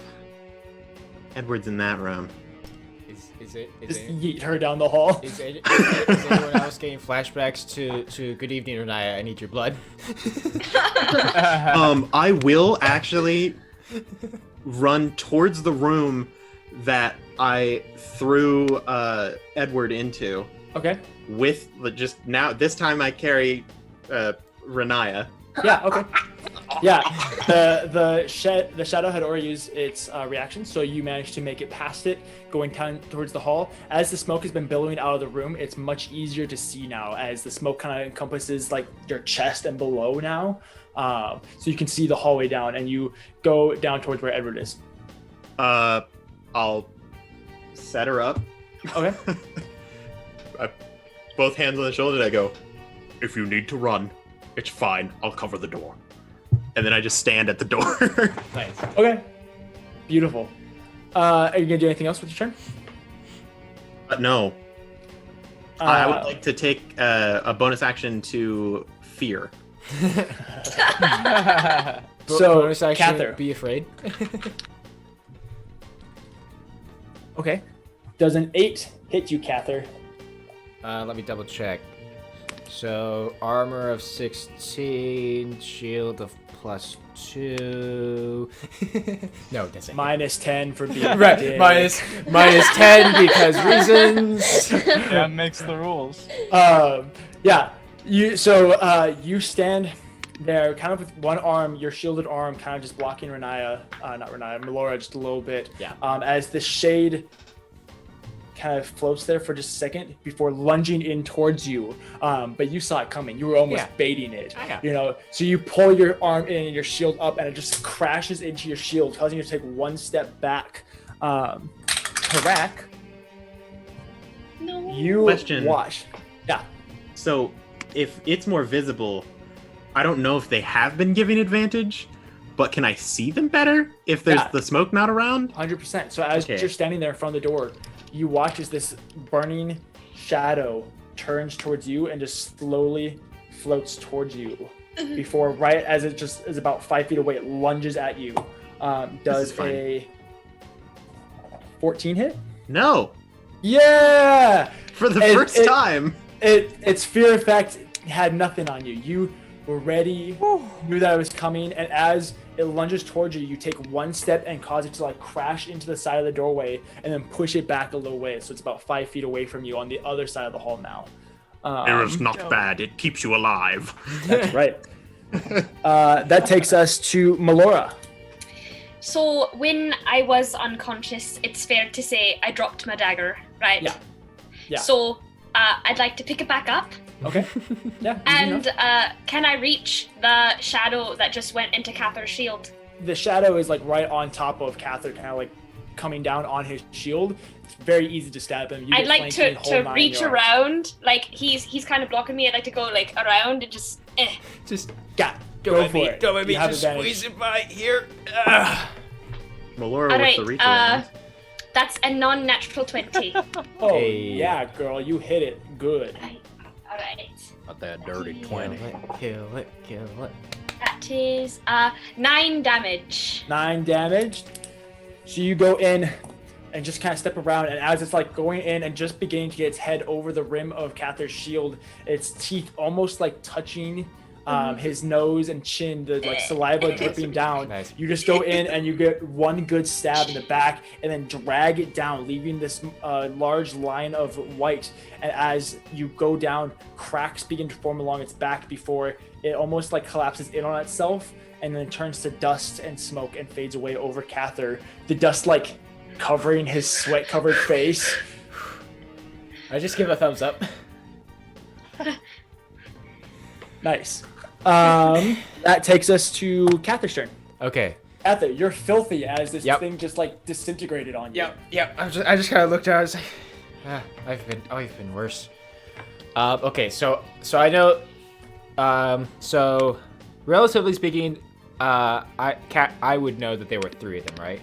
Edward's in that room. Just yeet her down the hall. Is anyone else getting flashbacks to Good Evening, Renaya? I need your blood. I will actually run towards the room that I threw Edward into. Okay. With just now, this time I carry Renaya. Yeah. Okay. Yeah. The shadow had already used its reaction, so you managed to make it past it, going down towards the hall. As the smoke has been billowing out of the room, it's much easier to see now, as the smoke kind of encompasses your chest and below now. So you can see the hallway down, and you go down towards where Edward is. I I'll set her up. Okay. Both hands on the shoulder, and I go, if you need to run, it's fine. I'll cover the door. And then I just stand at the door. Nice. Okay. Beautiful. Are you gonna do anything else with your turn? No. I would like to take a bonus action to fear. So, bonus action, Cather. be afraid. Okay. Does an 8 hit you, Cather? Let me double check. So, armor of 16, shield of +2. No, it doesn't. -10 for being Right, dead. minus 10 because reasons. That makes the rules. Yeah. You stand there, kind of with one arm, your shielded arm, kind of just blocking Melora just a little bit. Yeah. As the shade kind of floats there for just a second before lunging in towards you. But you saw it coming. You were almost baiting it. I know. You know, so you pull your arm in and your shield up, and it just crashes into your shield, causing you to take one step back. Tarak, No. you Question. watch. Yeah. So, if it's more visible, I don't know if they have been giving advantage, but can I see them better if there's Yeah. the smoke not around? 100%. So as Okay. you're standing there in front of the door, you watch as this burning shadow turns towards you and just slowly floats towards you. Before, right as it just is about 5 feet away, it lunges at you. Does fine. a 14 hit? No, Yeah! for the It- first it- time. Its fear effect had nothing on you. You were ready, knew that it was coming, and as it lunges towards you, you take one step and cause it to like crash into the side of the doorway, and then push it back a little way, so it's about 5 feet away from you on the other side of the hall now. It is not bad. It keeps you alive. That's right. That takes us to Melora. So when I was unconscious, it's fair to say I dropped my dagger, right? Yeah. Yeah. So I'd like to pick it back up. Okay. Yeah. easy And enough. can I reach the shadow that just went into Cather's shield? The shadow is like right on top of Cather, kind of like coming down on his shield. It's very easy to stab him. You I'd get like flanking to whole 9 reach yards. around, like he's kind of blocking me. I'd like to go like around and just. Just Yeah. don't Go let for me, it. don't let me You have just advantage. squeeze it by here. Malora All with right. the reach around. That's a non-natural 20. Oh Hey. yeah, girl, you hit it good. All right. Not that dirty Kill 20. Kill it, kill it. That is 9 damage. 9 damage. So you go in and just kind of step around, and as it's like going in and just beginning to get its head over the rim of Cather's shield, its teeth almost like touching his nose and chin, the like saliva dripping down. Nice. You just go in and you get one good stab in the back, and then drag it down, leaving this large line of white. And as you go down, cracks begin to form along its back before it almost like collapses in on itself, and then turns to dust and smoke and fades away over Cather. The dust like covering his sweat-covered face. I just give a thumbs up. Nice. That takes us to Cather's turn. Okay. Cather, you're filthy as this Yep. thing just like disintegrated on you. Yep. I just kind of looked at it. I was like, I've been worse. Okay, so I know. So relatively speaking, I would know that there were 3 of them, right?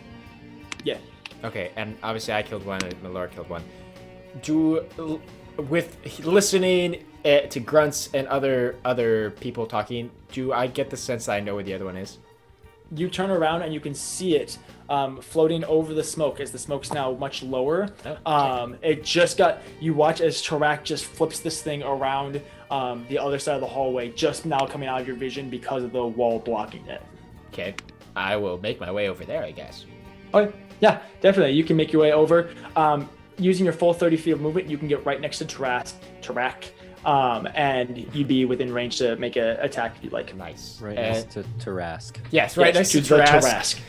Yeah. Okay, and obviously I killed one, and Melora killed one. With listening to grunts and other people talking, do I get the sense that I know where the other one is? You turn around and you can see it floating over the smoke as the smoke's now much lower. It just you watch as Tarak just flips this thing around the other side of the hallway, just now coming out of your vision because of the wall blocking it. Okay, I will make my way over there, I guess. Oh, yeah, definitely. You can make your way over. Using your full 30 feet of movement, you can get right next to Tarak, and you'd be within range to make an attack if you'd like. Nice. Right next to Tarask. Yes, right next to the Tarask.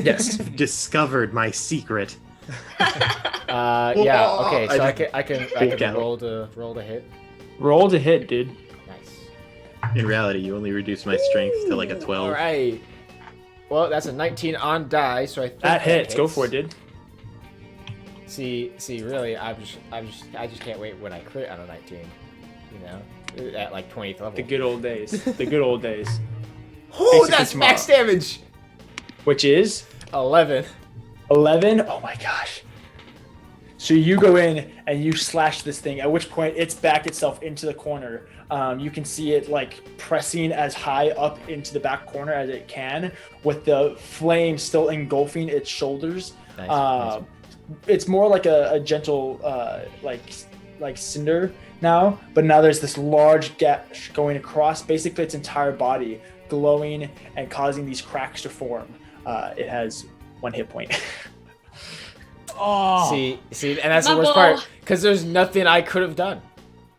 Yes. Discovered my secret. Yeah. Okay. So I can freaked out. roll to hit. Roll to hit, dude. Nice. In reality, you only reduced my strength to like a 12. All right. Well, that's a 19 on die, so I think That hits. Go for it, dude. See, really, I just can't wait when I crit on a 19. You know, at like 20th level. The good old days. The good old days. Oh, Basically that's tomorrow. max damage. Which is 11. 11. Oh my gosh. So you go in and you slash this thing, at which point it's backed itself into the corner. You can see it like pressing as high up into the back corner as it can, with the flame still engulfing its shoulders. Nice. It's more like a gentle like cinder now, but now there's this large gash going across basically its entire body, glowing and causing these cracks to form. It has 1 hit point. Oh. See, and that's the worst part, because there's nothing I could have done.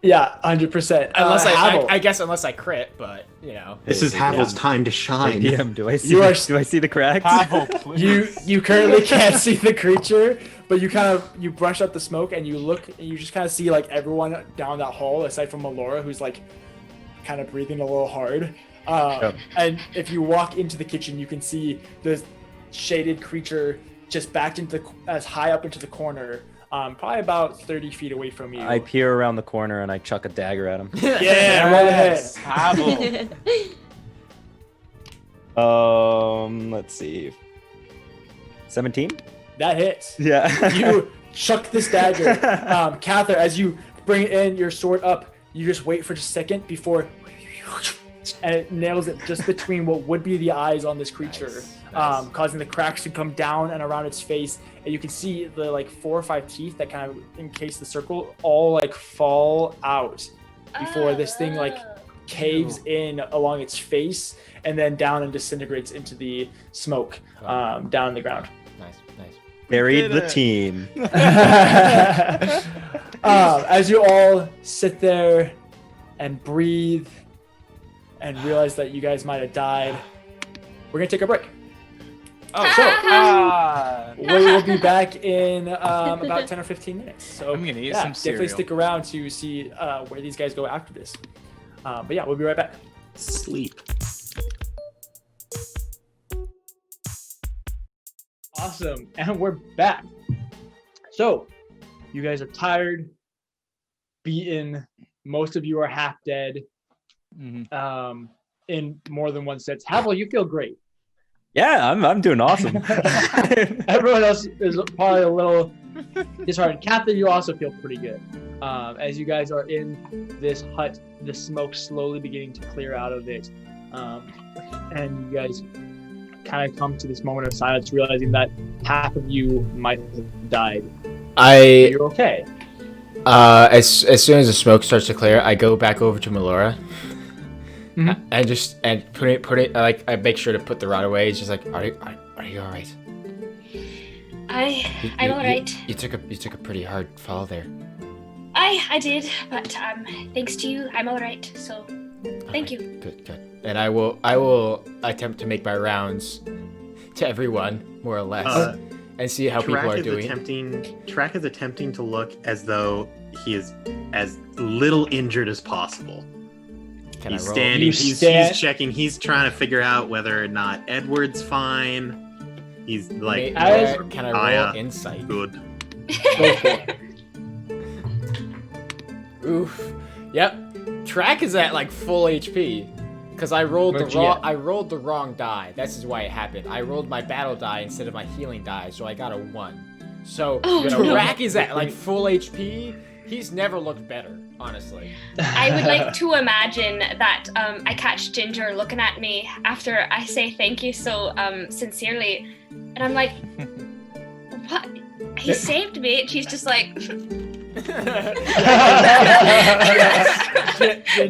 Yeah, 100%. Unless I guess unless I crit, but you know. This is Havel's time to shine. DM, do I see the cracks? Havel, please. You currently can't see the creature, but you brush up the smoke and you look and you just kind of see like everyone down that hall aside from Melora, who's like kind of breathing a little hard. And if you walk into the kitchen, you can see the shaded creature just backed into as high up into the corner, probably about 30 feet away from you. I peer around the corner and I chuck a dagger at him. Yeah, roll ahead. Havel. Let's see. 17? That hits. Yeah. You chuck this dagger. Cather, as you bring in your sword up, you just wait for just a second before, and it nails it just between what would be the eyes on this creature. Nice. Causing the cracks to come down and around its face, and you can see the like 4 or 5 teeth that kind of encase the circle all like fall out before this thing like caves in along its face and then down and disintegrates into the smoke down in the ground. Nice. Buried the team. As you all sit there and breathe and realize that you guys might have died, we're gonna take a break. We will be back in about 10 or 15 minutes. So I'm gonna eat some cereal. Definitely stick around to see where these guys go after this. But yeah, we'll be right back. Sleep. Awesome, and we're back. So, you guys are tired, beaten. Most of you are half dead. Mm-hmm. In more than one sense. Havel, you feel great. Yeah, I'm doing awesome. Everyone else is probably a little disheartened. Catherine, you also feel pretty good. As you guys are in this hut, the smoke slowly beginning to clear out of it. And you guys kind of come to this moment of silence, realizing that half of you might have died. You're okay. As soon as the smoke starts to clear, I go back over to Melora. Mm-hmm. And put it like I make sure to put the rod away. It's just like, are you all right? I'm all right. You took a pretty hard fall there. I did, but thanks to you, I'm all right. So, thank you. Good. And I will attempt to make my rounds to everyone, more or less, and see how people are doing. Track is attempting to look as though he is as little injured as possible. Can he's I roll? standing. He's checking. He's trying to figure out whether or not Edward's fine. He's like, can I roll insight? Good. Go for it. Oof. Yep. Track is at like full HP because I rolled the wrong die. This is why it happened. I rolled my battle die instead of my healing die, so I got a 1. So Track is at like full HP. He's never looked better, honestly. I would like to imagine that I catch Ginger looking at me after I say thank you so sincerely, and I'm like, "What? He saved me." And she's just like,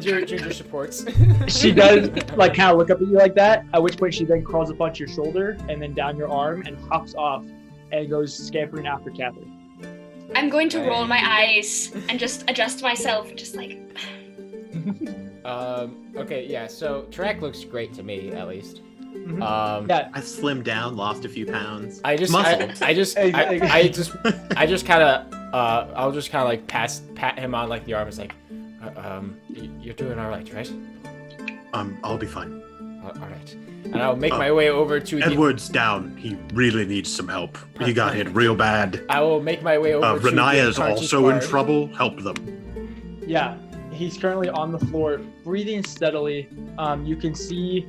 Ginger supports. She does like kind of look up at you like that. At which point she then crawls up onto your shoulder and then down your arm and hops off and goes scampering after Catherine. I'm going to roll my eyes and just adjust myself, just like. Okay, yeah. So Track looks great to me, at least. Mm-hmm. Yeah, I've slimmed down, lost a few pounds. I just kind of, I'll just kind of like pat him on like the arm. It's like, you're doing all right, right? I'll be fine. All right. And I'll make my way over to Edward's down. He really needs some help. He got hit real bad. I will make my way over to Renaya's the also in trouble. Help them. Yeah, he's currently on the floor, breathing steadily. You can see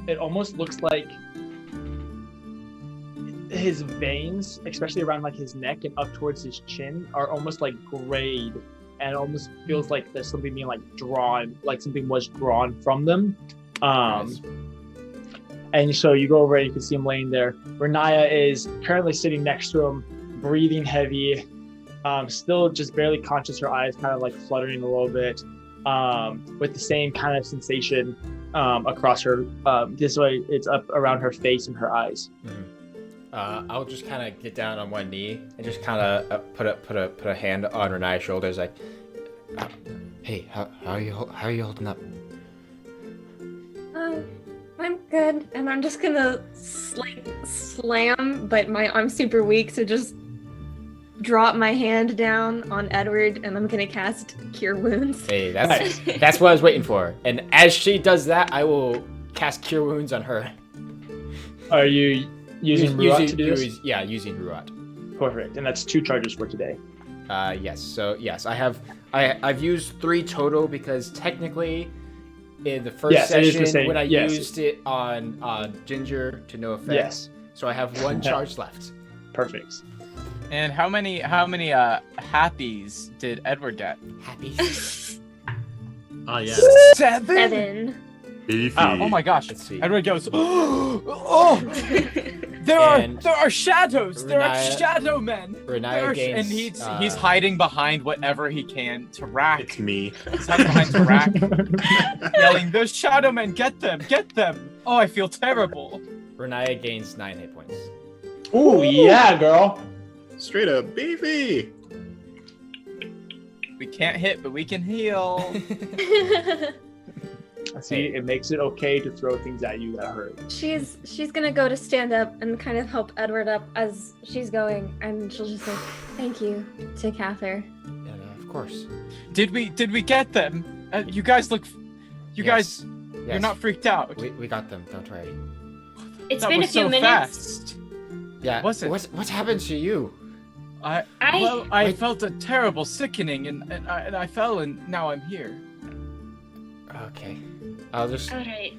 it almost looks like his veins, especially around like his neck and up towards his chin, are almost like grayed, and it almost feels like there's something being like drawn, like something was drawn from them. And so you go over and you can see him laying there. Renaya is currently sitting next to him, breathing heavy, still just barely conscious, her eyes kind of like fluttering a little bit, with the same kind of sensation across her. This way, it's up around her face and her eyes. I'll just kind of get down on one knee and just kind of put a hand on Renaya's shoulders, like, "Hey, how are you holding up?" I'm good, and I'm just gonna slam, but I'm super weak, so just drop my hand down on Edward, and I'm gonna cast Cure Wounds. Hey, that's what I was waiting for. And as she does that, I will cast Cure Wounds on her. Are you using Ruat to do this? Yeah, using Ruat. Perfect, and that's 2 charges for today. Yes. So yes, I've used 3 total because technically, in the first session when I used it on Ginger to no effect. Yes. So I have 1 charge left. Perfect. And how many happies did Edward get? Happies? Yeah. 7? Oh my gosh. Let's see. Edward goes, oh! There are shadows! There are shadow men! Renaya gains... And he's hiding behind whatever he can to rack. It's me. He's hiding behind to rack. Yelling, "There's shadow men! Get them! Get them!" Oh, I feel terrible. Renaya gains 9 hit points. Ooh, yeah, girl. Straight up beefy. We can't hit, but we can heal. See, it makes it okay to throw things at you that hurt. She's gonna go to stand up and kind of help Edward up as she's going, and she'll just say thank you to Cather. Yeah, no, of course. Did we get them? You guys look. Yes. You're not freaked out. We got them. Don't worry. It's That been a was few so minutes. fast. Yeah. Was it? What's happened to you? I felt a terrible sickening, and I fell, and now I'm here. Okay. I'll just... Alright.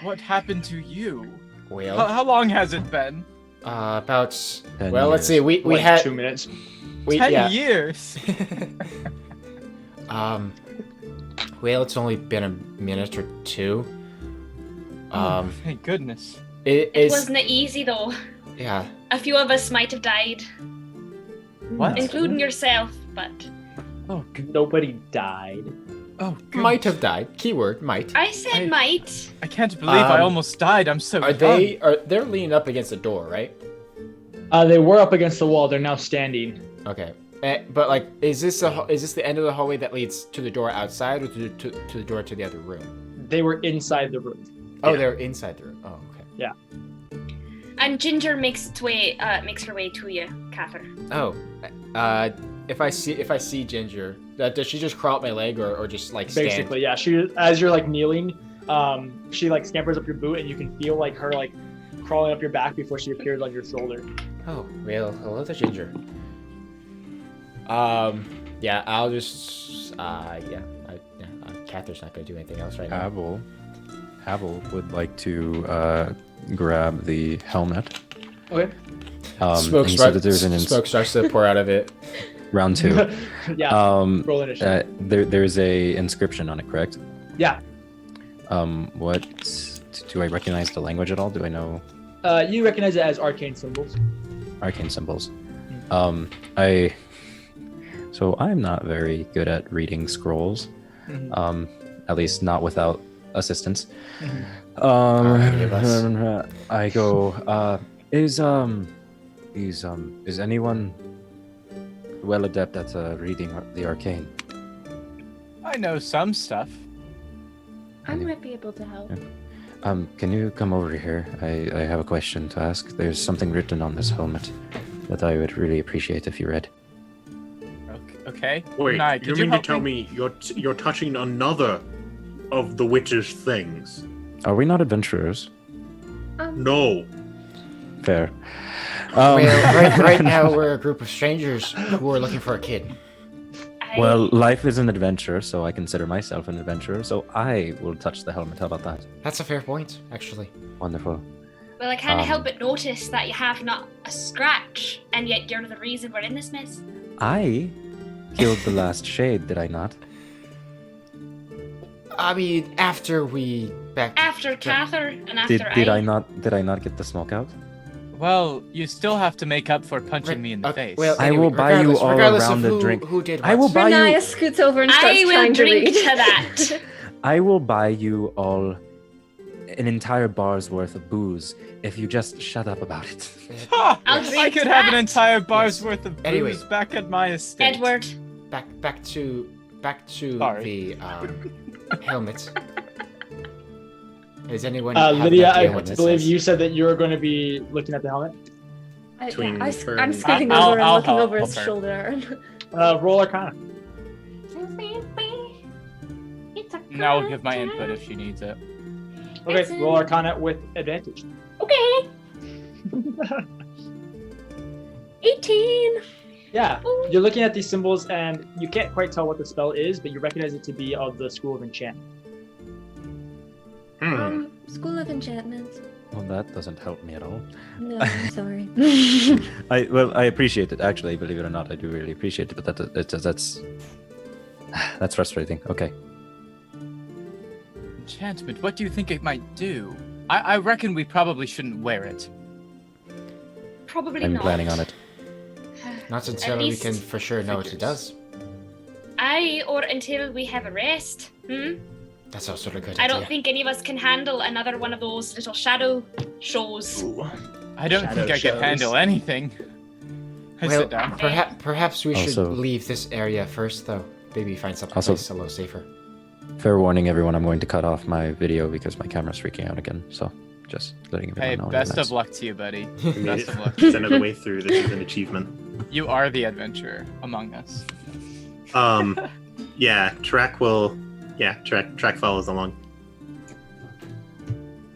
What happened to you? Well... How long has it been? About... 10 well, years. let's see, we like had... 2 minutes. 10 years? Well, it's only been a minute or 2. Thank goodness. It wasn't easy, though. Yeah. A few of us might have died. What? Including yourself, but... Oh, Nobody died. Oh, goodness. Might have died. Keyword, might. I said might. I can't believe I almost died. I'm so They're leaning up against the door, right? They were up against the wall. They're now standing. Okay. But like, is this the end of the hallway that leads to the door outside, or to the door to the other room? They were inside the room. Oh, they're inside the room. Oh, okay. Yeah. And Ginger makes her way to you, Catherine. Oh, if I see Ginger, does she just crawl up my leg, or just like stand? Basically, yeah. She, as you're like kneeling, she like scampers up your boot, and you can feel like her like crawling up your back before she appears on your shoulder. Oh, well, hello there, Ginger. Yeah, I'll just, Catherine's not gonna do anything else right now. Havel would like to grab the helmet. Okay. Smoke starts to pour out of it. Round 2. Yeah. Roll initiative. There's a inscription on it, correct? Yeah. What do I recognize the language at all? Do I know? You recognize it as arcane symbols. Arcane symbols. So I'm not very good at reading scrolls. Mm-hmm. At least not without assistance. Mm-hmm. I go, is anyone well adept at reading the arcane? I know some stuff. I might be able to help. Yeah. Can you come over here? I have a question to ask. There's something written on this helmet that I would really appreciate if you read. Okay. Wait, Renaya, you mean to tell me you're touching another of the witch's things. Are we not adventurers? No. Fair. Well, right now we're a group of strangers who are looking for a kid. Well, life is an adventure, so I consider myself an adventurer, so I will touch the helmet. How about that? That's a fair point, actually. Wonderful. Well, I can't help but notice that you have not a scratch, and yet you're the reason we're in this mess. I killed the last shade, did I not? I mean, after we After Cather and after Did I not get the smoke out? Well, you still have to make up for punching me in the face. Well, I will buy you all around the drink. Who did I will buy Renaya you. scoots over and starts I will trying to drink read. to that. I will buy you all an entire bar's worth of booze if you just shut up about it. Ha! I'll I drink could to have an that. entire bar's worth of booze Anyway. back at my estate. Edward. Back to Sorry. the helmet. Does anyone have an Lydia, idea I what this believe is? you said that you were going to be looking at the helmet. Between I'm her scooting I'll- over and I'll looking help over his her. shoulder. Roll Arcana. Now I'll give my input if she needs it. Okay, roll Arcana with advantage. Okay. 18. Yeah, you're looking at these symbols and you can't quite tell what the spell is, but you recognize it to be of the School of Enchantment. School of Enchantment. Well, that doesn't help me at all. No, I'm sorry. I appreciate it. Actually, believe it or not, I do really appreciate it. But that's frustrating. Okay. Enchantment, what do you think it might do? I reckon we probably shouldn't wear it. Probably I'm not. planning on it. Not until we least can for sure know what it does. Or until we have a rest. That's also a good I idea. don't think any of us can handle another one of those little shadow shows. I don't think I Shadow can handle anything. I sit down. Perhaps we should Also- leave this area first, though. Maybe find some Also- place a little safer. Fair warning, everyone. I'm going to cut off my video because my camera's freaking out again. So, just letting everyone Hey, know. in best advance. of luck to you, buddy. We made Best it of luck. to the end of the way through. This is an achievement. You are the adventurer among us. Yeah, Track follows along.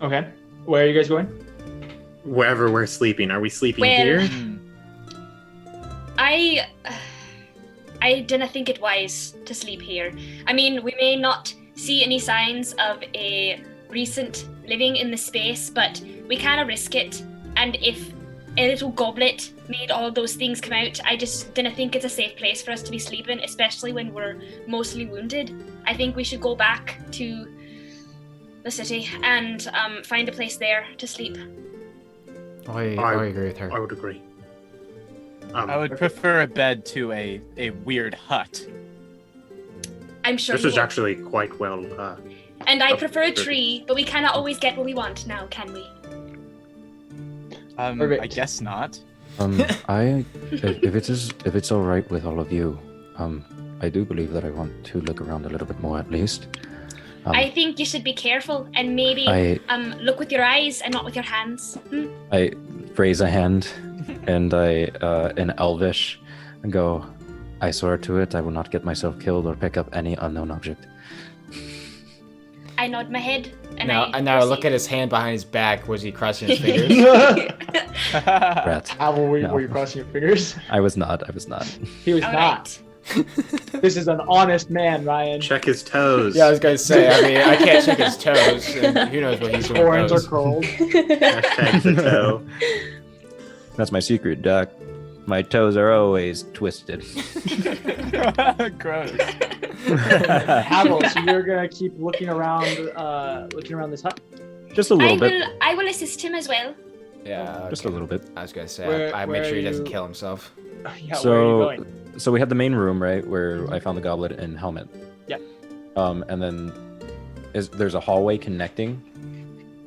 Okay, where are you guys going? Wherever we're sleeping. Are we sleeping Well- here? I didn't think it wise to sleep here. I mean, we may not see any signs of a recent living in the space, but we kind of risk it. And if a little goblet made all of those things come out, I just didn't think it's a safe place for us to be sleeping, especially when we're mostly wounded. I think we should go back to the city and find a place there to sleep. I agree with her. I would agree. I would prefer a bed to a weird hut. I'm sure This you is will. actually quite well. And I Oh, prefer a perfect. tree, but we cannot always get what we want now, can we? I Perfect. guess not. If it's all right with all of you, I do believe that I want to look around a little bit more at least. I think you should be careful and maybe look with your eyes and not with your hands. I raise a hand and I, in Elvish, go, I swear to it, I will not get myself killed or pick up any unknown object. I nod my head and Now I look at his hand behind his back. Was he crossing his fingers? Rat. How were you, No. were you crossing your fingers? I was not. He was All not. This is an honest man, Ryan. Check his toes. Yeah, I was gonna say. I mean, I can't check his toes. And who knows what he's doing? with Horns are those. curled. Hashtag the toe. That's my secret, Doc. My toes are always twisted. Gross. Havel, so you're gonna keep looking around this hut. Just a little bit. I will assist him as well. Yeah, Just a little bit. I was gonna say. Where- I where make sure he are doesn't you- kill himself. Yeah, where are you going? So we had the main room, right, where I found the goblet and helmet. Yeah. And then there's a hallway connecting.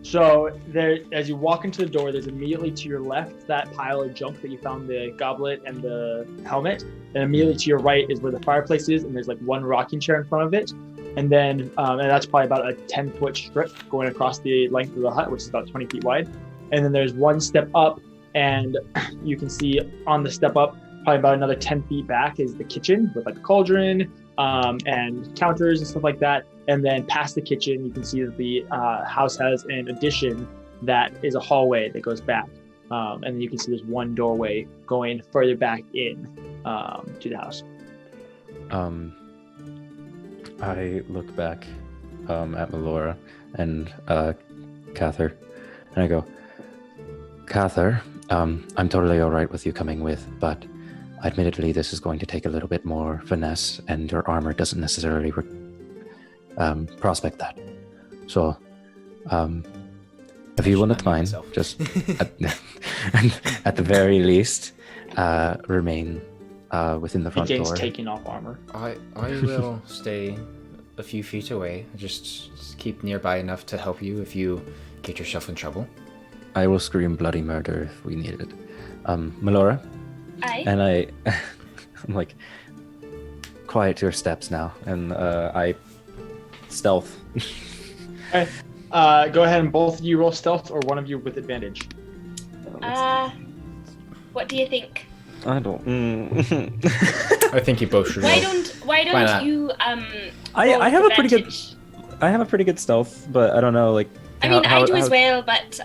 So there, as you walk into the door, there's immediately to your left that pile of junk that you found the goblet and the helmet, and immediately to your right is where the fireplace is, and there's like one rocking chair in front of it, and then and that's probably about a 10-foot strip going across the length of the hut, which is about 20 feet wide, and then there's one step up, and you can see on the step up, probably about another 10 feet back is the kitchen with like a cauldron, and counters and stuff like that. And then past the kitchen, you can see that the house has an addition that is a hallway that goes back. And then you can see there's one doorway going further back in to the house. I look back at Melora and Cather, and I go, Cather, I'm totally all right with you coming with, but admittedly, this is going to take a little bit more finesse, and your armor doesn't necessarily prospect that. So, if you wouldn't mind, just at the very least, remain within the front door. Taking off armor. I will stay a few feet away. Just keep nearby enough to help you if you get yourself in trouble. I will scream bloody murder if we need it. Melora? Aye. And I'm like, quiet your steps now. And I stealth. Okay. Go ahead and both of you roll stealth, or one of you with advantage. What do you think? I don't. I think you both should. Why don't you I have a pretty good. I have a pretty good stealth, but I don't know, like. I mean, I do as well, but.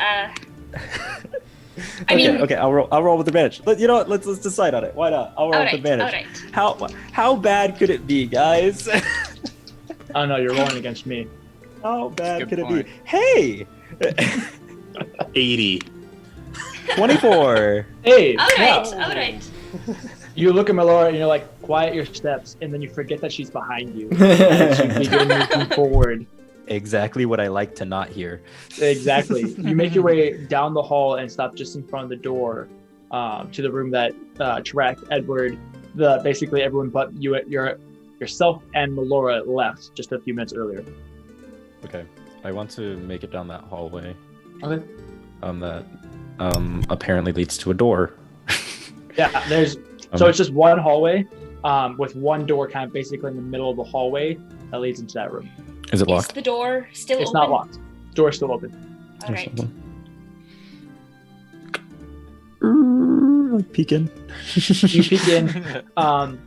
Okay, I'll roll with advantage. You know what? Let's decide on it. Why not? I'll roll with advantage. All right. How bad could it be, guys? Oh no, you're rolling against me. How bad could it be? Hey. 80. 24. Hey. All right. You look at Melora and you're like, quiet your steps, and then you forget that she's behind you as you begin moving forward. Exactly what I like to not hear. Exactly. You make your way down the hall and stop just in front of the door to the room that Tarak, Edward, basically everyone but you, yourself and Melora left just a few minutes earlier. Okay. I want to make it down that hallway. Okay. That apparently leads to a door. Yeah, so it's just one hallway with one door kind of basically in the middle of the hallway that leads into that room. Is it locked? Is the door still open? It's not locked. Door's still open. All right. Like peek in. You peek in, and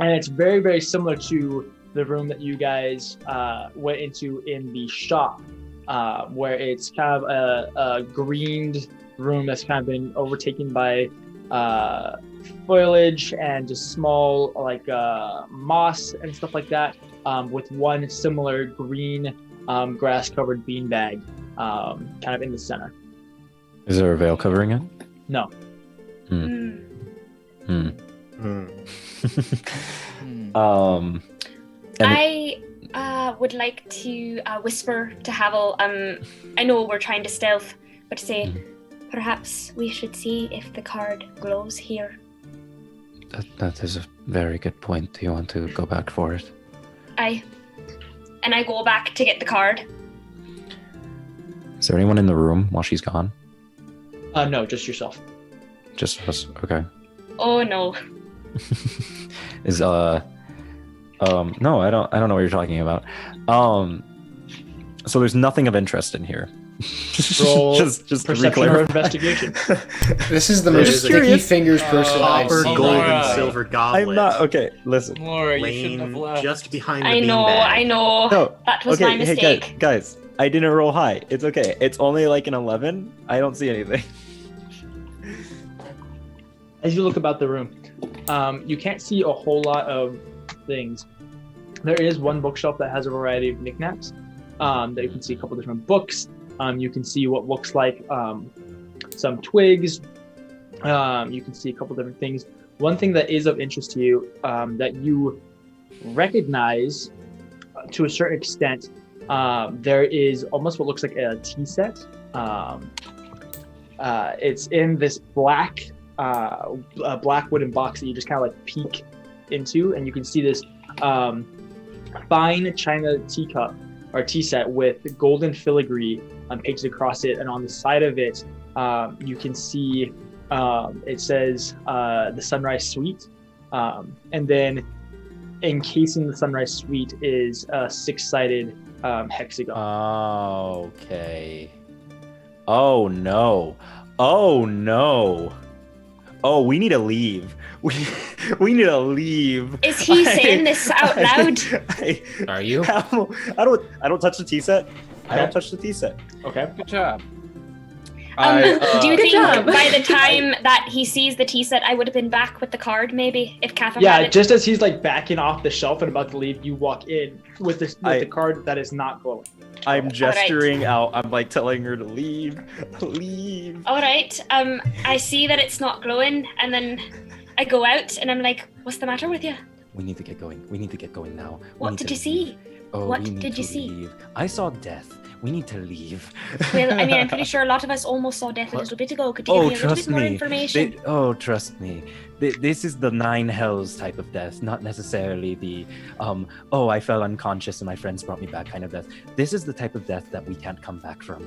it's very, very similar to the room that you guys went into in the shop, where it's kind of a greened room that's kind of been overtaken by foliage and just small like moss and stuff like that, with one similar green grass covered beanbag kind of in the center. Is there a veil covering it? No. I would like to whisper to Havel. I know we're trying to stealth, but to say, perhaps we should see if the card glows here. That is a very good point. Do you want to go back for it? Aye. And I go back to get the card. Is there anyone in the room while she's gone? No, just yourself. Just us. Okay. Oh no. Is no, I don't know what you're talking about. So there's nothing of interest in here. Roll just perception or investigation. This is the most sticky fingers person I've Copper, seen. gold, and silver goblet. I'm not okay. Listen, Laura, you shouldn't have laying left. just behind the I know. No, That was okay, my mistake. Hey guys, I didn't roll high. It's okay. It's only like an 11. I don't see anything. As you look about the room, you can't see a whole lot of things. There is one bookshelf that has a variety of knickknacks. That you can see a couple different books. You can see what looks like some twigs. You can see a couple different things. One thing that is of interest to you that you recognize to a certain extent, there is almost what looks like a tea set. It's in this black wooden box that you just kind of like peek into, and you can see this fine china teacup or tea set with golden filigree painted across it, and on the side of it you can see it says the Sunrise Suite, and then encasing the Sunrise Suite is a 6-sided hexagon. Okay. Oh no. oh, we need to leave. We need to leave. Is he saying this out loud? Are you? I don't touch the tea set. I don't touch the tea set. Okay. Good job. Do you think job. by the time that he sees the tea set, I would have been back with the card, maybe, if Catherine Yeah, had it? just as he's like backing off the shelf and about to leave, you walk in with the card that is not glowing. I'm gesturing out. I'm like telling her to leave. Leave. All right. I see that it's not glowing, and then I go out, and I'm like, "What's the matter with you? We need to get going. We need to get going now. What did you see? Oh, What we need did to you see?" leave. I saw death. We need to leave. Well, I mean, I'm pretty sure a lot of us almost saw death a little bit ago. Could you give me a little bit more information? Trust me. This is the 9 hells type of death, not necessarily the oh, I fell unconscious and my friends brought me back kind of death. This is the type of death that we can't come back from.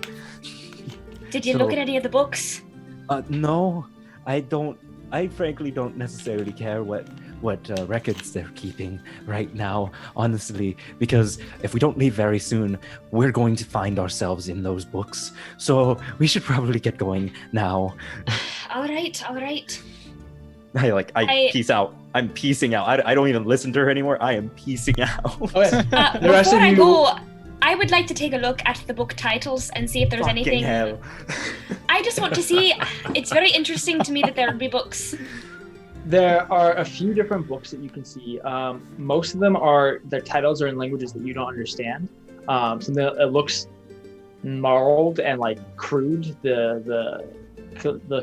Did you look at any of the books? No, I don't. I frankly don't necessarily care what records they're keeping right now, honestly, because if we don't leave very soon, we're going to find ourselves in those books. So we should probably get going now. All right. I peace out. I'm piecing out. I don't even listen to her anymore. I am piecing out. Okay. Before I go, I would like to take a look at the book titles and see if there's anything. Hell. I just want to see. It's very interesting to me that there would be books. There are a few different books that you can see. Most of them their titles are in languages that you don't understand. It looks gnarled and like crude, the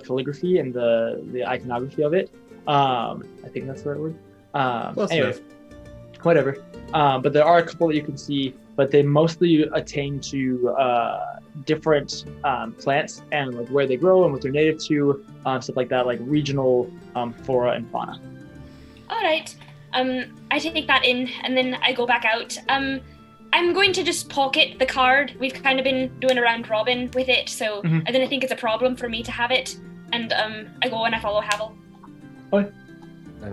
calligraphy and the iconography of it. I think that's the right word. Anyway, whatever. But there are a couple that you can see, but they mostly attain to different plants and like where they grow and what they're native to, stuff like that, like regional flora and fauna. All right. I take that in, and then I go back out. I'm going to just pocket the card. We've kind of been doing a round robin with it, so I didn't think it's a problem for me to have it. And I go and I follow Havel. Okay.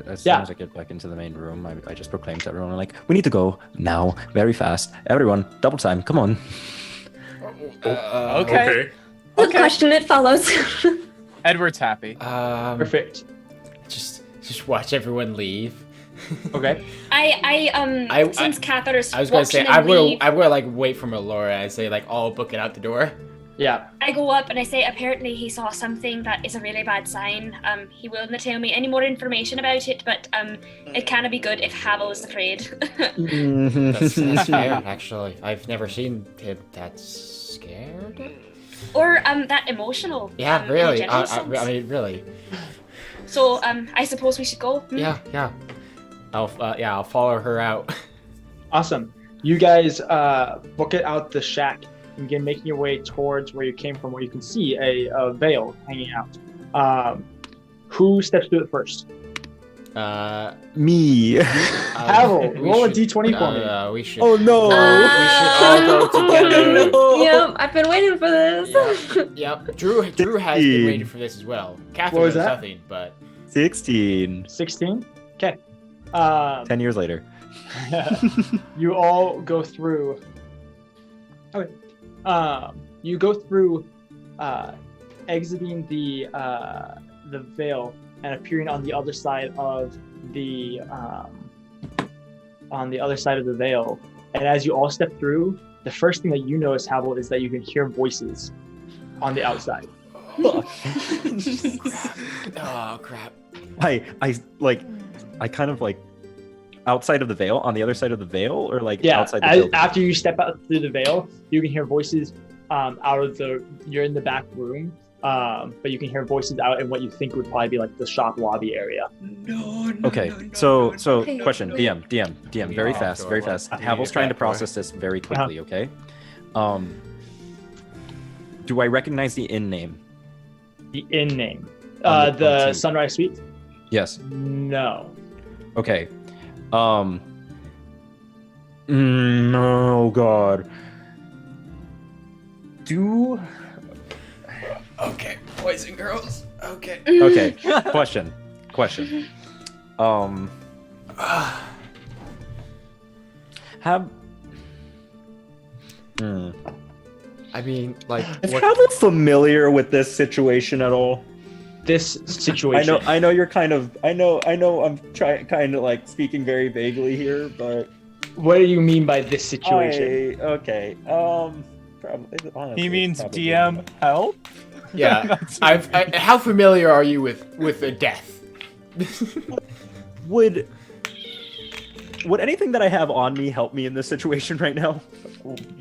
As soon as I get back into the main room, I just proclaim to everyone, like, we need to go now, very fast. Everyone, double time, come on. Okay. Good question, it follows. Edward's happy. Perfect. Just watch everyone leave. Okay. Since Cather's I was gonna say watching I them will leave, like wait for Melora. I say like all book it out the door. Yeah. I go up and I say apparently he saw something that is a really bad sign. He will not tell me any more information about it, but it cannot be good if Havel is afraid. That's fair, actually. I've never seen him that scared. Or that emotional. Yeah, really. in a I general sense. mean, really. So I suppose we should go. Yeah. I'll follow her out. Awesome. You guys book it out the shack and begin making your way towards where you came from, where you can see a veil hanging out. Who steps through it first? Me. Havel, roll a d20 for me. We should. Oh no! We should all go together. Yep, I've been waiting for this. Yep. Drew has been waiting for this as well. Catherine What was knows that? nothing, but 16. 16? Okay. 10 years later. You all go through. Okay. You go through, exiting the veil and appearing on the other side of the veil. And as you all step through, the first thing that you notice, Havel, is that you can hear voices on the outside. oh crap. I kind of like outside of the veil, on the other side of the veil, or like Yeah, outside the building? after you step out through the veil, you can hear voices you're in the back room, but you can hear voices out in what you think would probably be like the shop lobby area. Okay, so Okay. question, DM, very fast. Havel's trying to process this very quickly, okay? Do I recognize the inn name? The inn name. On The team. Sunrise Suite? Yes. No. Okay. Oh god. Okay, boys and girls. Okay. Okay. Question. Have. I mean, like, Is Havel familiar with this situation at all? this situation. I know you're kind of. I know. I'm kind of like speaking very vaguely here, but what do you mean by this situation? Okay. Probably. Honestly, He means probably DM not. help. Yeah. How familiar are you with a death? Would anything that I have on me help me in this situation right now?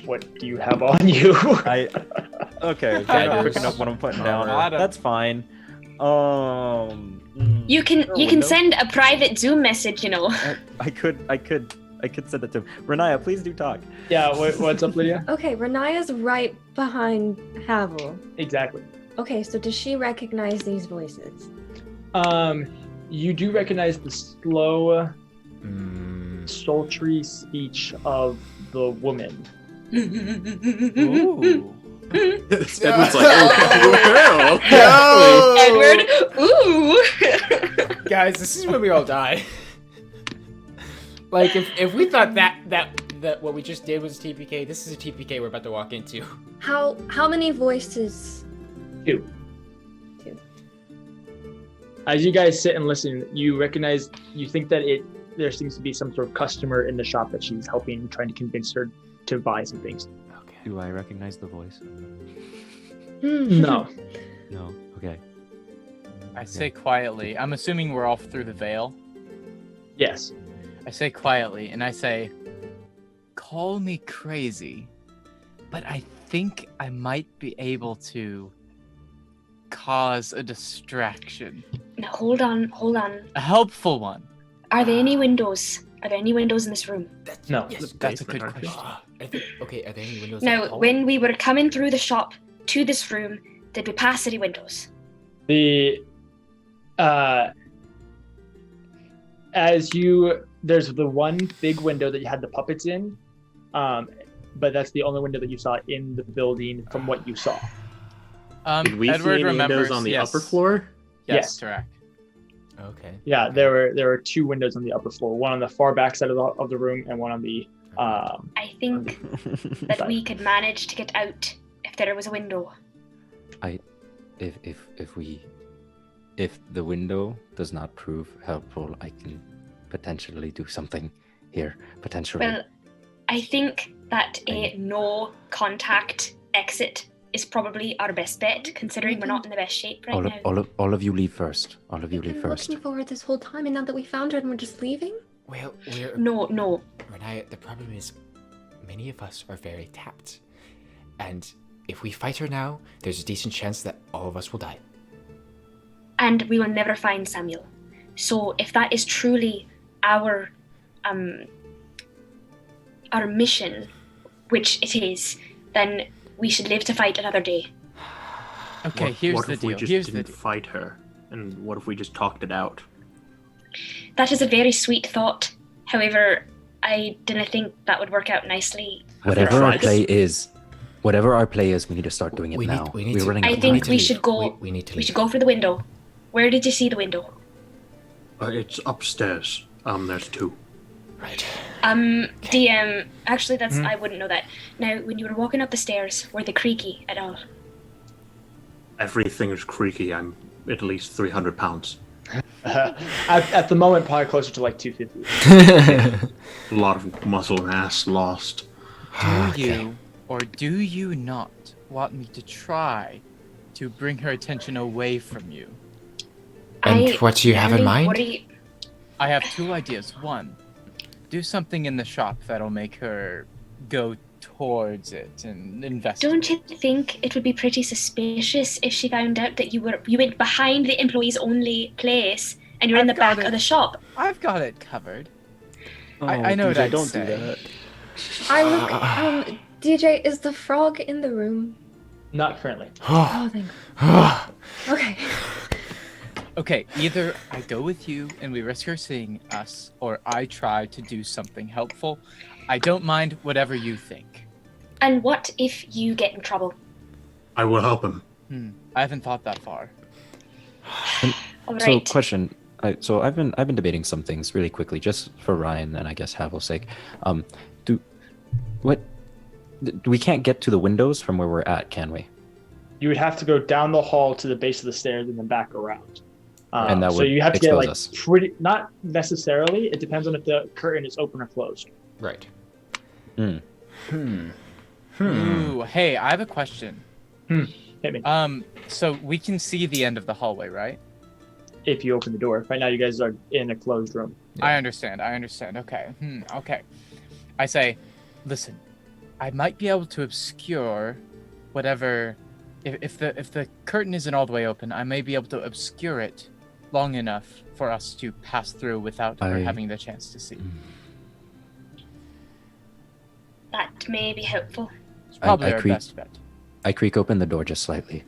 What do you have on you? Okay. I'm picking up what I'm putting down. That's fine. You can send a private Zoom message, you know. I could send it to him. Renaya, please do talk. Yeah, what's up, Lydia? Okay, Renaya's right behind Havel. Exactly. Okay, so does she recognize these voices? You do recognize the slow, sultry speech of the woman. Ooh. Edward's like, oh, well, Edward, ooh. Guys, this is when we all die. Like, if we thought that what we just did was TPK, this is a TPK we're about to walk into. How many voices? 2. As you guys sit and listen, you think that there seems to be some sort of customer in the shop that she's helping, trying to convince her to buy some things. Okay. Do I recognize the voice? No. No. Okay. I say quietly. I'm assuming we're off through the veil. Yes. I say quietly, and I say, call me crazy, but I think I might be able to cause a distraction. Now, hold on. A helpful one. Are there any windows? Are there any windows in this room? No. Yes, That's a good question. Are there any windows? Now, when we were coming through the shop to this room, did we pass any windows? There's the one big window that you had the puppets in, but that's the only window that you saw in the building from what you saw. Did we Edward see any windows on the upper floor? Yes, correct. Okay. Yeah, there were 2 windows on the upper floor, one on the far back side of the room and one on the. I think that we could manage to get out if there was a window. If the window does not prove helpful, I can potentially do something here. Potentially. Well, I think that a no contact exit is probably our best bet, considering we're not in the best shape right now. All of you leave first. All of you We've leave been first. looking for her this whole time, and now that we found her and we're just leaving? Well, we're... No. Renaya, the problem is many of us are very tapped. And if we fight her now, there's a decent chance that all of us will die. And we will never find Samuel. So if that is truly our mission, which it is, then we should live to fight another day. Okay, What here's if we the just deal. didn't fight her? And what if we just talked it out? That is a very sweet thought. However, I didn't think that would work out nicely. Whatever our play is, we need to start doing it now. We're running out I of think time. we should go. We need to We leave. should go for the window. Where did you see the window? It's upstairs. There's 2. Right. DM. Actually, that's I wouldn't know that. Now, when you were walking up the stairs, were they creaky at all? Everything is creaky. I'm at least 300 pounds. At the moment, probably closer to like 250. A lot of muscle and ass lost. Do you or do you not want me to try to bring her attention away from you? And what do you have in mind? I have 2 ideas. One, do something in the shop that'll make her go towards it and investigate. Don't you think it would be pretty suspicious if she found out that you went behind the employees only place and you're in the back of the shop? I've got it covered. I know what I'd don't say. do that. I look. DJ, is the frog in the room? Not currently. Oh, thank God. Okay. Okay, either I go with you and we risk her seeing us, or I try to do something helpful. I don't mind whatever you think. And what if you get in trouble? I will help him. I haven't thought that far. All So, right. question. So I've been debating some things really quickly, just for Ryan and I guess Havel's sake. We can't get to the windows from where we're at, can we? You would have to go down the hall to the base of the stairs and then back around. And that so would you have to get expose like us. pretty, not necessarily. It depends on if the curtain is open or closed. Right. Ooh, hey, I have a question. Hit me. So we can see the end of the hallway, right? If you open the door. Right now, you guys are in a closed room. Yeah. I understand. Okay. Okay. I say, listen, I might be able to obscure whatever. If the curtain isn't all the way open, I may be able to obscure it long enough for us to pass through without her having the chance to see. That may be helpful. It's probably our best bet. I creak open the door just slightly.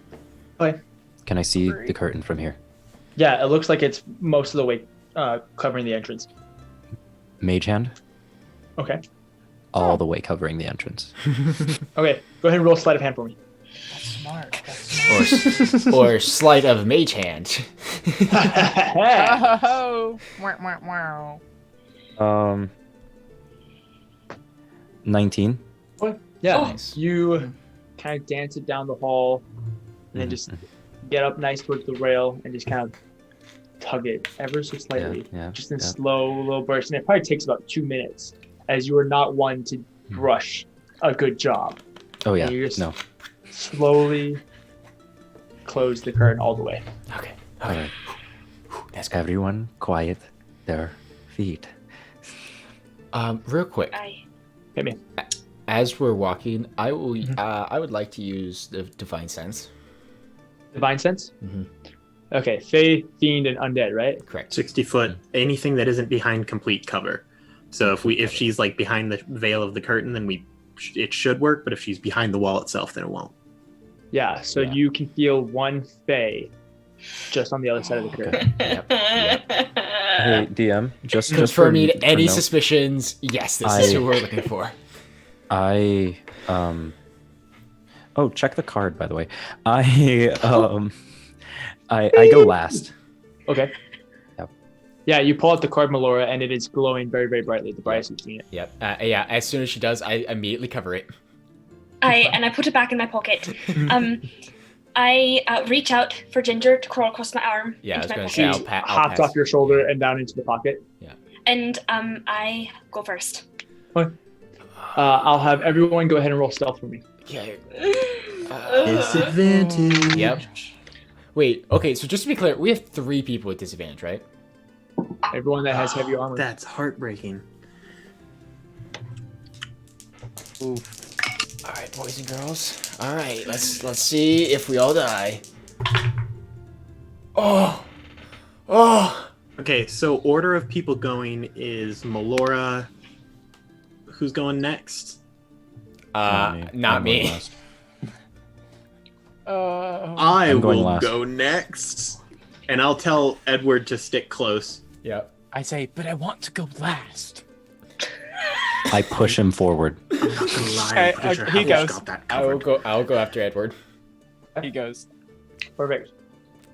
Okay. Can I see the curtain from here? Yeah, it looks like it's most of the way covering the entrance. Mage hand? Okay. All the way covering the entrance. Okay, go ahead and roll sleight of hand for me. That's smart. Or sleight of mage hand. Oh, wow. 19. Yeah, Nice. you kind of dance it down the hall, and then just get up nice towards the rail and just kind of tug it ever so slightly, just in slow little bursts. And it probably takes about 2 minutes, as you are not one to rush a good job. Oh yeah, and you just no. slowly close the curtain all the way. Okay. All right. Everyone quiet their feet. Real quick. Hit me. As we're walking, I would like to use the divine sense. Divine sense? Okay, Fae, Fiend, and Undead, right? Correct. 60 foot, anything that isn't behind complete cover. So if she's like behind the veil of the curtain, then it should work. But if she's behind the wall itself, then it won't. Yeah. So you can feel one Fae just on the other side of the curtain. Hey DM, just confirming for any no. suspicions. Yes, this is who we're looking for. Oh, check the card, by the way. I go last. Okay. Yep. Yeah, you pull out the card, Melora, and it is glowing very, very brightly. The brightest you've seen it. Yep. Yeah. As soon as she does, I immediately cover it. I put it back in my pocket. I reach out for Ginger to crawl across my arm. Yeah, I was going to say, hops off your shoulder and down into the pocket. Yeah. And I go first. I'll have everyone go ahead and roll stealth for me. Yeah. Disadvantage. Yep. Wait. Okay. So just to be clear, we have 3 people with disadvantage, right? Everyone that has heavy armor. That's heartbreaking. Oof. All right, boys and girls. All right, let's see if we all die. Oh. Okay, so order of people going is Melora. Who's going next? Not me. I will go next, and I'll tell Edward to stick close. Yep. I say, but I want to go last. I push him forward. He goes. I'll go after Edward. He goes. Perfect.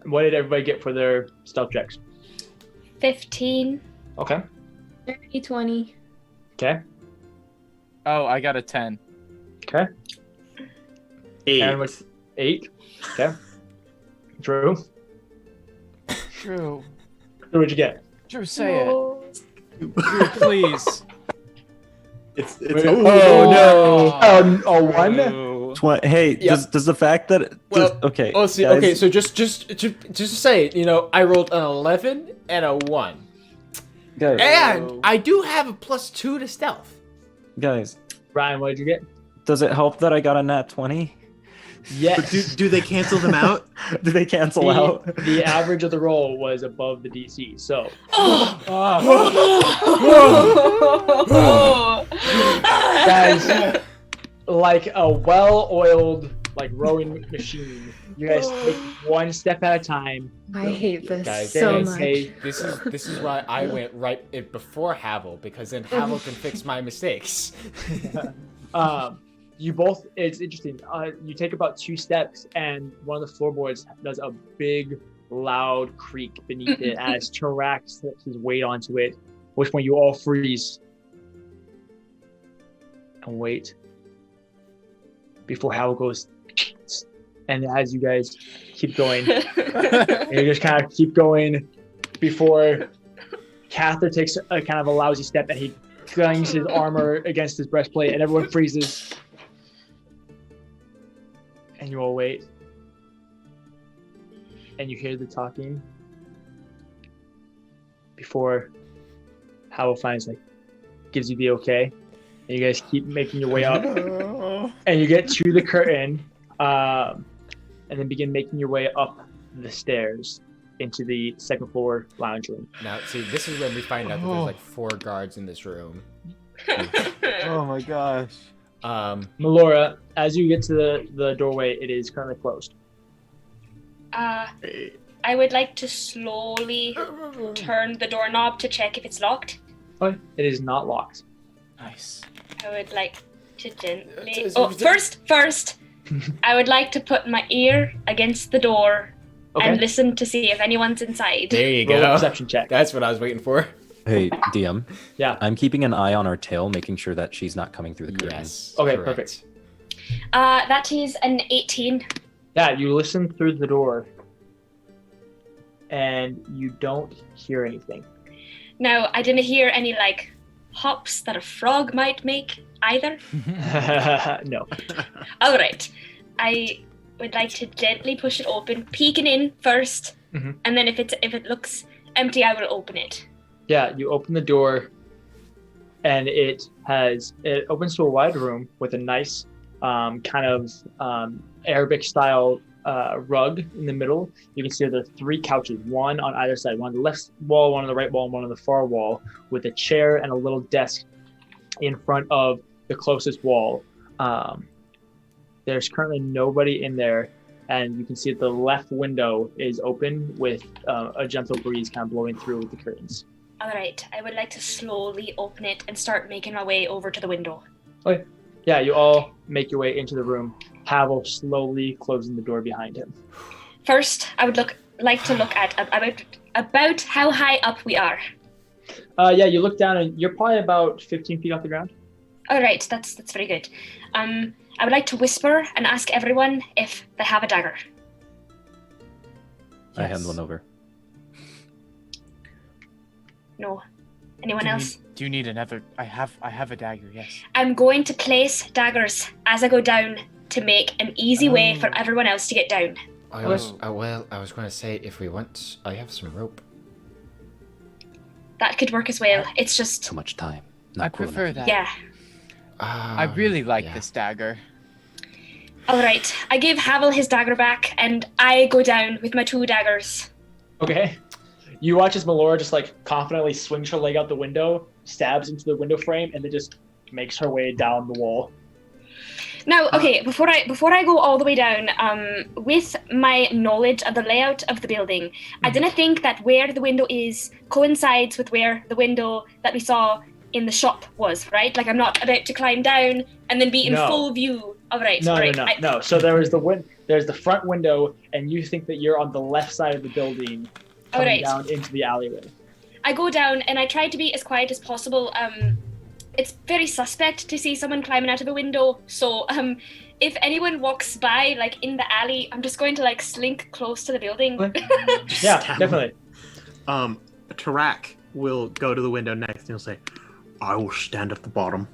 What did everybody get for their stealth checks? 15. Okay. 30, 20. Okay. Oh, I got a 10. Okay. 8. And what's 8? Okay. Drew. Drew, What'd you get? Drew, say it. Drew, please. It's no! A 1? Hey, does the fact that okay? Oh, see, okay. So just to say, I rolled an 11 and a 1, and I do have a +2 to stealth. Guys, Ryan, what did you get? Does it help that I got a nat 20? Yes. Do they cancel them out? Do they cancel out? The average of the roll was above the DC, so. Guys, like a well-oiled, rowing machine, you guys take one step at a time. I hate this Guys, so much. This is why I went right before Havel, because then Havel can fix my mistakes. You both, it's interesting. You take about 2 steps, and one of the floorboards does a big, loud creak beneath it as Tarak slips his weight onto it, which when you all freeze and wait before Hal goes, And as you guys keep going, and you just kind of keep going before Cather takes a kind of a lousy step and he clangs his armor against his breastplate and everyone freezes. And you all wait. And you hear the talking before Howell finally gives you the okay. And you guys keep making your way up. And you get to the curtain and then begin making your way up the stairs into the second floor lounge room. Now, see, this is when we find out that there's like 4 guards in this room. Oh my gosh. Melora, as you get to the doorway, it is currently closed. I would like to slowly turn the doorknob to check if it's locked. Oh, it is not locked. Nice. I would like to gently... Oh, first, I would like to put my ear against the door and listen to see if anyone's inside. There you Roll a go. perception check. That's what I was waiting for. Hey, DM. Yeah. I'm keeping an eye on our tail, making sure that she's not coming through the curtain. Yes. Okay, correct. perfect. That is an 18. Yeah, you listen through the door and you don't hear anything. Now, I didn't hear any, like, hops that a frog might make either. No. All right. I would like to gently push it open, peeking in first, and then if it looks empty, I will open it. Yeah, you open the door and it opens to a wide room with a nice kind of Arabic style rug in the middle. You can see there are 3 couches, one on either side, one on the left wall, one on the right wall, and one on the far wall, with a chair and a little desk in front of the closest wall. There's currently nobody in there, and you can see that the left window is open with a gentle breeze kind of blowing through the curtains. All right. I would like to slowly open it and start making my way over to the window. Okay. Yeah, you all make your way into the room. Pavel slowly closing the door behind him. First, I would like to look at about how high up we are. Yeah, you look down and you're probably about 15 feet off the ground. All right, that's very good. I would like to whisper and ask everyone if they have a dagger. I hand one over. No. Anyone else? Do you need another? I have a dagger. Yes. I'm going to place daggers as I go down to make an easy way for everyone else to get down. I was going to say, if we want, I have some rope. That could work as well. It's just Too much time. I prefer that. Yeah. I really like this dagger. All right. I give Havel his dagger back, and I go down with my 2 daggers. Okay. You watch as Melora just like confidently swings her leg out the window, stabs into the window frame, and then just makes her way down the wall. Now, okay, before I go all the way down, with my knowledge of the layout of the building, I didn't think that where the window is coincides with where the window that we saw in the shop was, right? Like I'm not about to climb down and then be in full view. All right. No. So there's the front window, and you think that you're on the left side of the building, coming down into the alleyway. I go down and I try to be as quiet as possible. It's very suspect to see someone climbing out of a window, so if anyone walks by like in the alley, I'm just going to like slink close to the building. Yeah, definitely. Tarak will go to the window next and he'll say, I will stand at the bottom.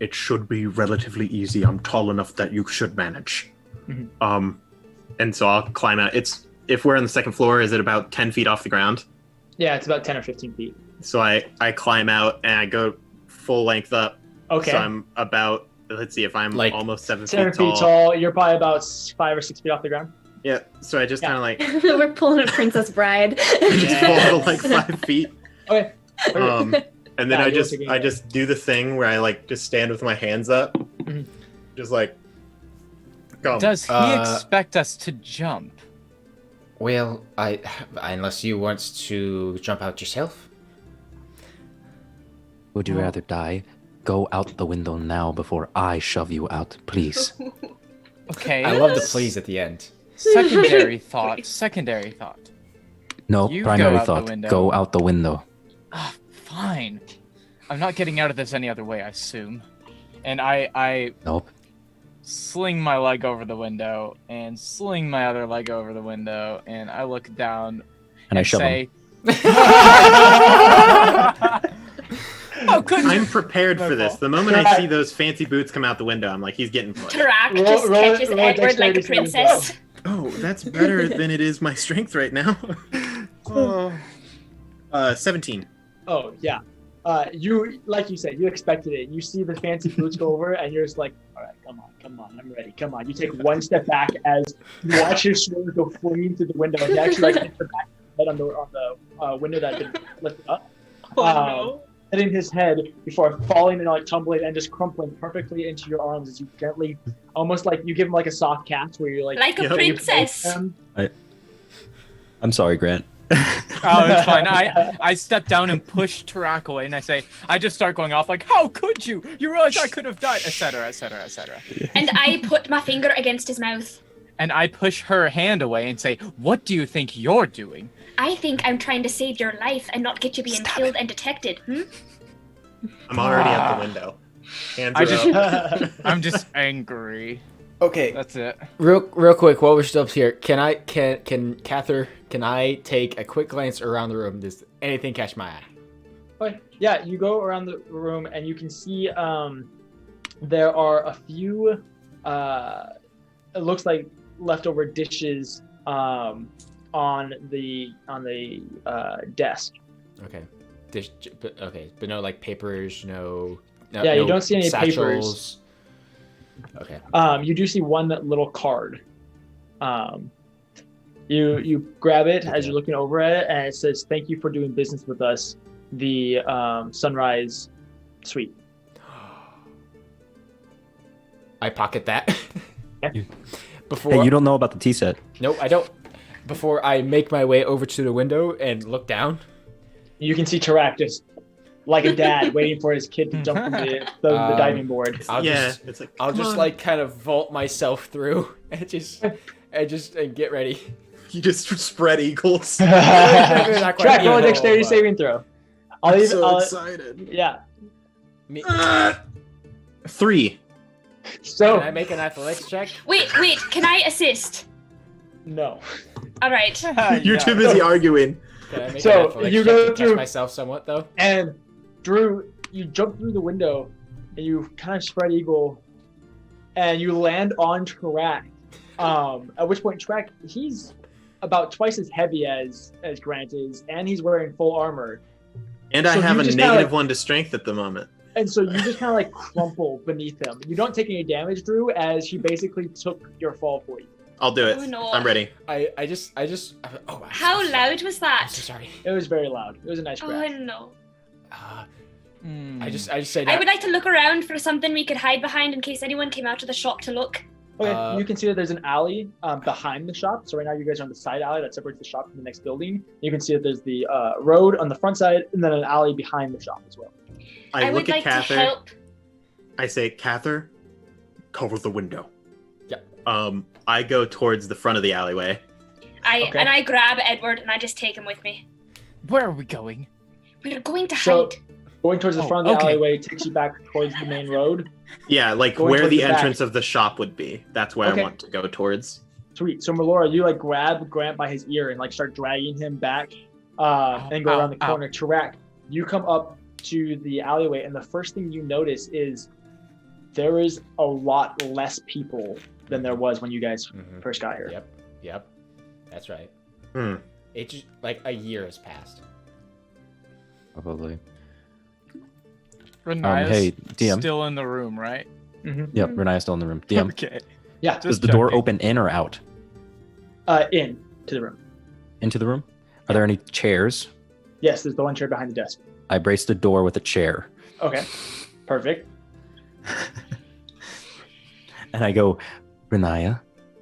It should be relatively easy. I'm tall enough that you should manage. And so I'll climb out. If we're on the second floor, is it about 10 feet off the ground? Yeah, it's about 10 or 15 feet. So I climb out and I go full length up. Okay. So I'm about, let's see, if I'm like almost 7 feet 7 tall. feet tall, you're probably about 5 or 6 feet off the ground. Yeah, so I just kind of like... We're pulling a Princess Bride. just fall to like 5 feet. Okay. And then I just do the thing where I like just stand with my hands up. Just like... Go. Does he expect us to jump? Well, unless you want to jump out yourself. Would you rather die? Go out the window now before I shove you out, please. Okay. I love the please at the end. Secondary thought. No, You primary go out the thought. window. Go out the window. Fine. I'm not getting out of this any other way, I assume. And I Nope. sling my leg over the window and sling my other leg over the window, and I look down And I shove say, I'm prepared for this. The moment I see those fancy boots come out the window, I'm like, he's getting pushed. Tarak just catches Edward like a princess. Oh, that's better than it is my strength right now. 17. Oh yeah. You like you said, you expected it. You see the fancy boots go over, and you're just like, all right, come on, I'm ready. Come on. You take one step back as you watch his sword go fleeing through the window. He actually like hits the back of his head on the window that had been lifted up. No. Hitting his head before falling and like tumbling and just crumpling perfectly into your arms as you gently, almost like you give him like a soft catch where you're like a princess. I'm sorry, Grant. Oh, it's fine. I step down and push Tarak away, and I just start going off like, how could you? You realize I could have died, etc., etc., etc. And I put my finger against his mouth. And I push her hand away and say, what do you think you're doing? I think I'm trying to save your life and not get you being killed and detected. I'm already out the window. Hands are up. I'm just angry. Okay, that's it. Real quick, while we're still up here, can Cather, can I take a quick glance around the room? Does anything catch my eye? Okay. Yeah, you go around the room and you can see there are a few it looks like leftover dishes on the desk. Okay. But no like papers, no yeah, you don't see any satchels. papers. Okay. You do see one little card. You grab it as you're looking over at it, and it says, "Thank you for doing business with us, the Sunrise Suite." I pocket that. Before Hey, you don't know about the tea set. Nope, I don't. Before I make my way over to the window and look down, you can see Tarak just like a dad waiting for his kid to jump from the diving board. I'll just like kind of vault myself through and get ready. You just spread eagles. Track, roll a dexterity saving throw. I'm so excited. Yeah. 3. So can I make an athletics check? Wait, can I assist? No. All right. You're too busy arguing. Can I make So an athletics you check go to through catch myself somewhat though? And Drew, you jump through the window and you kind of spread eagle, and you land on Tarak. At which point Tarak, he's about twice as heavy as Grant is, and he's wearing full armor. And I have a negative 1 to strength at the moment. And so you just kind of like crumple beneath him. You don't take any damage, Drew, as he basically took your fall for you. I'll do it. Oh, no. I'm ready. I just. Oh, how loud was that? I'm so sorry. It was very loud. It was a nice crash. Oh no. I just say that. I would like to look around for something we could hide behind in case anyone came out of the shop to look. Okay, you can see that there's an alley behind the shop. So right now you guys are on the side alley that separates the shop from the next building. You can see that there's the road on the front side and then an alley behind the shop as well. I look would at like Cather. to help. I say, Cather, cover the window. Yeah. I go towards the front of the alleyway. And I grab Edward and I just take him with me. Where are we going? We're going to So, hide. going towards the front of the alleyway takes you back towards the main road. Yeah, like Going where towards the the back. entrance of the shop would be. That's where Okay. I want to go towards. Sweet. So Melora, you like grab Grant by his ear and like start dragging him back and go around the corner. Tarak, you come up to the alleyway, and the first thing you notice is there is a lot less people than there was when you guys first got here. Yep. That's right. Hmm. It just like a year has passed. Probably. Renaya's hey, DM. still in the room, right? Yep, Renaya's still in the room. DM. Okay. Yeah. Does the door open in or out? In to the room. Into the room? Are there any chairs? Yes, there's the one chair behind the desk. I brace the door with a chair. Okay. Perfect. And I go, Renaya,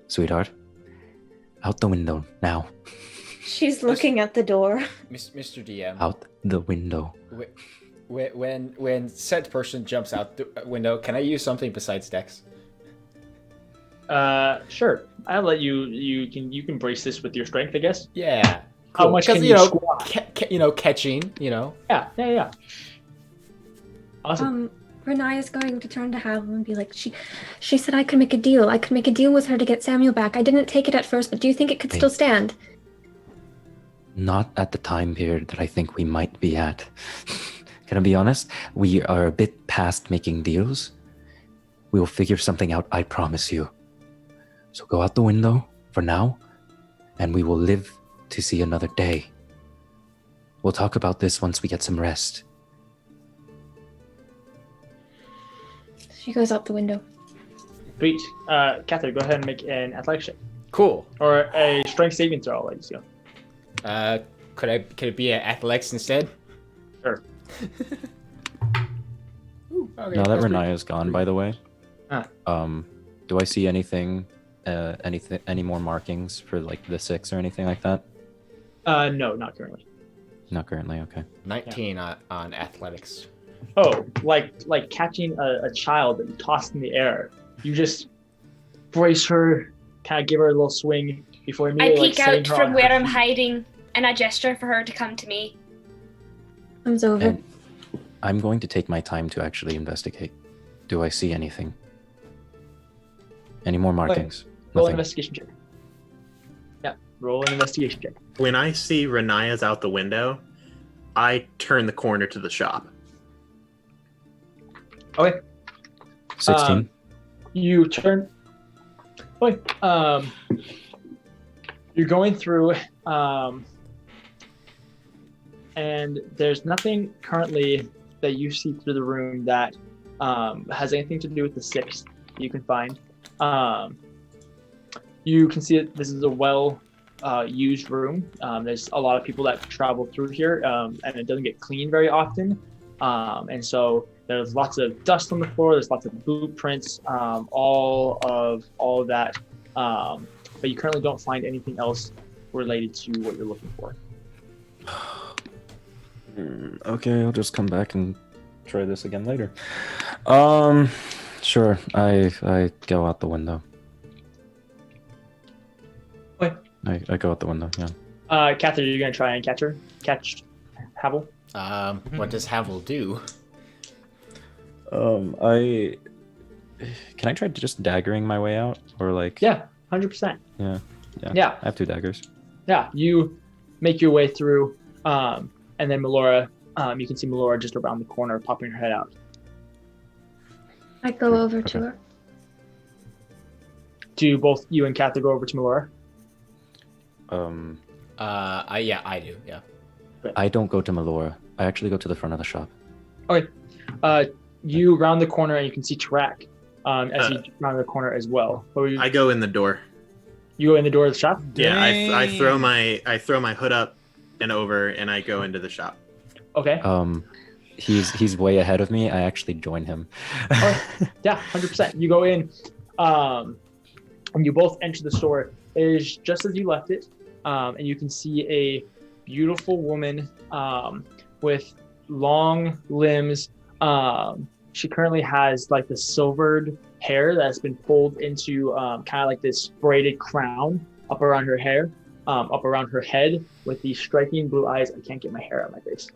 sweetheart, out the window now. She's looking at the door. Mr. DM. Out the window. When said person jumps out the window, can I use something besides Dex? Sure. I'll let you. You can brace this with your strength, I guess. Yeah. How much can you squat? Catching. Yeah. Awesome. Renai is going to turn to Havel and be like, she said I could make a deal. I could make a deal with her to get Samuel back. I didn't take it at first, but do you think it could still stand? Not at the time period that I think we might be at. Can I be honest? We are a bit past making deals. We will figure something out, I promise you. So go out the window for now, and we will live to see another day. We'll talk about this once we get some rest. She goes out the window. Sweet. Catherine, go ahead and make an athletics check. Cool. Or a strength saving throw, I'll let you go. Could it be an athletics instead? Sure. Ooh, okay, Now that Renai is gone, by the way, do I see anything, any more markings for like the 6 or anything like that? No, not currently. Not currently, okay. 19 on athletics. Oh, like catching a child that you tossed in the air. You just brace her, kind of give her a little swing before I immediately peek out from where I'm hiding, and I gesture for her to come to me. Comes over. And I'm going to take my time to actually investigate. Do I see anything? Any more markings? Roll an investigation check. Yeah, roll an investigation check. When I see Renaya's out the window, I turn the corner to the shop. Okay. 16. You turn. Okay. You're going through, and there's nothing currently that you see through the room that has anything to do with the 6th you can find. You can see that this is a used room. There's a lot of people that travel through here, and it doesn't get cleaned very often. And so there's lots of dust on the floor. There's lots of boot prints, all of that. But you currently don't find anything else related to what you're looking for. Okay, I'll just come back and try this again later. Sure. I go out the window. Okay. I go out the window. Yeah. Catherine, are you gonna try and catch Havel? What does Havel do? Can I try to just daggering my way out, or like? Yeah, 100%. Yeah. Yeah. I have 2 daggers. Yeah, you make your way through, and then Melora, you can see Melora just around the corner, popping her head out. I go over to her. Do both you and Katha go over to Melora? Yeah, I do. Yeah. I don't go to Melora. I actually go to the front of the shop. Okay. You round the corner and you can see Tarak as you round the corner as well. I go in the door. You go in the door of the shop? Yeah, I throw my hood up and over, and I go into the shop. Okay. He's way ahead of me. I actually join him. Yeah, 100%. You go in, and you both enter the store. It is just as you left it, and you can see a beautiful woman with long limbs. She currently has like the silvered hair that's been pulled into kind of like this braided crown up around her hair, up around her head, with these striking blue eyes. I can't get my hair out of my face.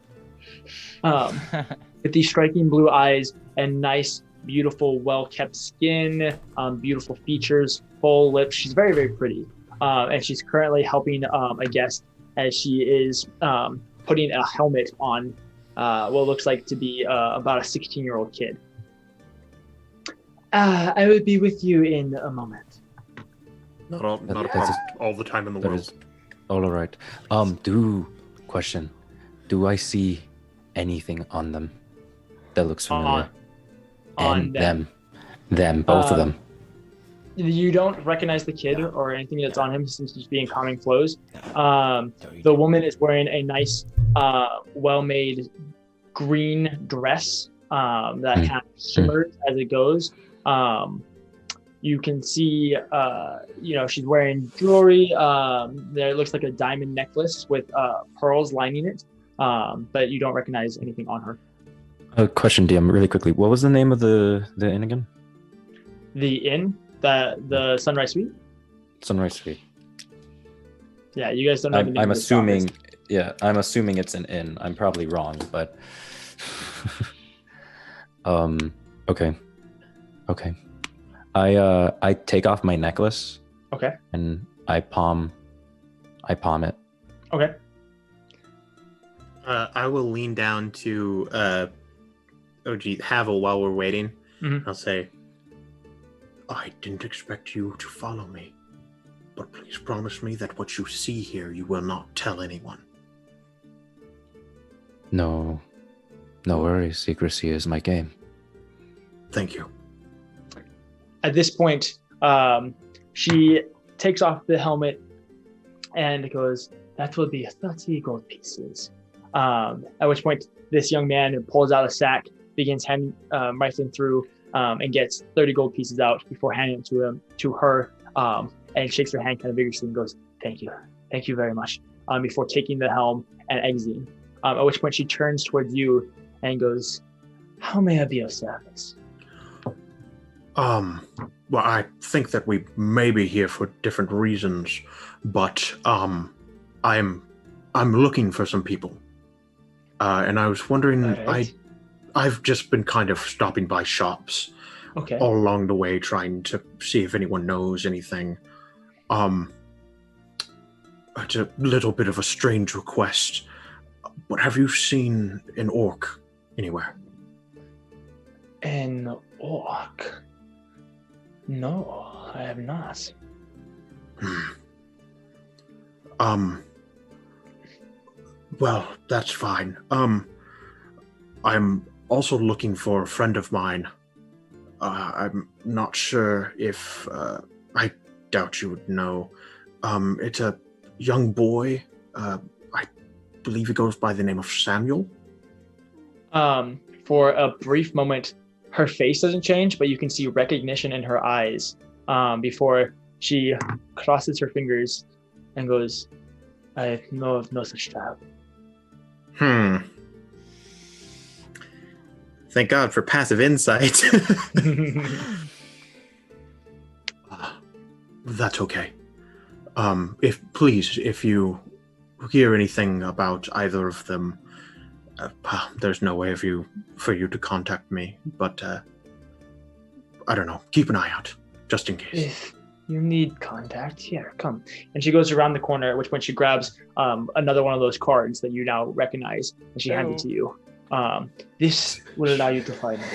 With these striking blue eyes and nice, beautiful, well-kept skin, beautiful features, full lips. She's very, very pretty. And she's currently helping a guest as she is putting a helmet on what looks like to be about a 16-year-old kid. I will be with you in a moment. Not a problem. All the time in the world. All right. Question. Do I see anything on them that looks familiar? On them. Both of them. You don't recognize the kid or anything that's on him since he's being calming flows. The woman is wearing a nice, well-made green dress that kind of shimmers as it goes. You can see, she's wearing jewelry. There looks like a diamond necklace with pearls lining it, but you don't recognize anything on her. Question, DM, really quickly. What was the name of the inn again? The inn? The Sunrise Suite? Sunrise Suite. Yeah, you guys don't know. I'm assuming. Yeah, I'm assuming it's an inn. I'm probably wrong, but Okay. I take off my necklace. Okay. And I palm it. Okay. I will lean down to Havel while we're waiting. Mm-hmm. I'll say, I didn't expect you to follow me, but please promise me that what you see here you will not tell anyone. No worries. Secrecy is my game. Thank you. At this point, she takes off the helmet and goes, that will be 30 gold pieces. At which point, this young man pulls out a sack, begins rifling through, and gets 30 gold pieces out before handing it to her, and shakes her hand kind of vigorously and goes, thank you very much, before taking the helm and exiting. At which point she turns towards you and goes, how may I be of service? Well, I think that we may be here for different reasons, but I'm looking for some people. And I was wondering, right. I've just been kind of stopping by shops all along the way, trying to see if anyone knows anything. It's a little bit of a strange request, but have you seen an orc anywhere? An orc? No, I have not. Well, that's fine. I'm also looking for a friend of mine. I'm not sure if, I doubt you would know. It's a young boy. I believe he goes by the name of Samuel. For a brief moment, her face doesn't change, but you can see recognition in her eyes, before she crosses her fingers and goes, I know of no such child. Thank God for passive insight. That's okay. If you hear anything about either of them, there's no way for you to contact me, but I don't know. Keep an eye out, just in case. If you need contact, here, come. And she goes around the corner, at which point she grabs another one of those cards that you now recognize, and she hands it to you. This will allow you to find me.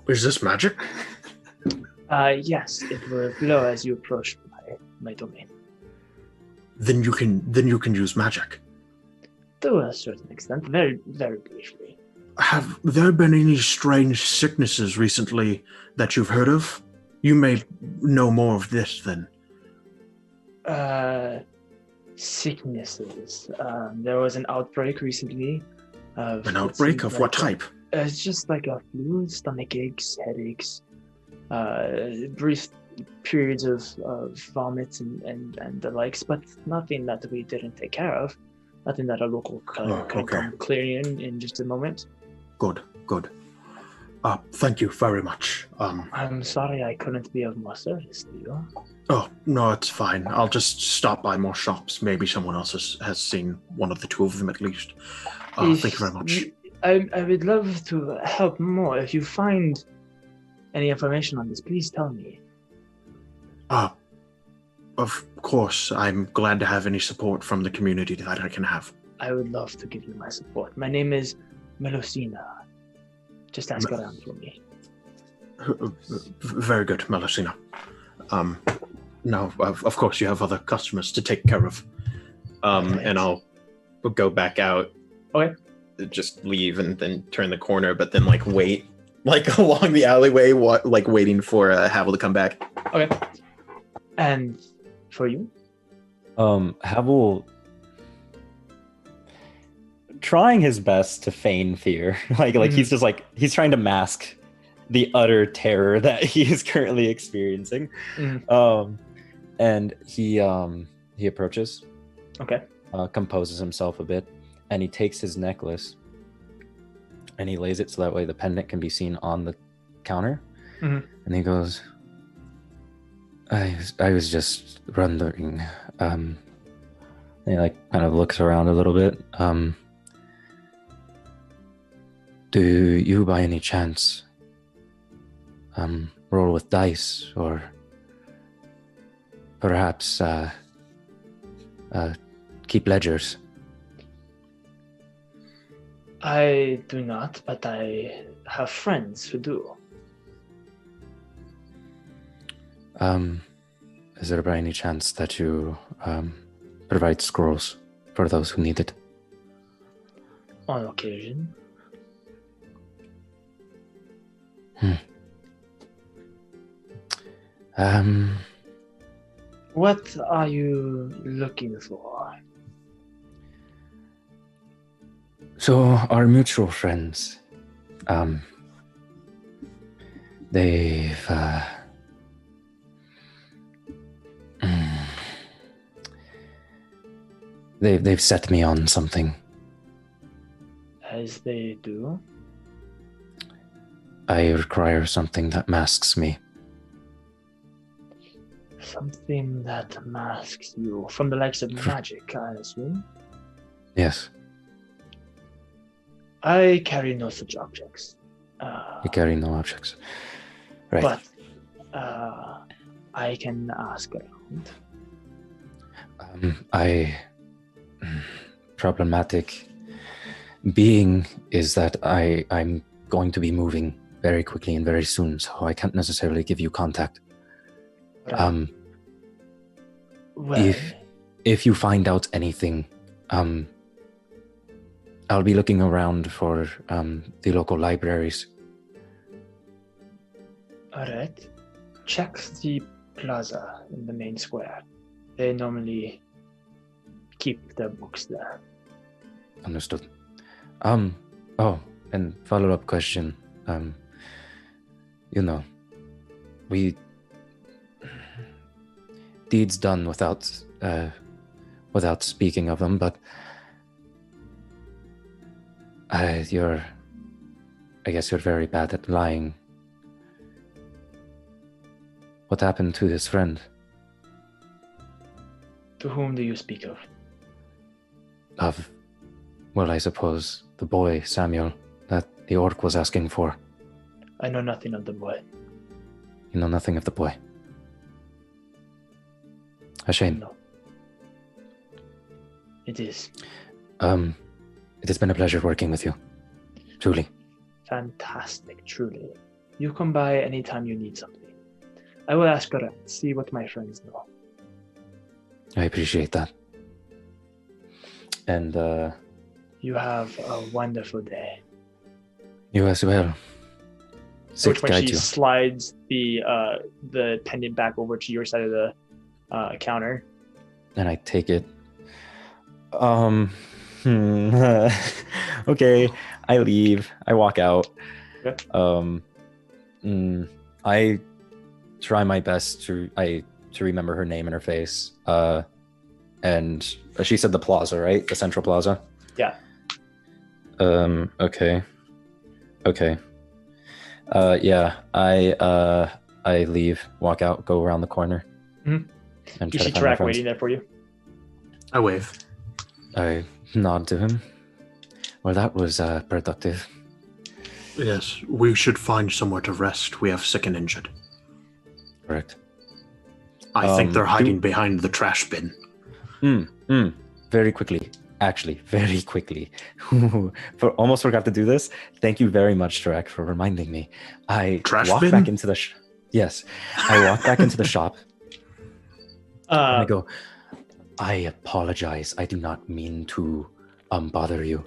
Is this magic? Yes, it will glow as you approach my domain. Then you can use magic. To a certain extent, very, very briefly. Have there been any strange sicknesses recently that you've heard of? You may know more of this then. Sicknesses. There was an outbreak recently. An outbreak of what type? It's just like a flu, stomach aches, headaches, brief periods of vomits and the likes, but nothing that we didn't take care of. Nothing that a local can come clearing in just a moment. Good. Thank you very much. I'm sorry I couldn't be of more service to you. Oh, no, it's fine. I'll just stop by more shops. Maybe someone else has seen one of the two of them at least. Thank you very much. I would love to help more. If you find any information on this, please tell me. Of course. I'm glad to have any support from the community that I can have. I would love to give you my support. My name is Melusina. Just ask around for me. Very good, Melusina. Now, of course, you have other customers to take care of. And I'll go back out. Okay. Just leave and then turn the corner, but then wait, along the alleyway, waiting for Havel to come back. Okay. And for you? Havel trying his best to feign fear. He's just he's trying to mask the utter terror that he is currently experiencing. And he approaches. Okay. Composes himself a bit, and he takes his necklace and he lays it so that way the pendant can be seen on the counter. And he goes, I was just wondering. And he kind of looks around a little bit. Do you, by any chance, roll with dice, or perhaps keep ledgers? I do not, but I have friends who do. Is there by any chance that you provide scrolls for those who need it? On occasion. What are you looking for? So our mutual friends, they've set me on something. As they do. I require something that masks me. Something that masks you from the likes of magic, I assume. Yes. I carry no such objects. You carry no objects. Right. But I can ask around. Problematic being is that I'm going to be moving very quickly and very soon, so I can't necessarily give you contact. Right. If you find out anything, I'll be looking around for the local libraries. Alright. Check the plaza in the main square. They normally keep their books there. Understood. Oh, and follow-up question. Deeds done without speaking of them, but I guess you're very bad at lying. What happened to this friend? To whom do you speak of? I suppose the boy, Samuel, that the orc was asking for. I know nothing of the boy. You know nothing of the boy. A shame. No. It is. It has been a pleasure working with you. Truly. Fantastic, truly. You come by anytime you need something. I will ask around, see what my friends know. I appreciate that. And you have a wonderful day. You as well. Which when she slides the pendant back over to your side of the counter. And I take it. Okay, I leave. I walk out. Yep. I try my best to remember her name and her face. And she said the plaza, right? The central plaza? Yeah. Okay. Yeah, I leave, walk out, go around the corner. Mm-hmm. And you try see to find my Tarak friends. waiting there for you. I wave. I nod to him. Well, that was productive. Yes, we should find somewhere to rest. We have sick and injured. Correct. I think they're hiding behind the trash bin. Very quickly. Actually, very quickly. Almost forgot to do this. Thank you very much, Tarak, for reminding me. I walk back into the Yes. I walk back into the shop. And I go, I apologize. I do not mean to bother you.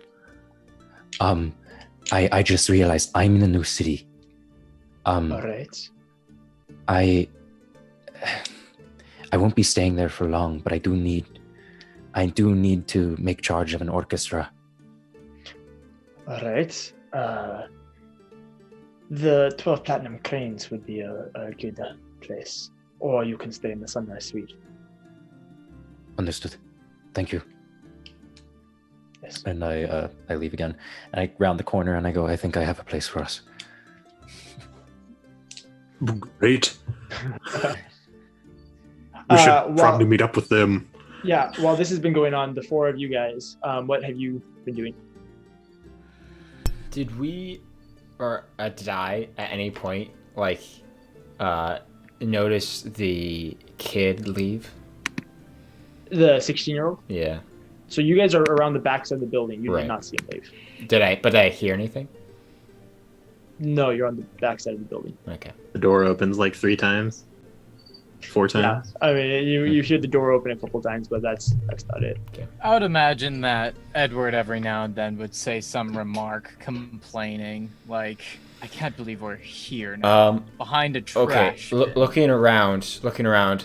I just realized I'm in a new city. All right. I won't be staying there for long, but I do need to make charge of an orchestra. All right. The 12 Platinum Cranes would be a good place. Or you can stay in the Sunrise Suite. Understood. Thank you. Yes. And I leave again. And I round the corner and I go, I think I have a place for us. Great. We should probably meet up with them. Yeah, while this has been going on, the four of you guys, what have you been doing? Did we, or did I at any point notice the kid leave? The 16-year-old? Yeah. So you guys are around the backside of the building. You Right. did not see him leave. Did I hear anything? No, you're on the backside of the building. Okay. The door opens like 3 times. 4 times. Yeah, I mean, you hear the door open a couple times, but that's about it. Okay. I would imagine that Edward every now and then would say some remark complaining, like, I can't believe we're here now, behind a trash. Okay, looking around,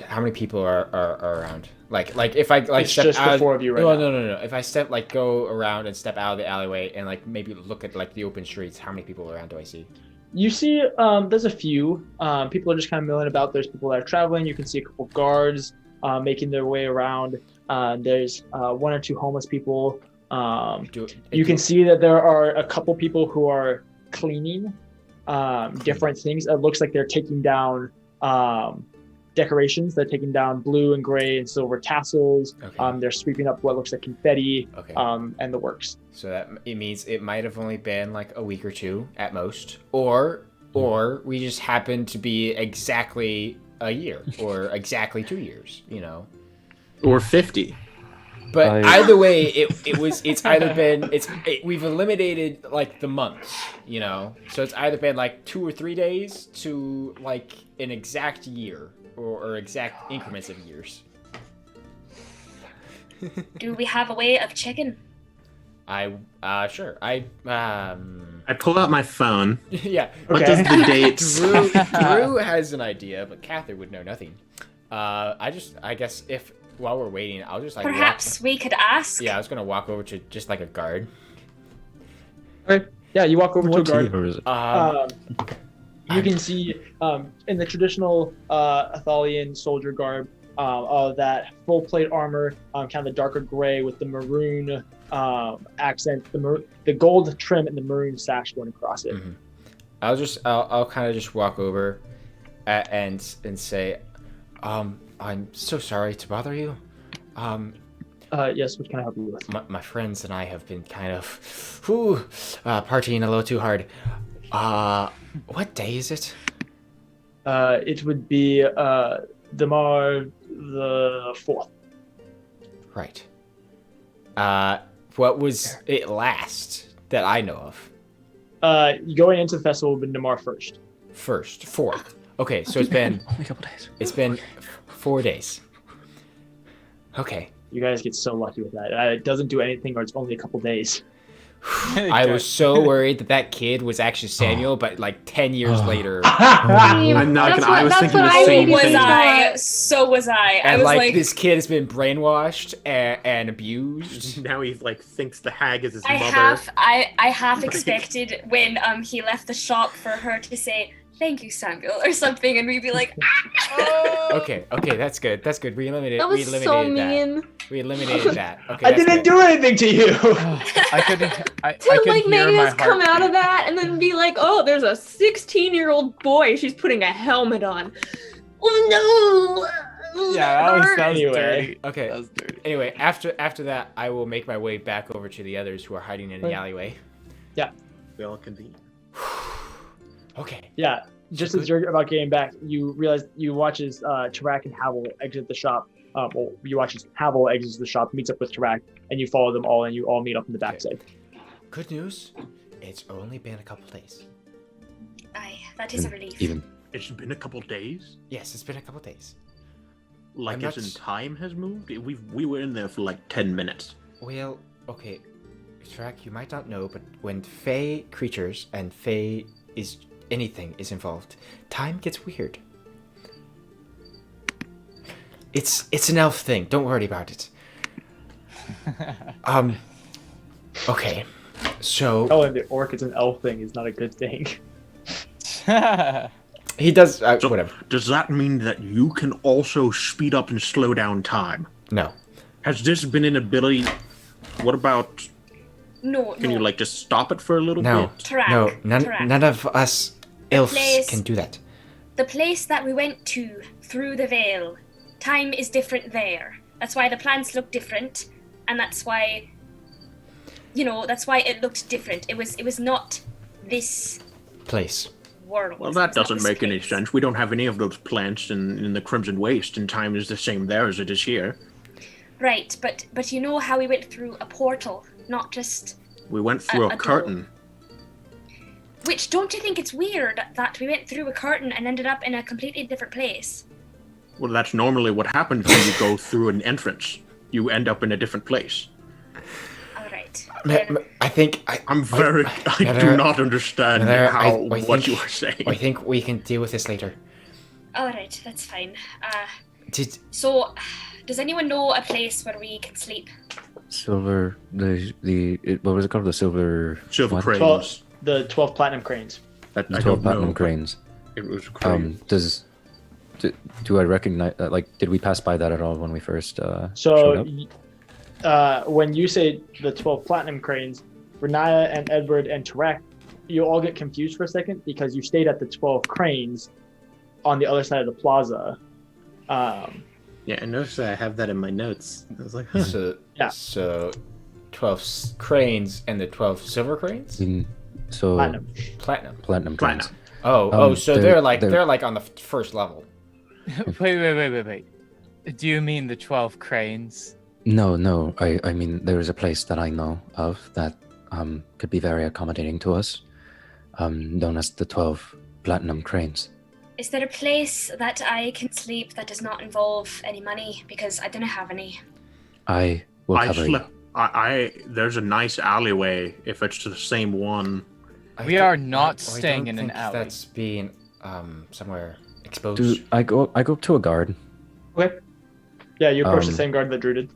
how many people are around? Like if I it's step just out, the 4 of you right now. No. If I go around and step out of the alleyway and maybe look at the open streets, how many people around do I see? You see, there's a few. People are just kind of milling about. There's people that are traveling. You can see a couple guards making their way around. There's 1 or 2 homeless people. You can see that there are a couple people who are cleaning different things. It looks like they're taking down decorations. They're taking down blue and gray and silver tassels. Okay. They're sweeping up what looks like confetti. Okay. And the works. So that it means it might have only been a week or 2 at most, or we just happened to be exactly a year or exactly 2 years, Or 50. But either way, it's either been we've eliminated the months, so it's either been 2 or 3 days to an exact year or exact increments of years. Do we have a way of checking? Sure. I pull out my phone. Yeah. What does the dates? Drew has an idea, but Catherine would know nothing. I guess if while we're waiting, I'll just perhaps we could ask. Yeah, I was gonna walk over to just a guard. Okay. Yeah, you walk over to a guard. Or is it? You can see in the traditional Athalian soldier garb of that full plate armor, kind of the darker gray with the maroon accent, the gold trim and the maroon sash going across it. Mm-hmm. I'll kind of just walk over and say, I'm so sorry to bother you. Yes, what can I help you with? My friends and I have been kind of partying a little too hard. What day is it? It would be Damar the 4th. Right. What was it last that I know of? Going into the festival would be Damar 1st. 4th. Okay, so it's been only a couple days. It's been 4 days. Okay. You guys get so lucky with that. It doesn't do anything, or it's only a couple days. I was so worried that kid was actually Samuel, but 10 years later. I'm not gonna. I was thinking the same thing. So was I. And I was this kid has been brainwashed and abused. Now he thinks the hag is his mother. I half expected when he left the shop for her to say, "Thank you, Samuel," or something, and we'd be like, "Ah!" Okay, that's good. We eliminated. That was so mean. We eliminated that. Okay, I didn't do anything to you. I could make us come out of that and then be like, "Oh, there's a 16-year-old boy. She's putting a helmet on." Oh no! Yeah, that was anyway. dirty. Okay. That was dirty. Anyway, after that, I will make my way back over to the others who are hiding in the alleyway. Yeah. We all convene. Okay. Yeah. Just as you're about getting back, you realize you watch as Tarak and Havel exit the shop. You watch as Havel exits the shop, meets up with Tarak, and you follow them all, and you all meet up in the backside. Good news. It's only been a couple days. Aye, that is a relief. It's been a couple days. Yes, it's been a couple days. As in time has moved? We were in there for 10 minutes. Well, okay. Tarak, you might not know, but when Fey creatures and Fey anything is involved, time gets weird. It's an elf thing. Don't worry about it. Okay. So telling the orc it's an elf thing is not a good thing. He does whatever. Does that mean that you can also speed up and slow down time? No. Has this been an ability? What about? No. Can you just stop it for a little bit? Tarak, No. Tarak. None of us elves can do that. The place that we went to through the veil, time is different there. That's why the plants look different, and that's why that's why it looked different. It was not this place. World. Well, that doesn't make any place. sense. We don't have any of those plants in the Crimson Waste, and time is the same there as it is here. Right, but you know how we went through a portal, not just... We went through a curtain. Which, don't you think it's weird that we went through a curtain and ended up in a completely different place? Well, that's normally what happens when you go through an entrance. You end up in a different place. I think I do not understand what you are saying. I think we can deal with this later. Alright, that's fine. So, does anyone know a place where we can sleep? Silver, what was it called? The silver cranes. The 12 platinum cranes. The 12 platinum cranes. It was crazy. Do I recognize? Did we pass by that at all when we first? So, when you say the 12 platinum cranes, Renaya and Edward and Tarak, you all get confused for a second because you stayed at the 12 cranes on the other side of the plaza. Yeah, I noticed that I have that in my notes. I was like, huh. So 12 cranes and the 12 silver cranes? So Platinum cranes. So they're like on the first level. Wait. Do you mean the 12 cranes? No. I mean, there is a place that I know of that could be very accommodating to us, known as the 12 platinum cranes. Is there a place that I can sleep that does not involve any money? Because I don't have any. I will cover you. There's a nice alleyway if it's the same one. We are not staying in an alley. That's being somewhere exposed. I go to a guard. Okay. Yeah, you approach the same guard that Drew did.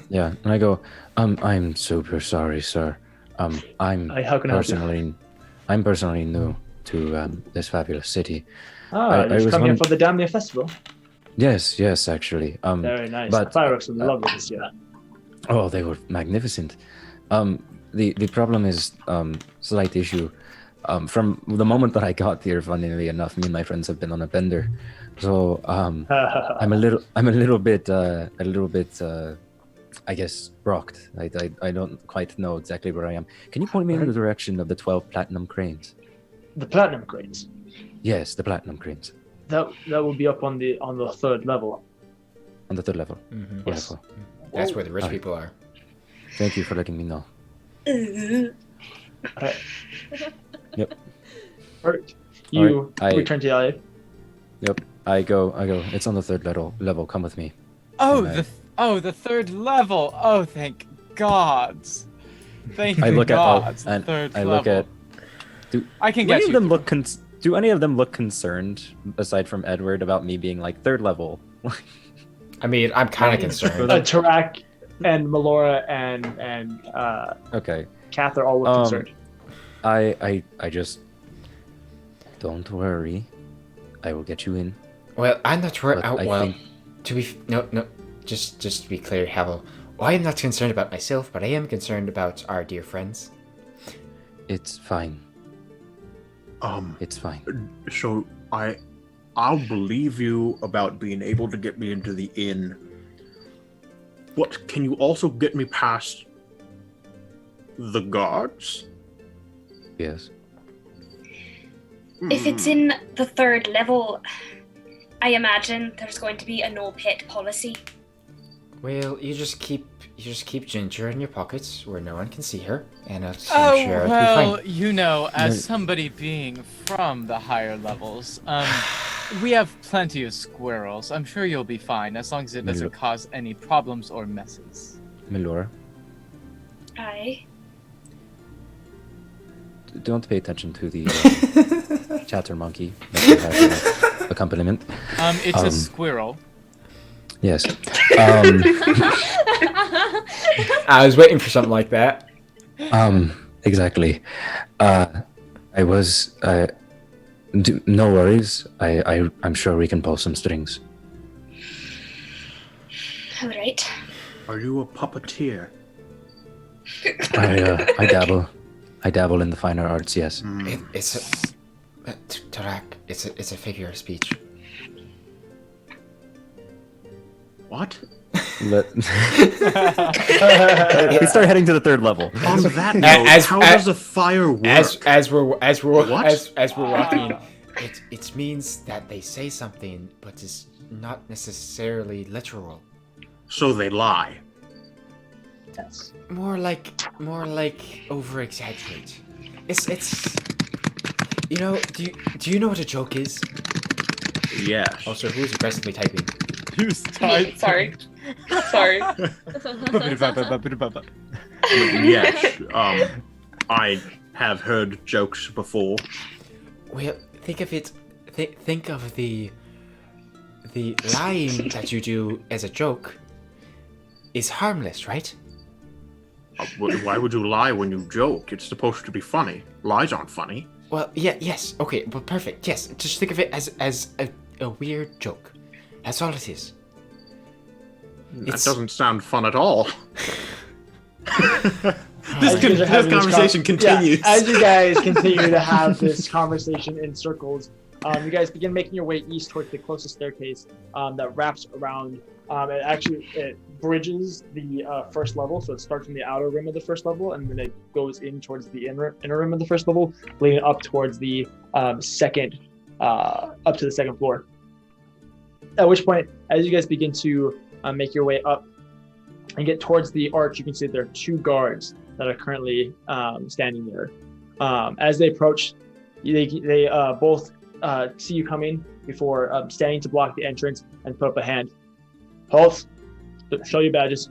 Yeah, and I go, I'm super sorry, sir. I'm personally new to this fabulous city. I was coming here for the Damn Near Festival. Yes, actually. Very nice. But, the fireworks were lovely this year. Oh, they were magnificent. The problem is slight issue. From the moment that I got here, funnily enough, me and my friends have been on a bender. So I'm a little bit, I guess, rocked. I don't quite know exactly where I am. Can you point me in the direction of the 12 platinum cranes? The platinum cranes? Yes, the platinum cranes. That will be up on the third level. On the third level. Mm-hmm. Yes. Wonderful. That's where the rich people are. Thank you for letting me know. Right. Yep. Perfect. You return to the alley. Yep. I go. It's on the third level. Come with me. The third level. Oh, thank gods. Thank I look gods. At, third I level. look at. Do any of them look concerned, aside from Edward, about me being like third level? I mean, I'm kind of concerned. Tarak and Melora and okay. Kath are all concerned. I just don't worry. I will get you in. Well, I'm not worried. Just to be clear, Havel, I am not concerned about myself, but I am concerned about our dear friends. It's fine. It's fine. So I'll believe you about being able to get me into the inn. But can you also get me past the guards? Yes. If it's in the third level, I imagine there's going to be a no pet policy. Well, you just keep Ginger in your pockets where no one can see her, and I'm sure well, it'll be fine. you know, as somebody being from the higher levels, we have plenty of squirrels. I'm sure you'll be fine as long as it doesn't cause any problems or messes. Melora. Aye. Don't pay attention to the chatter monkey accompaniment. It's a squirrel. Yes. I was waiting for something like that. Exactly. I was. No worries. I'm sure we can pull some strings. All right. Are you a puppeteer? I dabble. I dabble in the finer arts. Yes. Tarak, it's a figure of speech. What? We start heading to the third level. On that note, how does a fire work? As we're walking, it means that they say something, but it's not necessarily literal. So they lie. Yes. More like over exaggerate. It's you know, do you know what a joke is? Yes. Also, who's aggressively typing? Who's Me, sorry. Sorry. Yes. I have heard jokes before. Well, think of it. Think of the lying that you do as a joke is harmless, right? Why would you lie when you joke? It's supposed to be funny. Lies aren't funny. Well, yes, okay, but perfect. Yes, just think of it as a weird joke. That's all it is. That doesn't sound fun at all. This conversation continues. Yeah, as you guys continue to have this conversation in circles, you guys begin making your way east towards the closest staircase that wraps around. It bridges the first level, so it starts in the outer rim of the first level, and then it goes in towards the inner rim of the first level, leading up towards the second floor. At which point, as you guys begin to make your way up and get towards the arch, you can see there are two guards that are currently standing there. As they approach, they both see you coming before standing to block the entrance and put up a hand. Halt! Show your badges.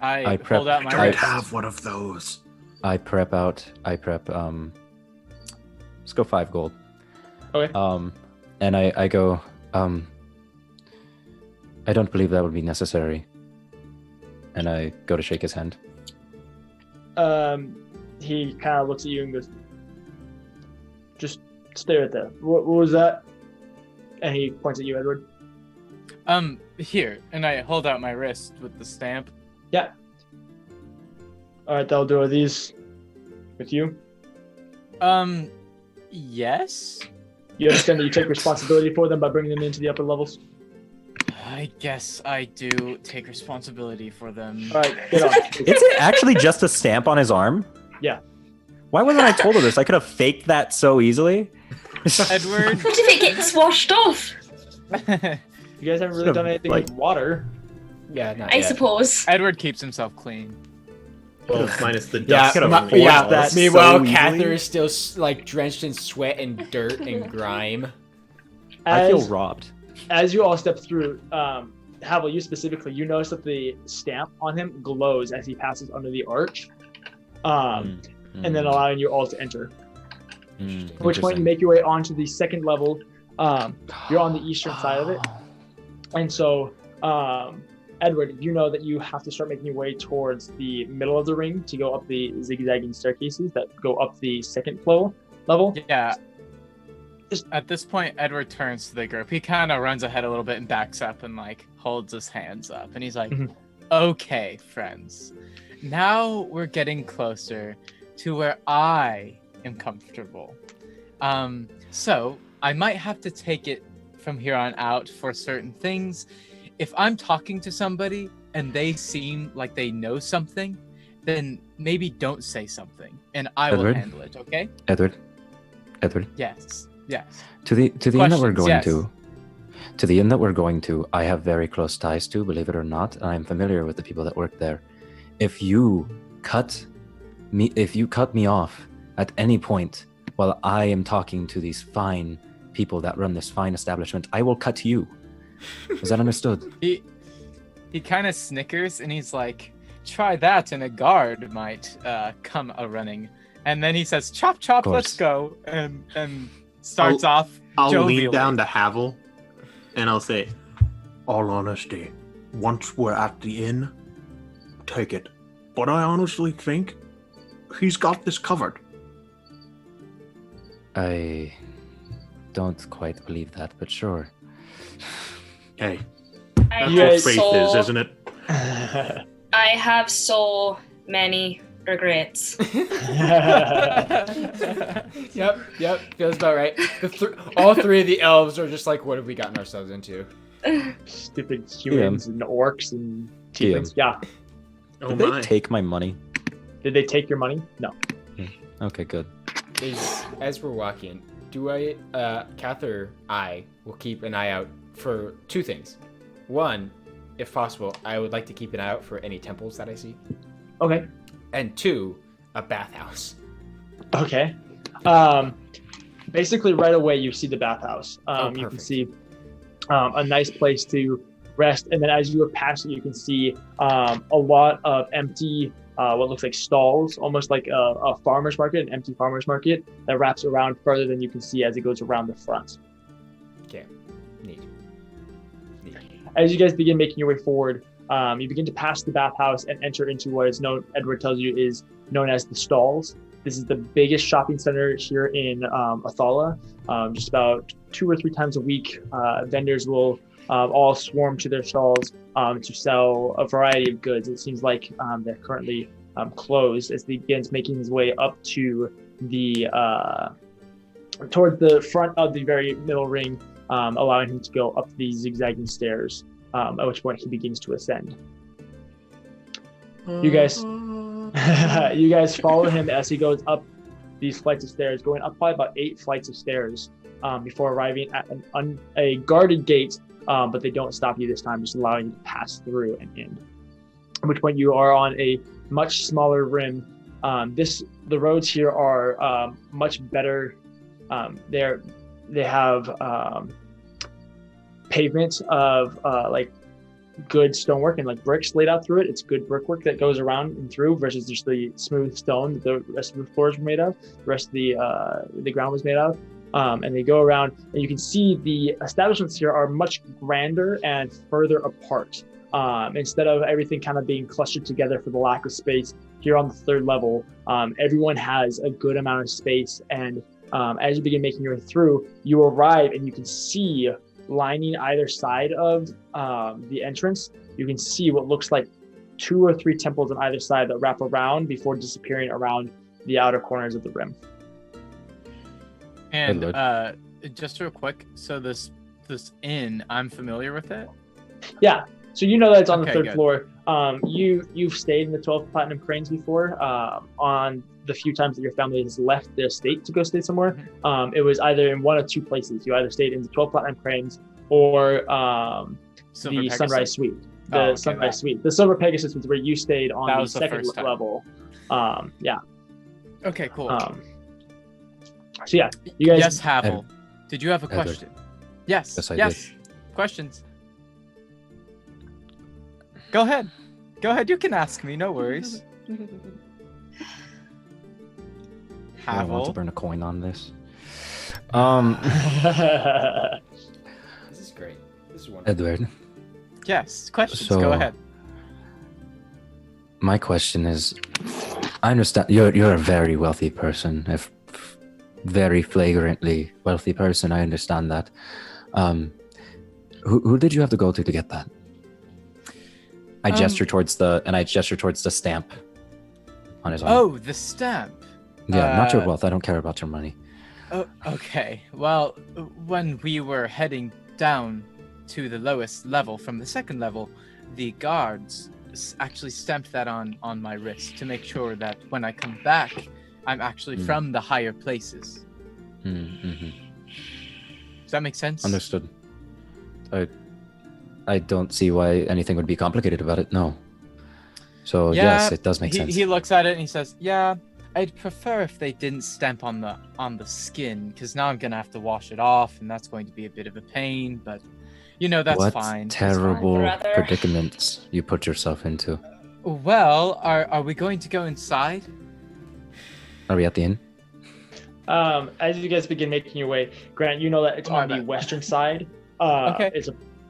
I pulled out my I wrist. have one of those. I prep. Let's go 5 gold. Okay. And I go. I don't believe that would be necessary. And I go to shake his hand. He kind of looks at you and goes, "Just stay right there. What was that?" And he points at you, Edward. Here, and I hold out my wrist with the stamp. Yeah. All right, that'll do. Are these with you? Yes. You understand that you take responsibility for them by bringing them into the upper levels? I guess I do take responsibility for them. All right, get on. Is it actually just a stamp on his arm? Yeah. Why wasn't I told of this? I could have faked that so easily. Edward. What if it gets washed off? You guys haven't really done anything with water. Yeah, not I yet. suppose. Edward keeps himself clean. Well, minus the Yeah, dust. that meanwhile, so Cather easily? is still like drenched in sweat and dirt and grime. I feel robbed. As you all step through, Havel, you specifically, you notice that the stamp on him glows as he passes under the arch, and then allowing you all to enter. At which point you make your way onto the second level. You're on the eastern side of it. And so, Edward, you know that you have to start making your way towards the middle of the ring to go up the zigzagging staircases that go up the second level. Yeah. At this point, Edward turns to the group. He kind of runs ahead a little bit and backs up and like holds his hands up. And he's like, "Okay, friends, now we're getting closer to where I am comfortable. So I might have to take it from here on out for certain things. If I'm talking to somebody and they seem like they know something, then maybe don't say something and I will handle it, okay?" Edward. Yes. To the inn that we're going Questions, to. To the inn that we're going to, I have very close ties to, believe it or not, and I'm familiar with the people that work there. If you cut me off at any point while I am talking to these fine people that run this fine establishment, I will cut you. Is that understood? He kind of snickers and he's like, "Try that and a guard might come a-running." And then he says, "Chop, chop, let's go." And starts off I'll jovially. lean down to Havel and I'll say, "All honesty, once we're at the inn, take it. But I honestly think he's got this covered." I don't quite believe that, but sure. Hey, I that's have what faith is, so- isn't it? I have so many regrets. Yep, feels about right. All three of the elves are just like, what have we gotten ourselves into? Stupid humans and orcs and tieflings. Yeah. Did they take my money? Did they take your money? No. Okay, good. As we're walking, Kath or I will keep an eye out for two things. One, if possible, I would like to keep an eye out for any temples that I see. Okay. And two, a bathhouse. Okay. Basically, right away, you see the bathhouse. You can see a nice place to rest. And then as you go past it, you can see a lot of empty, what looks like stalls, almost like a farmer's market, an empty farmer's market that wraps around further than you can see as it goes around the front. Okay. Neat. As you guys begin making your way forward, you begin to pass the bathhouse and enter into what is known, Edward tells you, is known as the stalls. This is the biggest shopping center here in Athala. Just about 2 or 3 times a week, vendors will all swarm to their stalls to sell a variety of goods. It seems like they're currently closed as he begins making his way up to the towards the front of the very middle ring, allowing him to go up these zigzagging stairs, at which point he begins to ascend. You guys follow him as he goes up these flights of stairs, going up by about 8 flights of stairs before arriving at a guarded gate, but they don't stop you this time, just allowing you to pass through and in. At which point you are on a much smaller rim. The roads here are much better. They have pavement of like good stonework and like bricks laid out through it. It's good brickwork that goes around and through versus just the smooth stone that the rest of the floors were made of. The rest of the ground was made of. And they go around, and you can see the establishments here are much grander and further apart. Instead of everything kind of being clustered together for the lack of space, here on the 3rd level, everyone has a good amount of space. And as you begin making your way through, you arrive and you can see lining either side of the entrance, you can see what looks like 2 or 3 temples on either side that wrap around before disappearing around the outer corners of the rim. And just real quick, so this inn, I'm familiar with it? Yeah, so you know that it's on the 3rd good. floor. You've stayed in the 12 Platinum Cranes before. On the few times that your family has left the estate to go stay somewhere, it was either in one of 2 places. You either stayed in the 12 Platinum Cranes or the Sunrise Suite. Sunrise Suite. The Silver Pegasus was where you stayed on the 2nd level. Yeah. Okay, cool. So yeah, you guys. Yes, Havel. Did you have a question? Yes. Yes, I did. Questions. Go ahead. You can ask me. No worries. I want to burn a coin on this. This is great. This is wonderful. Edward. Yes. Questions. So, go ahead. My question is, I understand you're a very wealthy person. Very flagrantly wealthy person. I understand that. Who did you have to go to get that? I gesture towards the stamp on his arm. Oh, the stamp. Yeah, not your wealth. I don't care about your money. Oh, okay. Well, when we were heading down to the lowest level from the 2nd level, the guards actually stamped that on my wrist to make sure that when I come back, I'm actually from the higher places. Mm-hmm. Does that make sense? Understood. I don't see why anything would be complicated about it. No. So yes, it does make sense. He looks at it and he says, "Yeah, I'd prefer if they didn't stamp on the skin, because now I'm gonna have to wash it off, and that's going to be a bit of a pain. But that's fine." What terrible predicaments you put yourself into. Well, are we going to go inside? Are we at the inn? As you guys begin making your way, Grant, you know that it's on the western side. Okay.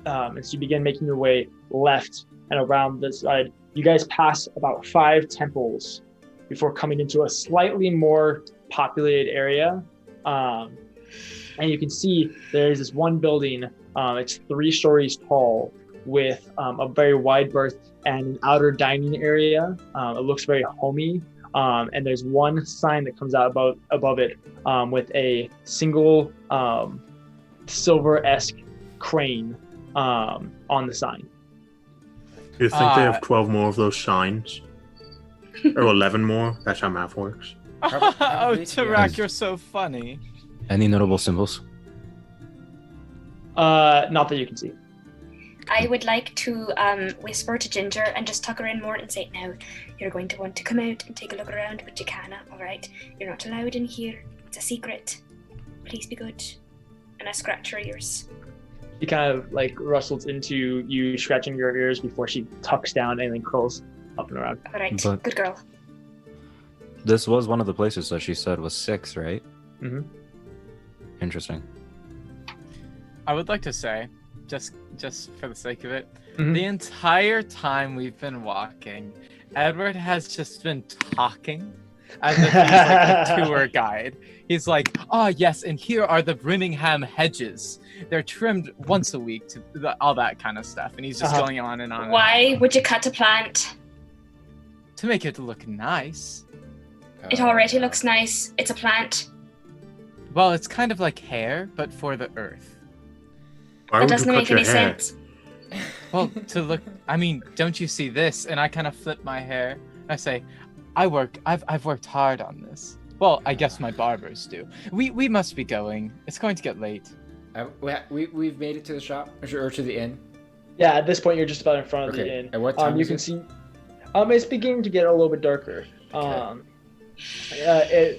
As you begin making your way left and around this side, you guys pass about 5 temples before coming into a slightly more populated area. And you can see there's this one building. It's 3 stories tall with a very wide berth and an outer dining area. It looks very homey. And there's one sign that comes out above it with a single silver-esque crane on the sign. You think they have 12 more of those signs? Or 11 more? That's how math works. Oh, Tarak, you're so funny. Any notable symbols? Not that you can see. I would like to whisper to Ginger and just tuck her in more and say, now, you're going to want to come out and take a look around, but you can't, alright? You're not allowed in here. It's a secret. Please be good. And I scratch her ears. She kind of like rustles into you scratching your ears before she tucks down and then curls up and around. Alright, But- good girl. This was one of the places that she said was 6, right? Mm-hmm. Interesting. I would like to say, just for the sake of it, Mhm. the entire time we've been walking, Edward has just been talking as if he's like a tour guide. He's like, oh yes, and here are the Brimmingham hedges. They're trimmed once a week, all that kind of stuff. And he's just going on and on. Why would you cut a plant? To make it look nice. It already looks nice. It's a plant. Well, it's kind of like hair, but for the earth. Why That would doesn't you cut make your any hair? sense. Well, to look, I mean, don't you see this? And I kind of flip my hair. I say, I've worked hard on this. Well, I guess my barbers do. We must be going. It's going to get late. We've made it to the shop or to the inn. Yeah, at this point you're just about in front of Okay. the inn. And what time you is can it? see. It's beginning to get a little bit darker.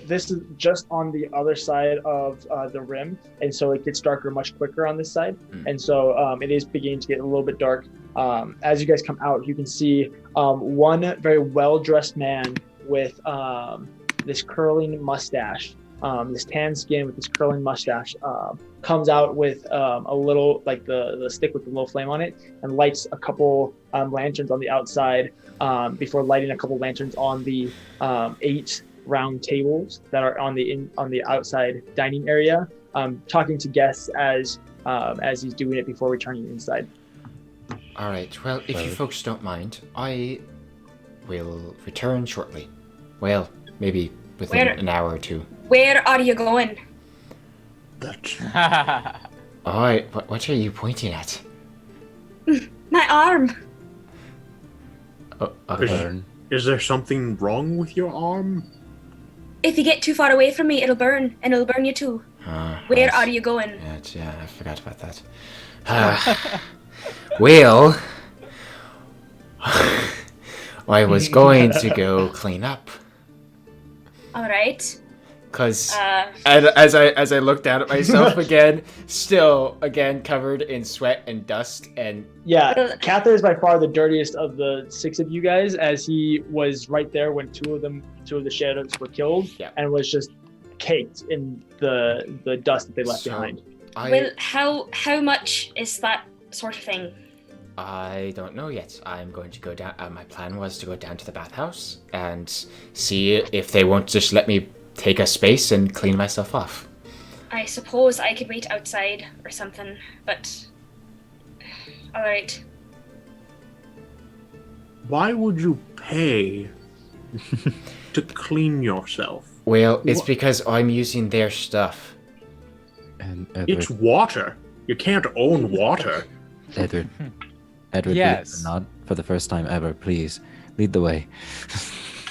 This is just on the other side of the rim, and so it gets darker much quicker on this side. And so it is beginning to get a little bit dark. As you guys come out, you can see one very well-dressed man with this curling mustache, this tan skin with this curling mustache, comes out with a little, like the stick with the little flame on it, and lights a couple lanterns on the outside before lighting a couple lanterns on the 8 round tables that are on the outside dining area, talking to guests as he's doing it before returning inside. All right. Well, if you folks don't mind, I will return shortly. Well, maybe within an hour or two. Where are you going? All right. What are you pointing at? My arm. Oh, okay. Is there something wrong with your arm? If you get too far away from me, it'll burn, and it'll burn you too. Where are you going? Yeah, I forgot about that. Well, I was going to go clean up. All right. Cause as I look down at myself again, still again covered in sweat and dust and Yeah, Cather is by far the dirtiest of the 6 of you guys, as he was right there when two of the shadows were killed, and was just caked in the dust that they left behind. Well, how much is that sort of thing? I don't know yet. I'm going to go down. My plan was to go down to the bathhouse and see if they won't just let me take a space and clean myself off. I suppose I could wait outside or something, but all right. Why would you pay to clean yourself? Well, it's because I'm using their stuff. And Edward, It's water. You can't own water. Edward, Yes. not for the first time ever. Please lead the way.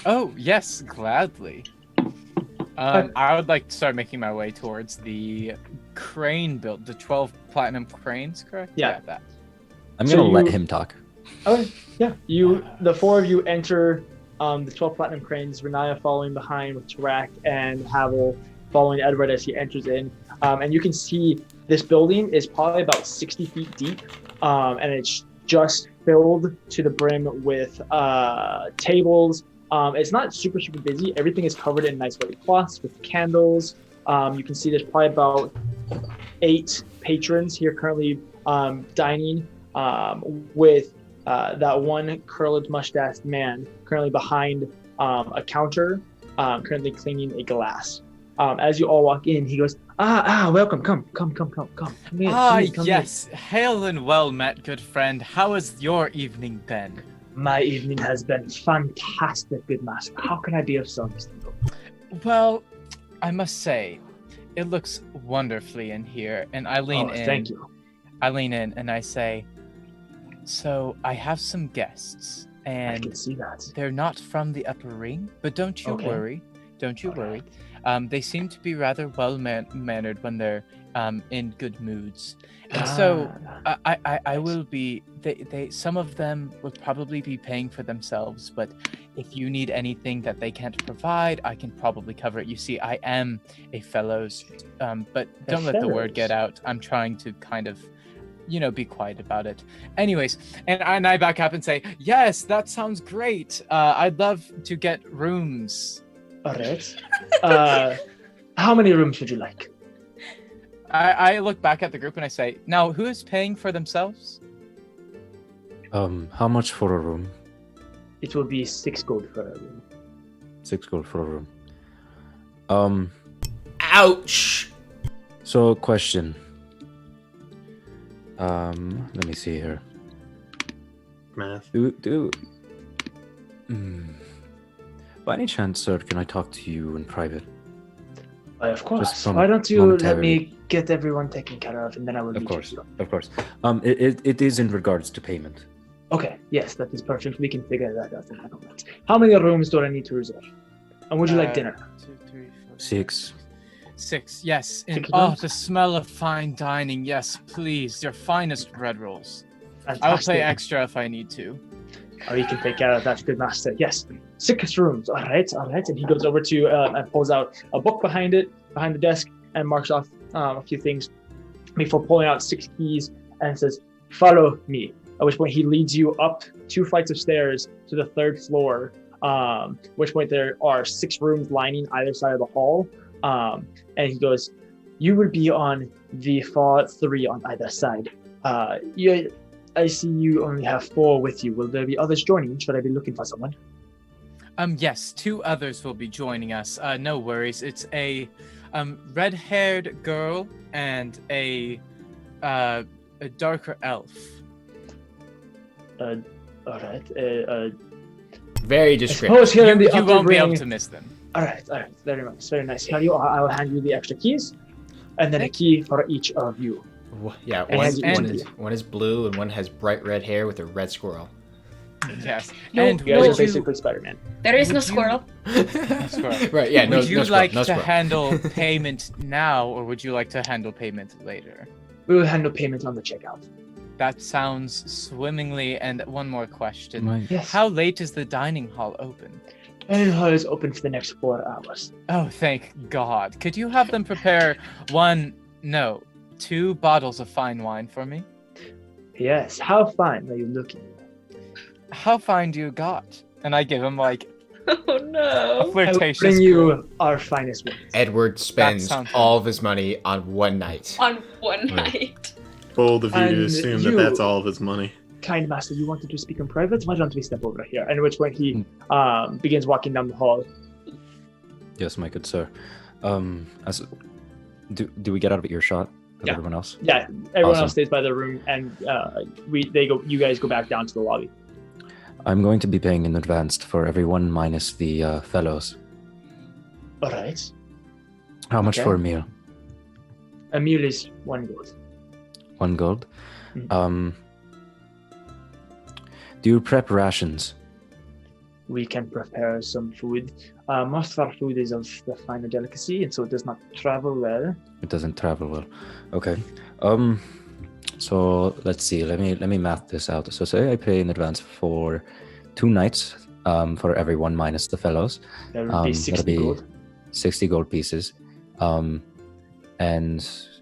Oh, yes, gladly. I would like to start making my way towards the crane build, the 12 platinum cranes, correct? Yeah. That. I'm gonna let him talk. Okay, yeah. The 4 of you enter the 12 platinum cranes, Renaya following behind with Tarak and Havel following Edward as he enters in. And you can see this building is probably about 60 feet deep, and it's just filled to the brim with tables. It's not super busy. Everything is covered in nice white cloths with candles. You can see there's probably about 8 patrons here currently dining, with that one curled mustached man currently behind a counter, currently cleaning a glass. As you all walk in, he goes, welcome, come in, come in. Yes, hail and well met, good friend. How has your evening been? My evening has been fantastic, good master. How can I be of service to you? Well, I must say, it looks wonderfully in here, and I lean in. Thank you. I lean in and I say, so I have some guests, I and can see that. they're not from the upper ring, but don't you Okay. worry. Don't you All worry. right. They seem to be rather well-mannered when they're in good moods. And so I will be, some of them will probably be paying for themselves, but if you need anything that they can't provide, I can probably cover it. You see, I am a fellows, but don't let the word get out. I'm trying to kind of, be quiet about it. Anyways, and I back up and say, yes, that sounds great. I'd love to get rooms. All right. How many rooms would you like? I look back at the group and I say, now, who is paying for themselves? How much for a room? It will be 6 gold for a room. 6 gold for a room. Ouch! So, question. Let me see here. Math. By any chance, sir, can I talk to you in private? Of course. Just Why don't you let momentarily. me get everyone taken care of, and then I will. Of course. It is in regards to payment. Okay. Yes, that is perfect. We can figure that out and handle that. How many rooms do I need to reserve? And would you like dinner? 2, 3, 4, 6. 6, yes. And 6 rooms? the smell of fine dining. Yes, please. Your finest bread rolls. Fantastic. I'll pay extra if I need to. Oh, you can take care of that, good master. Yes, 6 rooms. All right. And he goes over to and pulls out a book behind the desk and marks off a few things before pulling out 6 keys and says, "Follow me." At which point he leads you up 2 flights of stairs to the 3rd floor. At which point there are 6 rooms lining either side of the hall. And he goes, "You will be on the far 3 on either side. I see you only have 4 with you. Will there be others joining? Should I be looking for someone?" Yes, 2 others will be joining us. No worries. It's a red-haired girl and a darker elf. All right. Very I descriptive. suppose here in the You upper won't be able ring- to miss them. All right. Very nice. Very nice. Here I will hand you the extra keys, and then a key for each of you. Yeah, And- one is blue and one has bright red hair with a red squirrel. Yes. No, And you guys are would you, basically Spider-Man. There is no Would you- squirrel. squirrel. Right, yeah, would you no squirrel, like no to squirrel. handle payment now, or would you like to handle payment later? We will handle payment on the checkout. That sounds swimmingly. And one more question. Right. Yes. How late is the dining hall open? Dining hall is open for the next 4 hours. Oh, thank God. Could you have them prepare 2 bottles of fine wine for me? Yes. How fine are you looking? How fine do you got? And I give him like Oh a no. I will flirtatious bring grin. you our finest wines. Edward spends sounds all of his money on one night. On one night. Bold of you to And assume you- that that's all of his money. Kind master, you wanted to speak in private? Why don't we step over here? And at which point he begins walking down the hall. Yes, my good sir. Do we get out of earshot of Yeah. everyone else? Yeah, everyone Awesome. else stays by the room, and you guys go back down to the lobby. I'm going to be paying in advance for everyone minus the fellows. All right. How much Okay. for a meal? A meal is 1 gold. 1 gold. Mm. Do you prep rations? We can prepare some food. Most of our food is of the finer delicacy, and so it does not travel well. It doesn't travel well. Okay. So let's see. Let me math this out. So say I pay in advance for 2 nights for everyone minus the fellows. That would be 60 gold. 60 gold pieces. And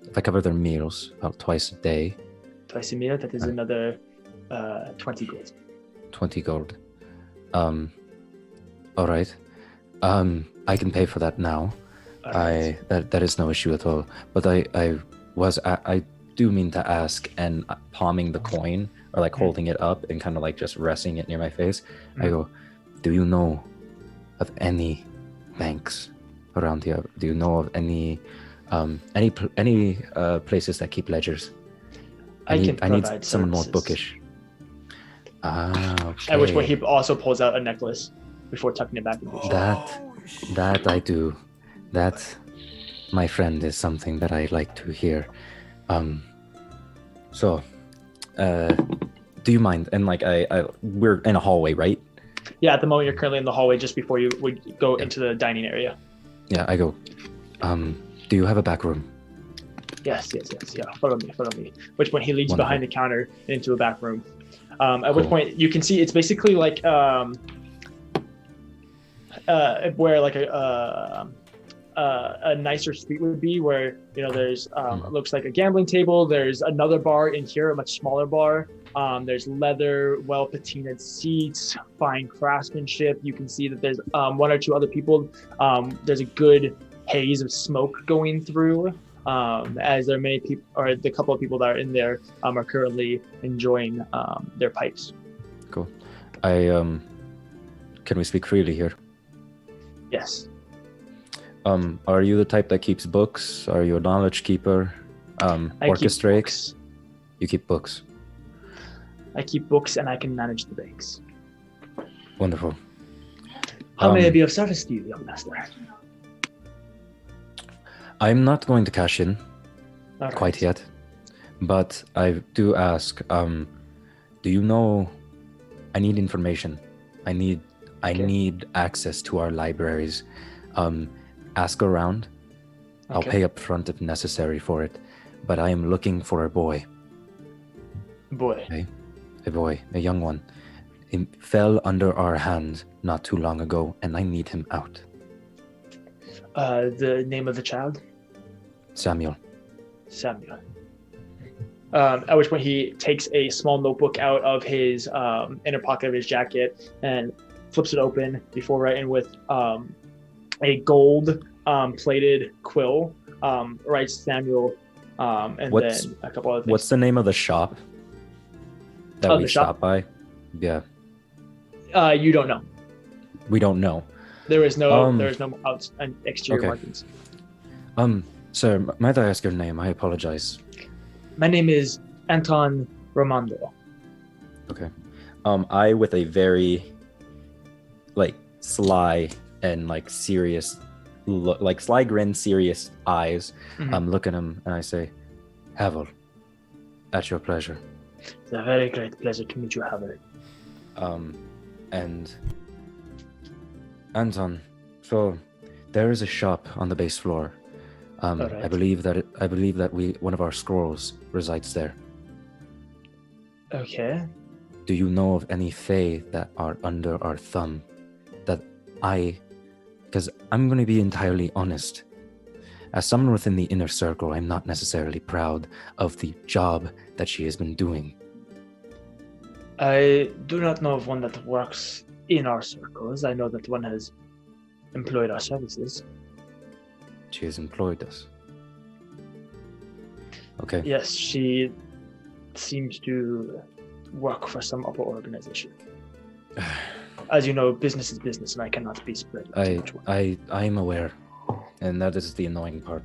if I cover their meals about twice a day, Twice a meal, that is another 20 gold. 20 gold. All right. I can pay for that now. All right. That is no issue at all. But I do mean to ask, and palming the coin or like holding it up and kind of like just resting it near my face, I go, do you know of any banks around here? Do you know of any places that keep ledgers? I need provide someone more services. bookish. Okay. At which point he also pulls out a necklace before tucking it back in his shirt. That I do. That, my friend, is something that I like to hear. So, do you mind? And like, we're in a hallway, right? Yeah, at the moment you're currently in the hallway just before you would go into the dining area. Yeah, I go. Do you have a back room? Yes. Yeah, follow me. Which point he leads you behind the counter into a back room. At which point you can see it's basically like where like a nicer suite would be, where there's looks like a gambling table. There's another bar in here, a much smaller bar. There's leather, well patinaed seats, fine craftsmanship. You can see that there's one or two other people. There's a good haze of smoke going through, as there are many people, or the couple of people that are in there are currently enjoying their pipes. Cool. Can we speak freely here? Yes. Are you the type that keeps books? Are you a knowledge keeper? Orchestrates? You keep books. I keep books and I can manage the banks. Wonderful. How may I be of service to you, young master? I'm not going to cash in quite yet, but I do ask, do you know, I need information. I need access to our libraries. Ask around. Okay. I'll pay up front if necessary for it, but I am looking for a boy. Boy. Okay? A boy, a young one. He fell under our hands not too long ago, and I need him out. The name of the child? Samuel. At which point he takes a small notebook out of his inner pocket of his jacket and flips it open before writing with a gold plated quill. Writes Samuel, and then a couple other things. What's the name of the shop that we stopped by? Yeah. You don't know. We don't know. There is no exterior markings. Sir, might I ask your name? I apologize. My name is Anton Romando. Okay. I, with a very sly and serious look, sly grin, serious eyes, look at him and I say, Havel, at your pleasure. It's a very great pleasure to meet you, Havel. And Anton, so there is a shop on the base floor. Right. I believe that one of our scrolls resides there. Okay. Do you know of any fae that are under our thumb? Because I'm going to be entirely honest. As someone within the inner circle, I'm not necessarily proud of the job that she has been doing. I do not know of one that works in our circles. I know that one has employed our services. She has employed us. Okay. Yes, she seems to work for some upper organization. As you know, business is business, and I cannot be spread. I am aware, and that is the annoying part.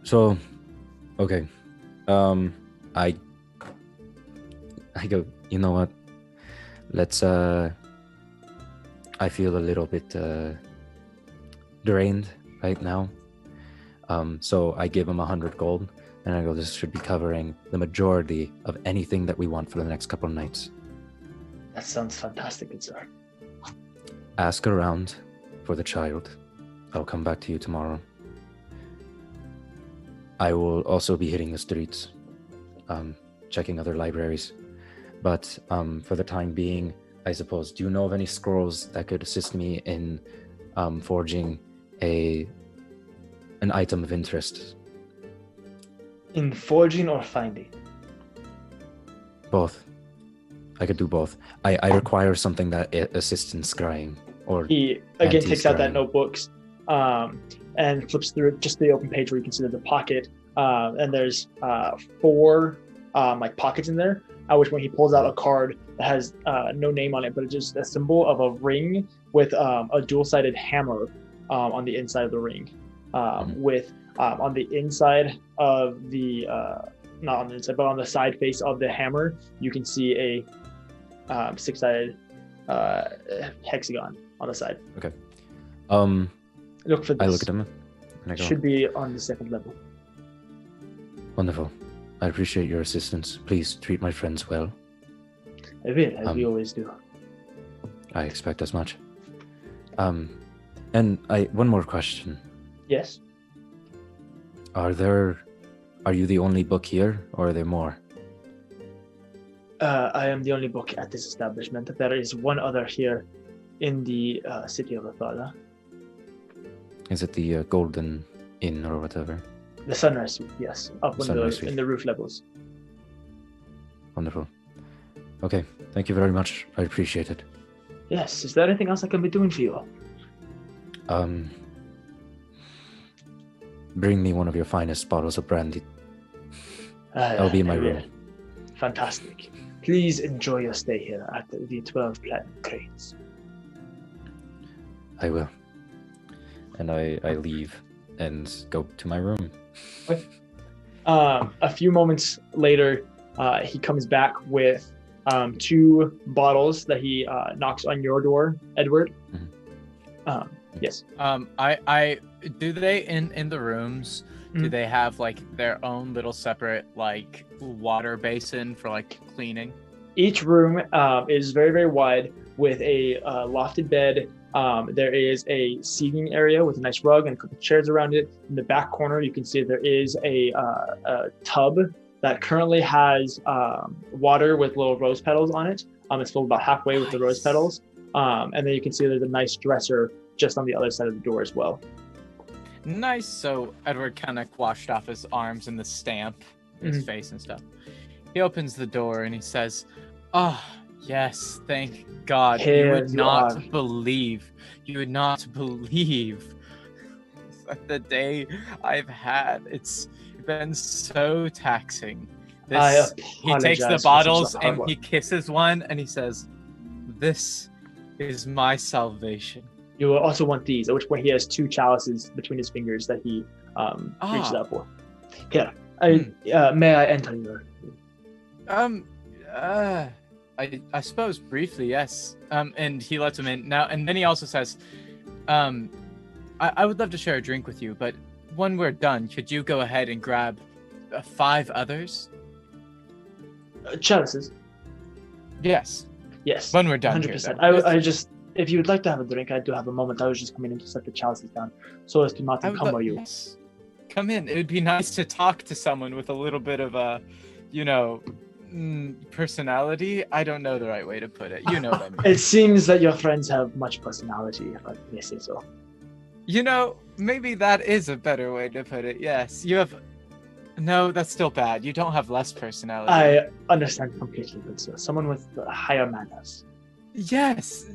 So, okay, I go. You know what? Let's. I feel a little bit drained right now. So I give him 100 gold, and I go, this should be covering the majority of anything that we want for the next couple of nights. That sounds fantastic, good sir. Ask around for the child. I'll come back to you tomorrow. I will also be hitting the streets, checking other libraries. But for the time being, I suppose, do you know of any scrolls that could assist me in forging an item of interest? In forging or finding? Both. I could do both. I require something that assists in scrying. Or he again takes out that notebook and flips through just the open page where you can see there's a pocket, and there's 4 pockets in there. Which when he pulls out a card that has no name on it, but it's just a symbol of a ring with a dual-sided hammer on the inside of the ring. With on the inside of the not on the inside, but on the side face of the hammer, you can see a 6-sided hexagon on the side. Okay. Look for this. I look at him and I go, should be on the 2nd level. Wonderful. I appreciate your assistance. Please treat my friends well. I will, as we always do. I expect as much. And one more question. Yes. Are you the only book here, or are there more? I am the only book at this establishment. There is one other here in the city of Athala. Is it the Golden Inn or whatever? The Sunrise Suite, yes. Up in the roof levels. Wonderful. Okay, thank you very much. I appreciate it. Yes, is there anything else I can be doing for you? Bring me one of your finest bottles of brandy. I'll be in my room. Fantastic. Please enjoy your stay here at the 12 Platinum Crates. I will. And I leave and go to my room. A few moments later, he comes back with 2 bottles that he knocks on your door, Edward. Mm-hmm. Yes. I do they in the rooms? Mm-hmm. Do they have like their own little separate like water basin for like cleaning? Each room is very, very wide with a lofted bed. There is a seating area with a nice rug and a couple chairs around it. In the back corner, you can see there is a tub that currently has water with little rose petals on it. It's filled about halfway with the rose petals. And then you can see there's a nice dresser just on the other side of the door as well. Nice. So Edward kind of washed off his arms and the stamp, his face and stuff. He opens the door and he says, "Oh, yes, thank God. You would not believe the day I've had. It's been so taxing." He takes the bottles and he kisses one and he says, "This is my salvation." You will also want these, at which point he has 2 chalices between his fingers that he reaches out for. Here, may I enter your room? I suppose briefly, yes. And he lets him in now, and then he also says, I would love to share a drink with you, but when we're done, could you go ahead and grab 5 others? Chalices? Yes. Yes. When we're done 100%. Here, I just, if you would like to have a drink, I do have a moment. I was just coming in to set the chalices down so as to not encumber you. Yes. Come in. It would be nice to talk to someone with a little bit of a, personality. I don't know the right way to put it. You know what I mean. It seems that your friends have much personality, if I may say so. Maybe that is a better way to put it. Yes, you have. No, that's still bad. You don't have less personality. I understand completely, good sir. Someone with higher manners. Yes,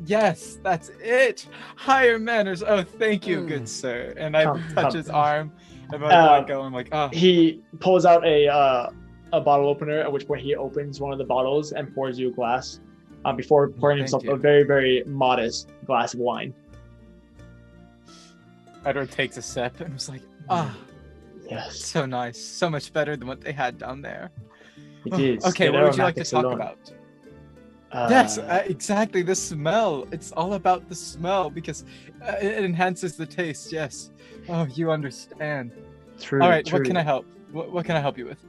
that's it. Higher manners. Oh, thank you, good sir. And I touch his arm. And I'm like, oh. He pulls out a bottle opener, at which point he opens one of the bottles and pours you a glass before pouring himself a very, very modest glass of wine. Edward takes a sip and was like, yes, so nice. So much better than what they had down there. It is. Okay, what would you like to talk about? Yes, exactly. The smell. It's all about the smell because it enhances the taste. Yes. Oh, you understand. True. All right. True. What can I help? What can I help you with?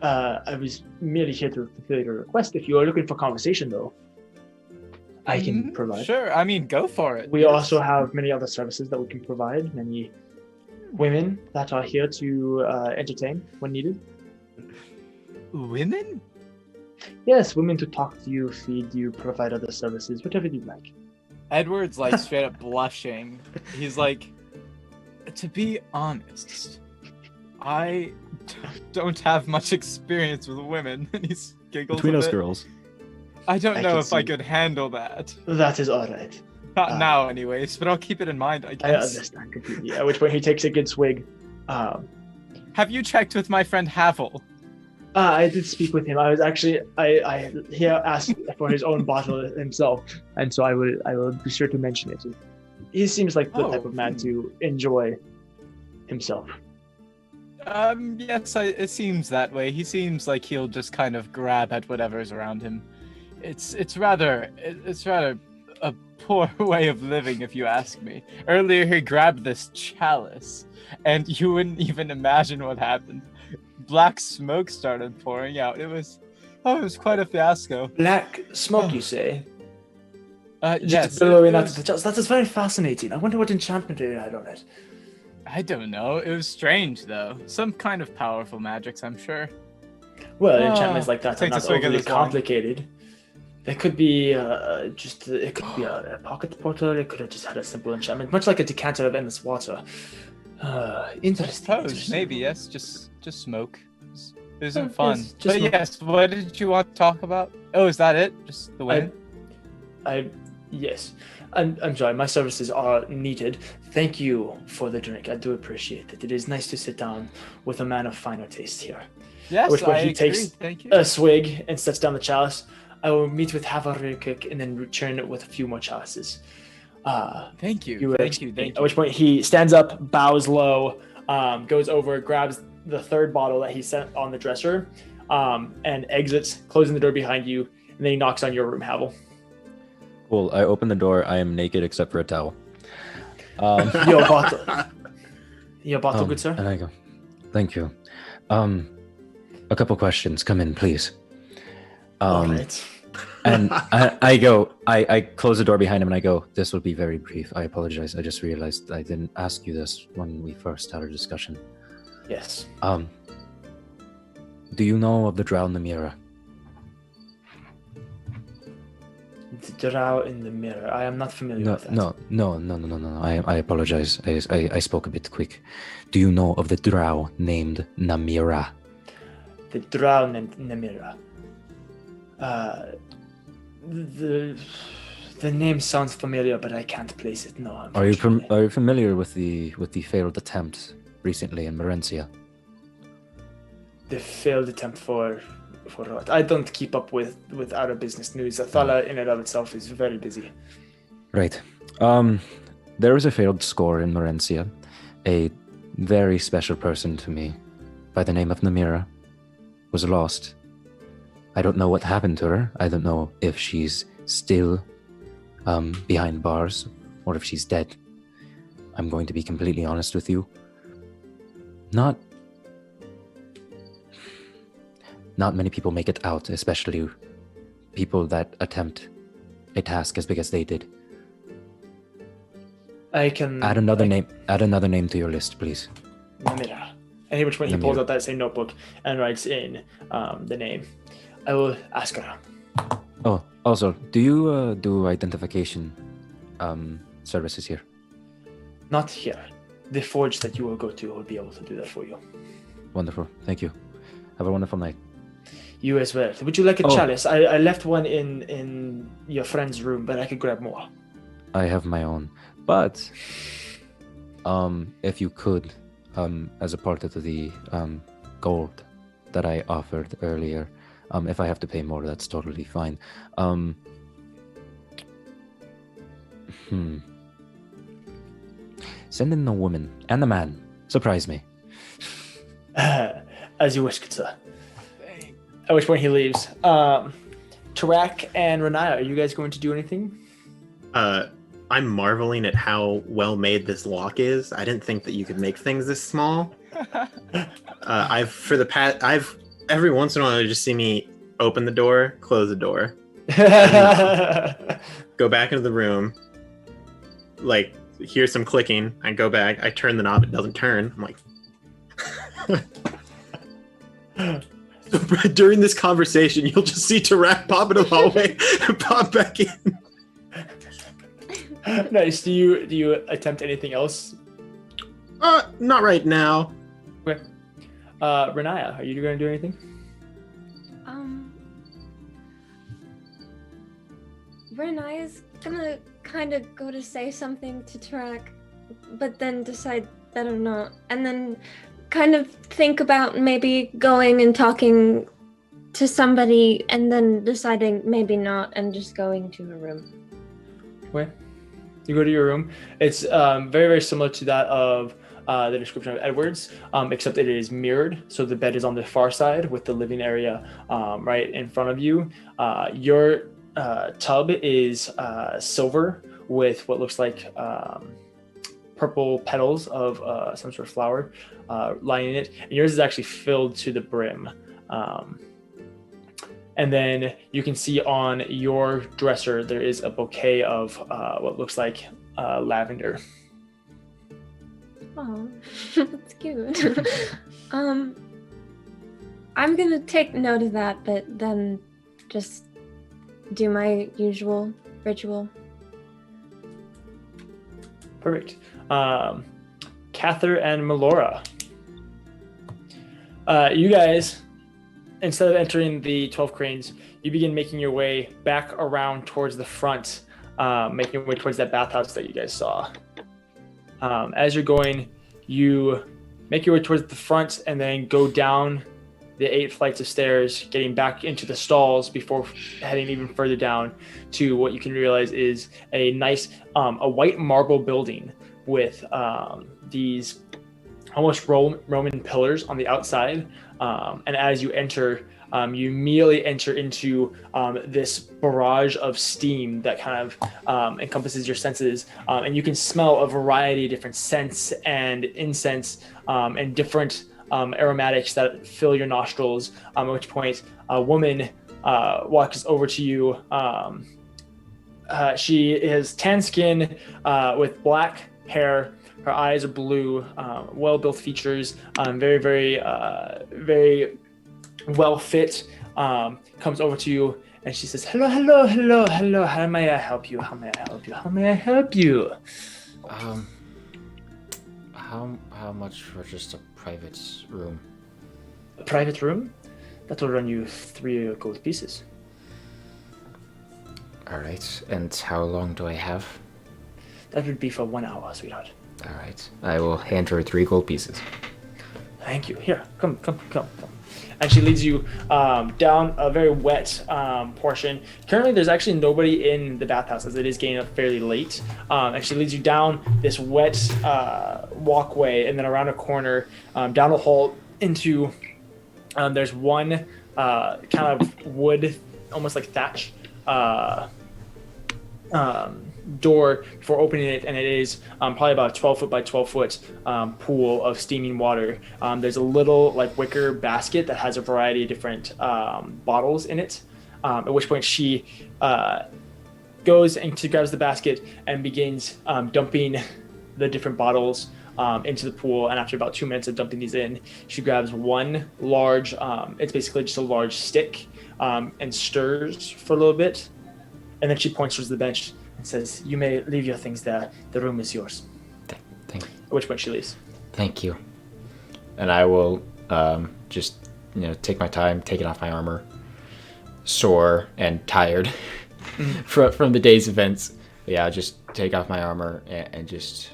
I was merely here to fulfill your request. If you are looking for conversation, though, I can provide. Sure. I mean, go for it. We also have many other services that we can provide. Many women that are here to entertain when needed. Women? Yes, women to talk to you, feed you, provide other services, whatever you like. Edward's like straight up blushing. He's like, to be honest, I don't have much experience with women. And he giggles Between a us bit. girls. I don't know if I could handle that. That is all right. Not now, anyways, but I'll keep it in mind, I guess. I understand completely. At which point he takes a good swig. Have you checked with my friend Havel? I did speak with him. I was actually he asked for his own bottle himself, and so I will be sure to mention it. He seems like the type of man to enjoy himself. Yes, it seems that way. He seems like he'll just kind of grab at whatever's around him. It's rather a poor way of living, if you ask me. Earlier he grabbed this chalice, and you wouldn't even imagine what happened. black smoke started pouring out. It was quite a fiasco. Black smoke, you say? Yes. Billowing out of the chest. That is very fascinating. I wonder what enchantment it had on it. I don't know. It was strange, though. Some kind of powerful magics, I'm sure. Well, enchantments like that are Take a not swig of overly this wine. complicated. It could be it could be a pocket portal. It could have just had a simple enchantment, much like a decanter of endless water. Interesting. Interesting. Maybe, yes. Just smoke. It isn't Yes, fun. just But smoke. yes, what did you want to talk about? Oh, is that it? Just the way? Yes. I'm sorry. My services are needed. Thank you for the drink. I do appreciate it. It is nice to sit down with a man of finer taste here. Yes, At which point I he agree. takes Thank you. a swig and sets down the chalice. I will meet with Havar real quick and then return with a few more chalices. Thank you. Thank you. At which point he stands up, bows low, goes over, grabs the third bottle that he set on the dresser, and exits, closing the door behind you. And then he knocks on your room, Havel. Cool. I open the door. I am naked except for a towel. Your bottle. Your bottle, good sir. And I go, thank you. A couple questions. Come in, please. All right. And I close the door behind him and I go, this will be very brief. I apologize. I just realized I didn't ask you this when we first had our discussion. Yes. Do you know of the Drow in the Mirror? The drow in the mirror. I am not familiar with that. No. I apologize. I spoke a bit quick. Do you know of the drow named Namira? The drow named Namira. The name sounds familiar, but I can't place it. No. Are you familiar with the failed attempt recently in Merencia? The failed attempt for what? I don't keep up with out of business news. Athala in and of itself is very busy. Right. There was a failed score in Merencia. A very special person to me, by the name of Namira, was lost. I don't know what happened to her. I don't know if she's still behind bars or if she's dead. I'm going to be completely honest with you. Not many people make it out, especially people that attempt a task as big as they did. I can add another name. Add another name to your list, please. Namira. And which point he pulls out that same notebook and writes in the name. I will ask her. Oh, also, do you do identification services here? Not here. The forge that you will go to will be able to do that for you. Wonderful. Thank you. Have a wonderful night. You as well. Would you like a chalice? I left one in your friend's room, but I could grab more. I have my own. But if you could, as a part of the gold that I offered earlier, if I have to pay more, that's totally fine. Send in the woman and the man. Surprise me. As you wish, good sir. At which point he leaves. Tarak and Renaya, are you guys going to do anything? I'm marveling at how well made this lock is. I didn't think that you could make things this small. Every once in a while you just see me open the door, close the door, go back into the room, like hear some clicking, I go back, I turn the knob, it doesn't turn. I'm like so during this conversation you'll just see Tarak pop in the hallway and pop back in. Nice. Do you attempt anything else? Not right now. Okay. Renaya, are you going to do anything? Renaya's gonna kind of go to say something to Tarak, but then decide that or not, and then kind of think about maybe going and talking to somebody, and then deciding maybe not, and just going to her room. Okay. You go to your room. It's very, very similar to that of the description of Edward's, except it is mirrored. So the bed is on the far side with the living area right in front of you. Your tub is silver with what looks like purple petals of some sort of flower lining it, and yours is actually filled to the brim. And then you can see on your dresser there is a bouquet of what looks like lavender. Oh, that's cute. I'm gonna take note of that, but then just do my usual ritual. Perfect. Cather and Melora. You guys, instead of entering the 12 cranes, you begin making your way back around towards the front, making your way towards that bathhouse that you guys saw. As you're going, you make your way towards the front and then go down the 8 flights of stairs, getting back into the stalls before heading even further down to what you can realize is a nice, a white marble building with these almost Roman pillars on the outside. And as you enter, you immediately enter into this barrage of steam that kind of encompasses your senses. And you can smell a variety of different scents and incense and different aromatics that fill your nostrils, at which point a woman walks over to you. She is tan skin with black hair. Her eyes are blue, well-built features, very, very, very well fit. Comes over to you and she says, "Hello, hello, hello, hello. How may I help you? How may I help you? How may I help you?" How much for just a private room? A private room? That will run you 3 gold pieces. All right. And how long do I have? That would be for 1 hour, sweetheart. All right. I will hand her 3 gold pieces. Thank you. Here, come. And she leads you down a very wet portion. Currently, there's actually nobody in the bathhouse as it is getting up fairly late. And she leads you down this wet walkway and then around a corner, down a hall into, there's one kind of wood, almost like thatch, door before opening it, and it is probably about a 12 foot by 12 foot pool of steaming water. There's a little like wicker basket that has a variety of different bottles in it, at which point she goes and she grabs the basket and begins dumping the different bottles into the pool. And after about 2 minutes of dumping these in, she grabs one large, it's basically just a large stick, and stirs for a little bit, and then she points towards the bench and says, "You may leave your things there. The room is yours." Thank you. At which point she leaves. Thank you. And I will just, take my time, taking off my armor, sore and tired from the day's events. But yeah, I'll just take off my armor and just,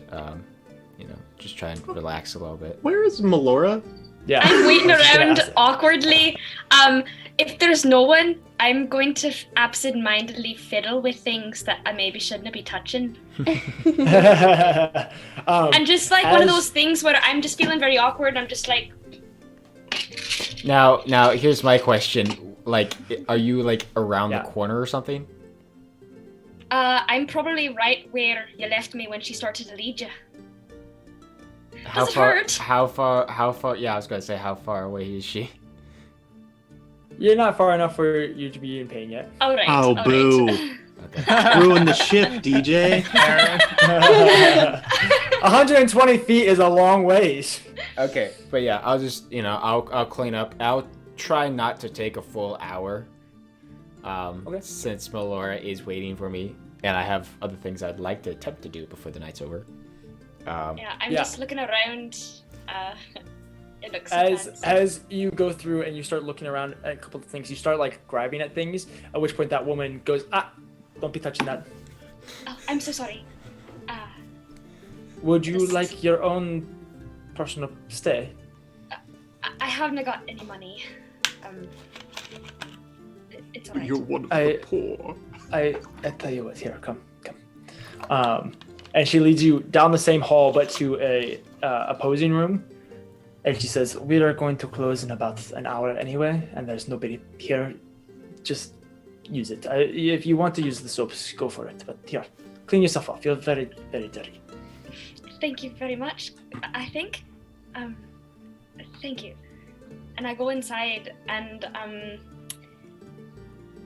just try and relax a little bit. Where is Melora? Yeah. I'm waiting around awkwardly. If there's no one, I'm going to absent-mindedly fiddle with things that I maybe shouldn't be touching. And just like one of those things where I'm just feeling very awkward. I'm just like. Now, here's my question. Like, are you like around the corner or something? I'm probably right where you left me when she started to lead you. How Does it far? hurt? How far? Yeah, I was gonna say, how far away is she? You're not far enough for you to be in pain yet. All right. Oh, all boo. right. Ruin the ship, DJ. 120 feet is a long ways. Okay, but yeah, I'll just, I'll clean up. I'll try not to take a full hour, since Melora is waiting for me, and I have other things I'd like to attempt to do before the night's over. I'm just looking around. It looks as you go through and you start looking around at a couple of things, you start like grabbing at things, at which point that woman goes, don't be touching that. Oh, I'm so sorry. Would you like your own personal stay? I haven't got any money. It's alright. You're one of the poor. I tell you what, here, come. And she leads you down the same hall, but to a opposing room. And she says, "We are going to close in about an hour anyway, and there's nobody here. Just use it. If you want to use the soaps, go for it. But here, clean yourself off. You're very, very dirty." thank you very much. I think. Thank you. And I go inside and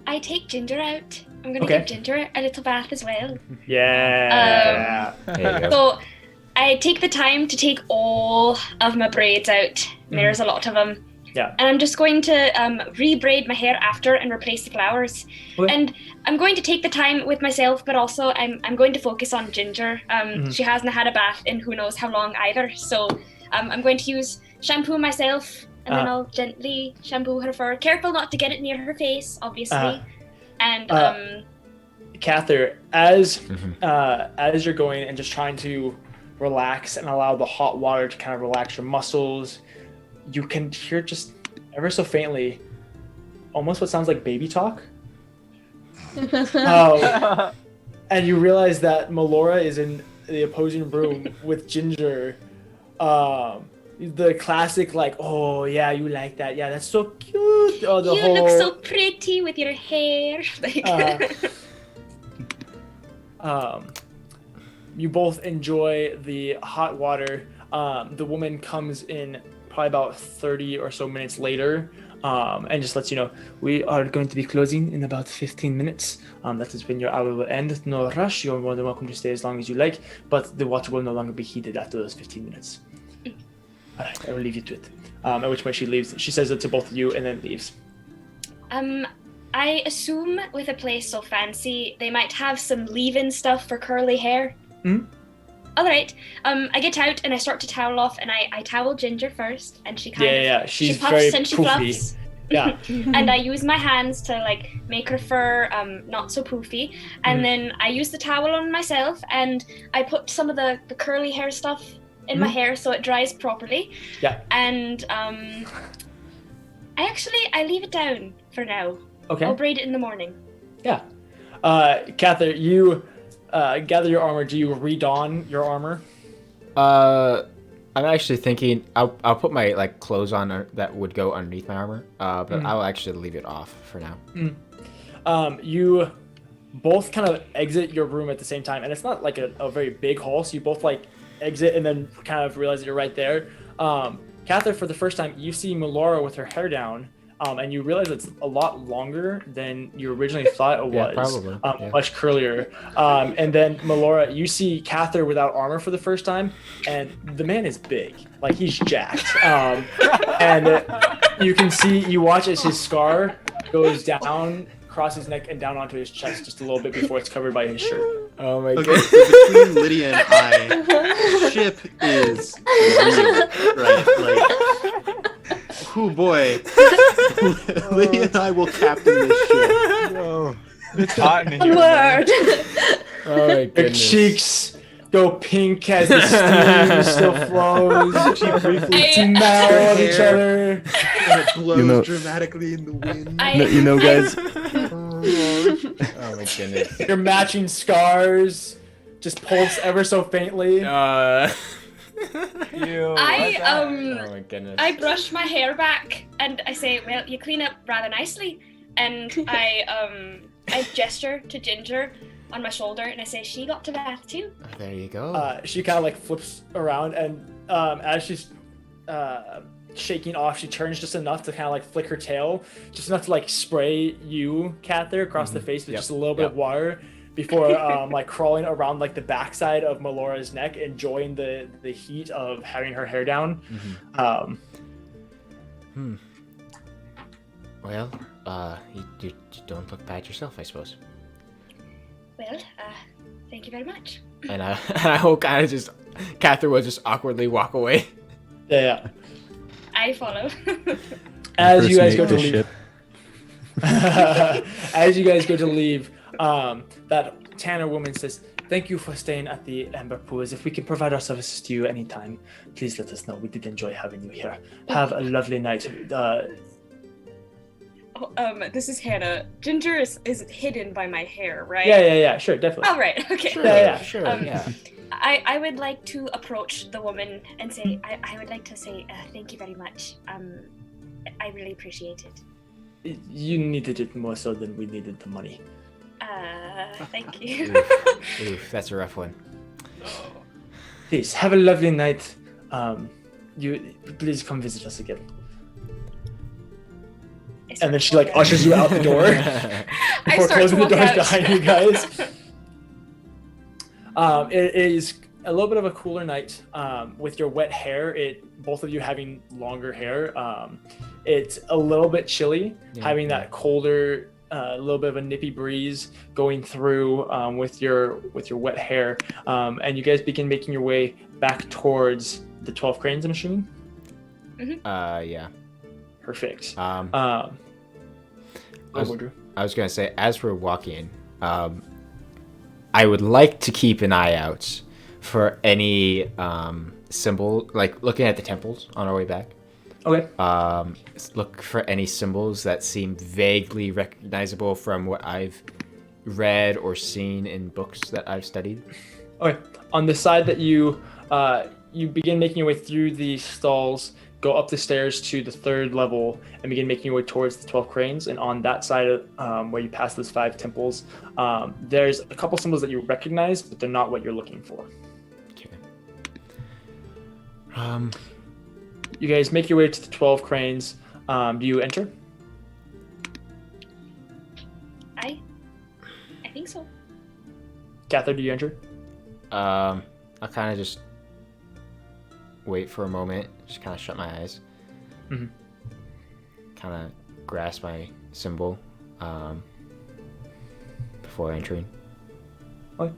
I take Ginger out. I'm gonna give Ginger a little bath as well. Yeah. There you go. So I take the time to take all of my braids out. There's a lot of them. Yeah. And I'm just going to re-braid my hair after and replace the flowers. Okay. And I'm going to take the time with myself, but also I'm going to focus on Ginger. She hasn't had a bath in who knows how long either. So I'm going to use shampoo myself, and then I'll gently shampoo her fur. Careful not to get it near her face, obviously. And Cather, as you're going and just trying to relax and allow the hot water to kind of relax your muscles, you can hear just ever so faintly almost what sounds like baby talk. And you realize that Melora is in the opposing room with Ginger. The classic, like, oh yeah, you like that, yeah, that's so cute. Oh, you look so pretty with your hair. You both enjoy the hot water. The woman comes in probably about 30 or so minutes later, and just lets you know, we are going to be closing in about 15 minutes. That is when your hour will end. No rush, you're more than welcome to stay as long as you like, but the water will no longer be heated after those 15 minutes. All right, I will leave you to it. At which point she leaves. She says it to both of you and then leaves. I assume with a place so fancy, they might have some leave-in stuff for curly hair. All right. I get out and I start to towel off, and I towel Ginger first, and she she's she puffs very and she poofy. fluffs. Yeah. And I use my hands to like make her fur not so poofy, and then I use the towel on myself, and I put some of the curly hair stuff in my hair so it dries properly. Yeah. And I leave it down for now. Okay. I'll braid it in the morning. Yeah. Cather, you gather your armor. Do you re-don your armor? I'm actually thinking I'll put my like clothes on that would go underneath my armor, but I'll actually leave it off for now. You both kind of exit your room at the same time, and it's not like a very big hall, so you both like exit and then kind of realize that you're right there. Cather, for the first time, you see Melora with her hair down, and you realize it's a lot longer than you originally thought it was. Yeah, probably. Much curlier. And then Melora, you see Cather without armor for the first time, and the man is big. Like, he's jacked. And you watch as his scar goes down across his neck and down onto his chest just a little bit before it's covered by his shirt. Oh my god. Okay, so between Lydia and I, ship is real, right? Like, oh boy. Lydia and I will captain this ship. No. It's hot in One here. word. Oh my Her goodness. cheeks go pink as the steam still flows. She briefly smell at each other. It blows You know- dramatically in the wind. You know, guys, Oh my goodness. Your matching scars just pulse ever so faintly. Ew, Oh my goodness. I brush my hair back and I say, well, you clean up rather nicely. And I gesture to Ginger on my shoulder and I say, she got to bath too. Oh, there you go. She kind of like flips around, and as she's shaking off, she turns just enough to kind of like flick her tail, just enough to like spray you, Cather, across the face with just a little bit of water before like crawling around like the backside of Melora's neck, enjoying the heat of having her hair down. Well, you don't look bad yourself, I suppose. Well, thank you very much. And I will kind of just, Cather will just awkwardly walk away. Yeah. I follow. As you guys go to Impersonate leave, as you guys go to leave, that Tanner woman says, "Thank you for staying at the Amber Pools. If we can provide our services to you anytime, please let us know. We did enjoy having you here. Have a lovely night." This is Hannah. Ginger is hidden by my hair, right? Yeah, sure, definitely. Oh, right, okay. Sure, yeah. I would like to approach the woman and say, I would like to say, thank you very much. I really appreciate it. You needed it more so than we needed the money. Thank you. Oof, that's a rough one. Please have a lovely night. You please come visit us again. And then she like ushers you out the door before closing the doors behind you guys. It is a little bit of a cooler night with your wet hair. Both of you having longer hair. It's a little bit chilly, having that colder, a little bit of a nippy breeze going through with your wet hair, and you guys begin making your way back towards the 12 cranes, I'm assuming. Yeah. Perfect. I was gonna say, as we're walking, I would like to keep an eye out for any symbol, like looking at the temples on our way back. Okay. Look for any symbols that seem vaguely recognizable from what I've read or seen in books that I've studied. Okay. On the side that you begin making your way through the stalls, go up the stairs to the 3rd level, and begin making your way towards the 12 cranes. And on that side, where you pass those 5 temples, there's a couple symbols that you recognize, but they're not what you're looking for. Okay. You guys make your way to the 12 cranes. Do you enter? I think so. Cather, do you enter? I'll kind of just wait for a moment, just kind of shut my eyes, kind of grasp my symbol before entering. Okay.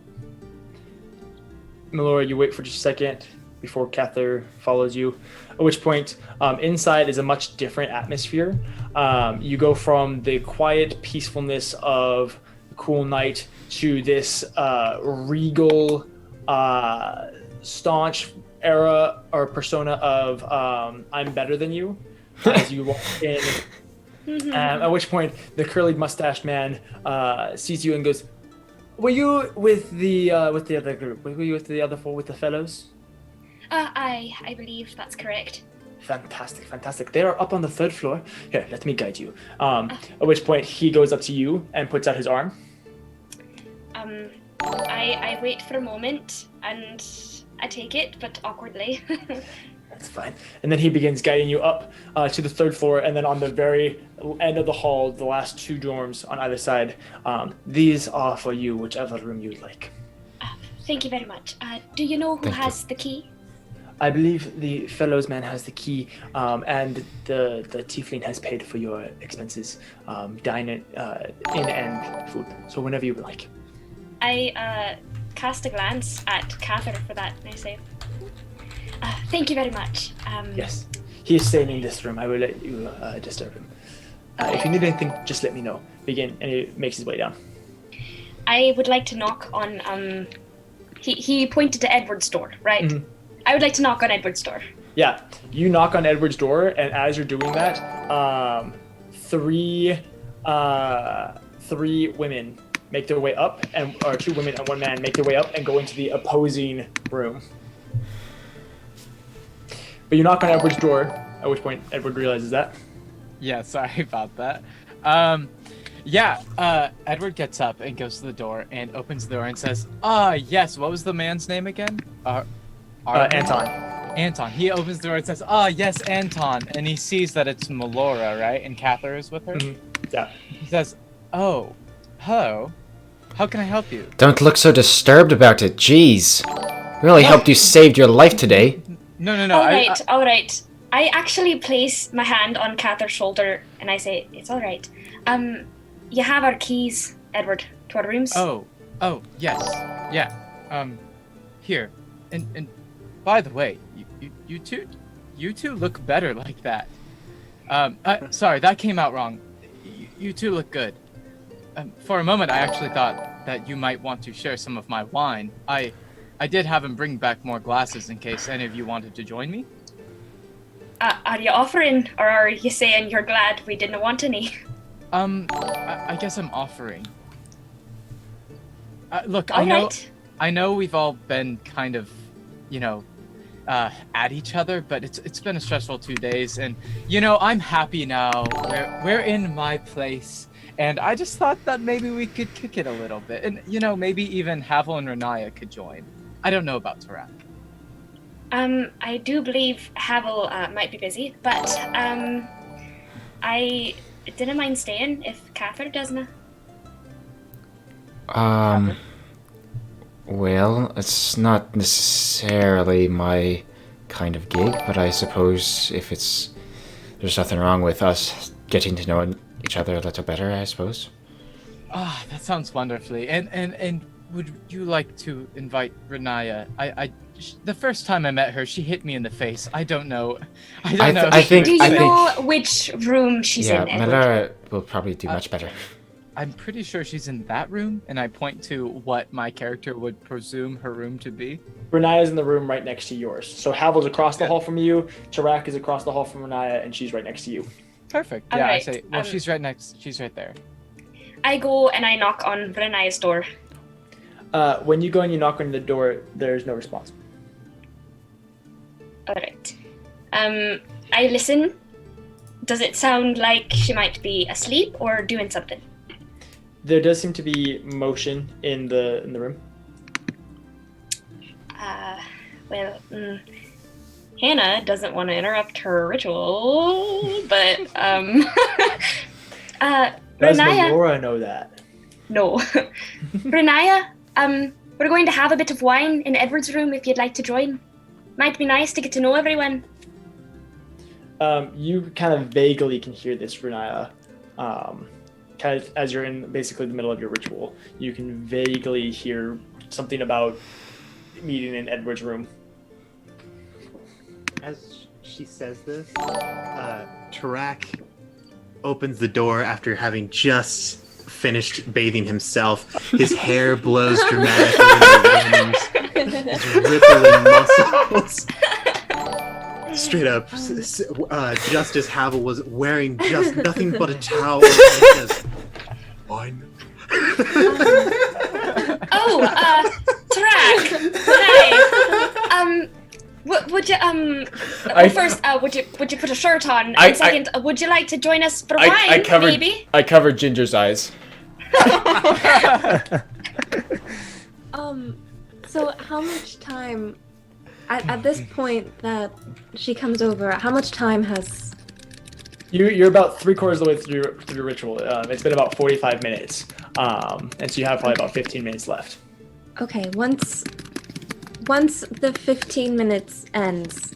Melora, you wait for just a second before Cather follows you, at which point inside is a much different atmosphere. You go from the quiet peacefulness of a cool night to this regal, staunch era or persona of I'm better than you as you walk in. At which point the curly mustached man sees you and goes, were you with the other group? Were you with the other 4, with the fellows? I believe that's correct. Fantastic. They are up on the 3rd floor. Here, let me guide you. At which point he goes up to you and puts out his arm. I wait for a moment and I take it, but awkwardly. That's fine. And then he begins guiding you up to the 3rd floor, and then on the very end of the hall, the last 2 dorms on either side, these are for you, whichever room you'd like. Thank you very much. Do you know who has the key? I believe the fellows man has the key, and the tiefling has paid for your expenses, in and food. So whenever you would like. I cast a glance at Cather for that, and I say, thank you very much. Yes, he is staying in this room. I will let you disturb him. If you need anything, just let me know. Begin, and he makes his way down. I would like to knock on. He pointed to Edward's door, right? Mm-hmm. I would like to knock on Edward's door. Yeah, you knock on Edward's door, and as you're doing that, 3 women make their way up, or 2 women and 1 man make their way up and go into the opposing room. But you knock on Edward's door, at which point Edward realizes that. Yeah, sorry about that. Edward gets up and goes to the door and opens the door and says, yes, what was the man's name again? Anton. Anton. He opens the door and says, yes, Anton. And he sees that it's Melora, right? And Cather is with her? Mm-hmm. Yeah. He says, oh, hello. How can I help you? Don't look so disturbed about it. Jeez. Really helped you saved your life today. No. All right. I actually place my hand on Cather's shoulder and I say, it's all right. You have our keys, Edward, to our rooms. Oh, yes. Yeah. Here. And by the way, you two look better like that. Sorry, that came out wrong. You two look good. For a moment, I actually thought that you might want to share some of my wine. I did have him bring back more glasses in case any of you wanted to join me. Are you offering, or are you saying you're glad we didn't want any? I guess I'm offering. Look, Right. I know we've all been kind of, at each other, but it's been a stressful 2 days, and I'm happy now. We're in my place, and I just thought that maybe we could kick it a little bit, and maybe even Havel and Renaya could join. I don't know about Tarak. I do believe Havel might be busy, but I didn't mind staying if Cather doesn't. Well, it's not necessarily my kind of gig, but I suppose if there's nothing wrong with us getting to know each other a little better, I suppose. Ah, that sounds wonderfully. And would you like to invite Renaya? The first time I met her, she hit me in the face. I don't know. I think. Do you know which room she's in? Yeah, Melara will probably do much better. I'm pretty sure she's in that room, and I point to what my character would presume her room to be. Renaya's in the room right next to yours. So Havel's across the hall from you, Tarak is across the hall from Renaya, and she's right next to you. Perfect. All Yeah, right, I say, well, she's right there. I go and I knock on Renaya's door. When you go and you knock on the door, there's no response. All right. I listen. Does it sound like she might be asleep or doing something? There does seem to be motion in the room. Hannah doesn't want to interrupt her ritual, but Does Renaya. Melora know that? No. Renaya, we're going to have a bit of wine in Edward's room if you'd like to join. Might be nice to get to know everyone. You kind of vaguely can hear this, Renaya. Kind of as you're in basically the middle of your ritual. You can vaguely hear something about meeting in Edward's room. As she says this, Tarak opens the door after having just finished bathing himself. His hair blows dramatically in the wind. His rippling muscles. Straight up, just as Havel was wearing just nothing but a towel. And says, "Fine." Tarak, hi. Would you would you put a shirt on? And second, would you like to join us for wine? Maybe. I covered Ginger's eyes. So how much time at this point that she comes over, how much time has You're about 3/4 of the way through your ritual. It's been about 45 minutes. And so you have probably about 15 minutes left. Okay, once the 15 minutes ends,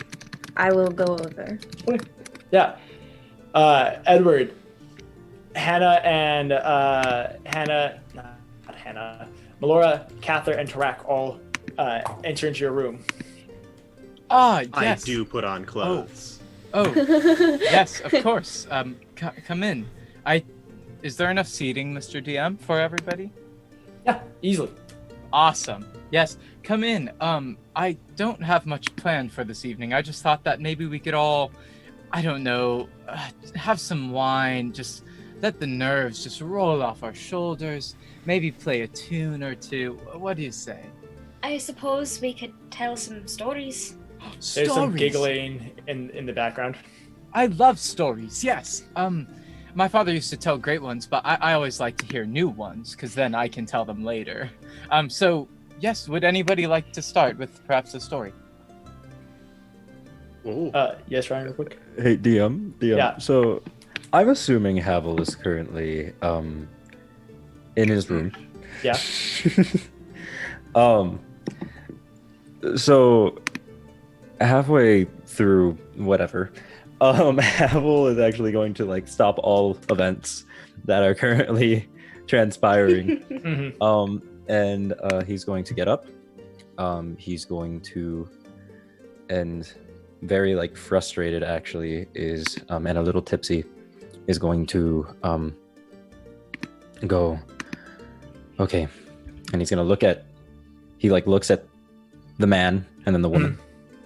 I will go over. Okay. Yeah. Edward, Hannah, Melora, Cather, and Tarak all enter into your room. Ah, yes. I do put on clothes. Oh, yes, of course. Come in. Is there enough seating, Mr. DM, for everybody? Yeah, easily. Awesome. Yes, come in. I don't have much planned for this evening. I just thought that maybe we could all, I don't know, have some wine, just let the nerves just roll off our shoulders, maybe play a tune or two. What do you say? I suppose we could tell some stories. There's some giggling in the background. I love stories, yes. My father used to tell great ones, but I always like to hear new ones, because then I can tell them later. So, yes, would anybody like to start with perhaps a story? Yes, Ryan, real quick. Hey, DM. Yeah. So, I'm assuming Havel is currently in his room. Yeah. So, halfway through whatever, Havel is actually going to stop all events that are currently transpiring. And he's going to get up. He's going to, and very frustrated actually is, and a little tipsy, is going to go, okay. And he's going to look at, he looks at the man and then the woman.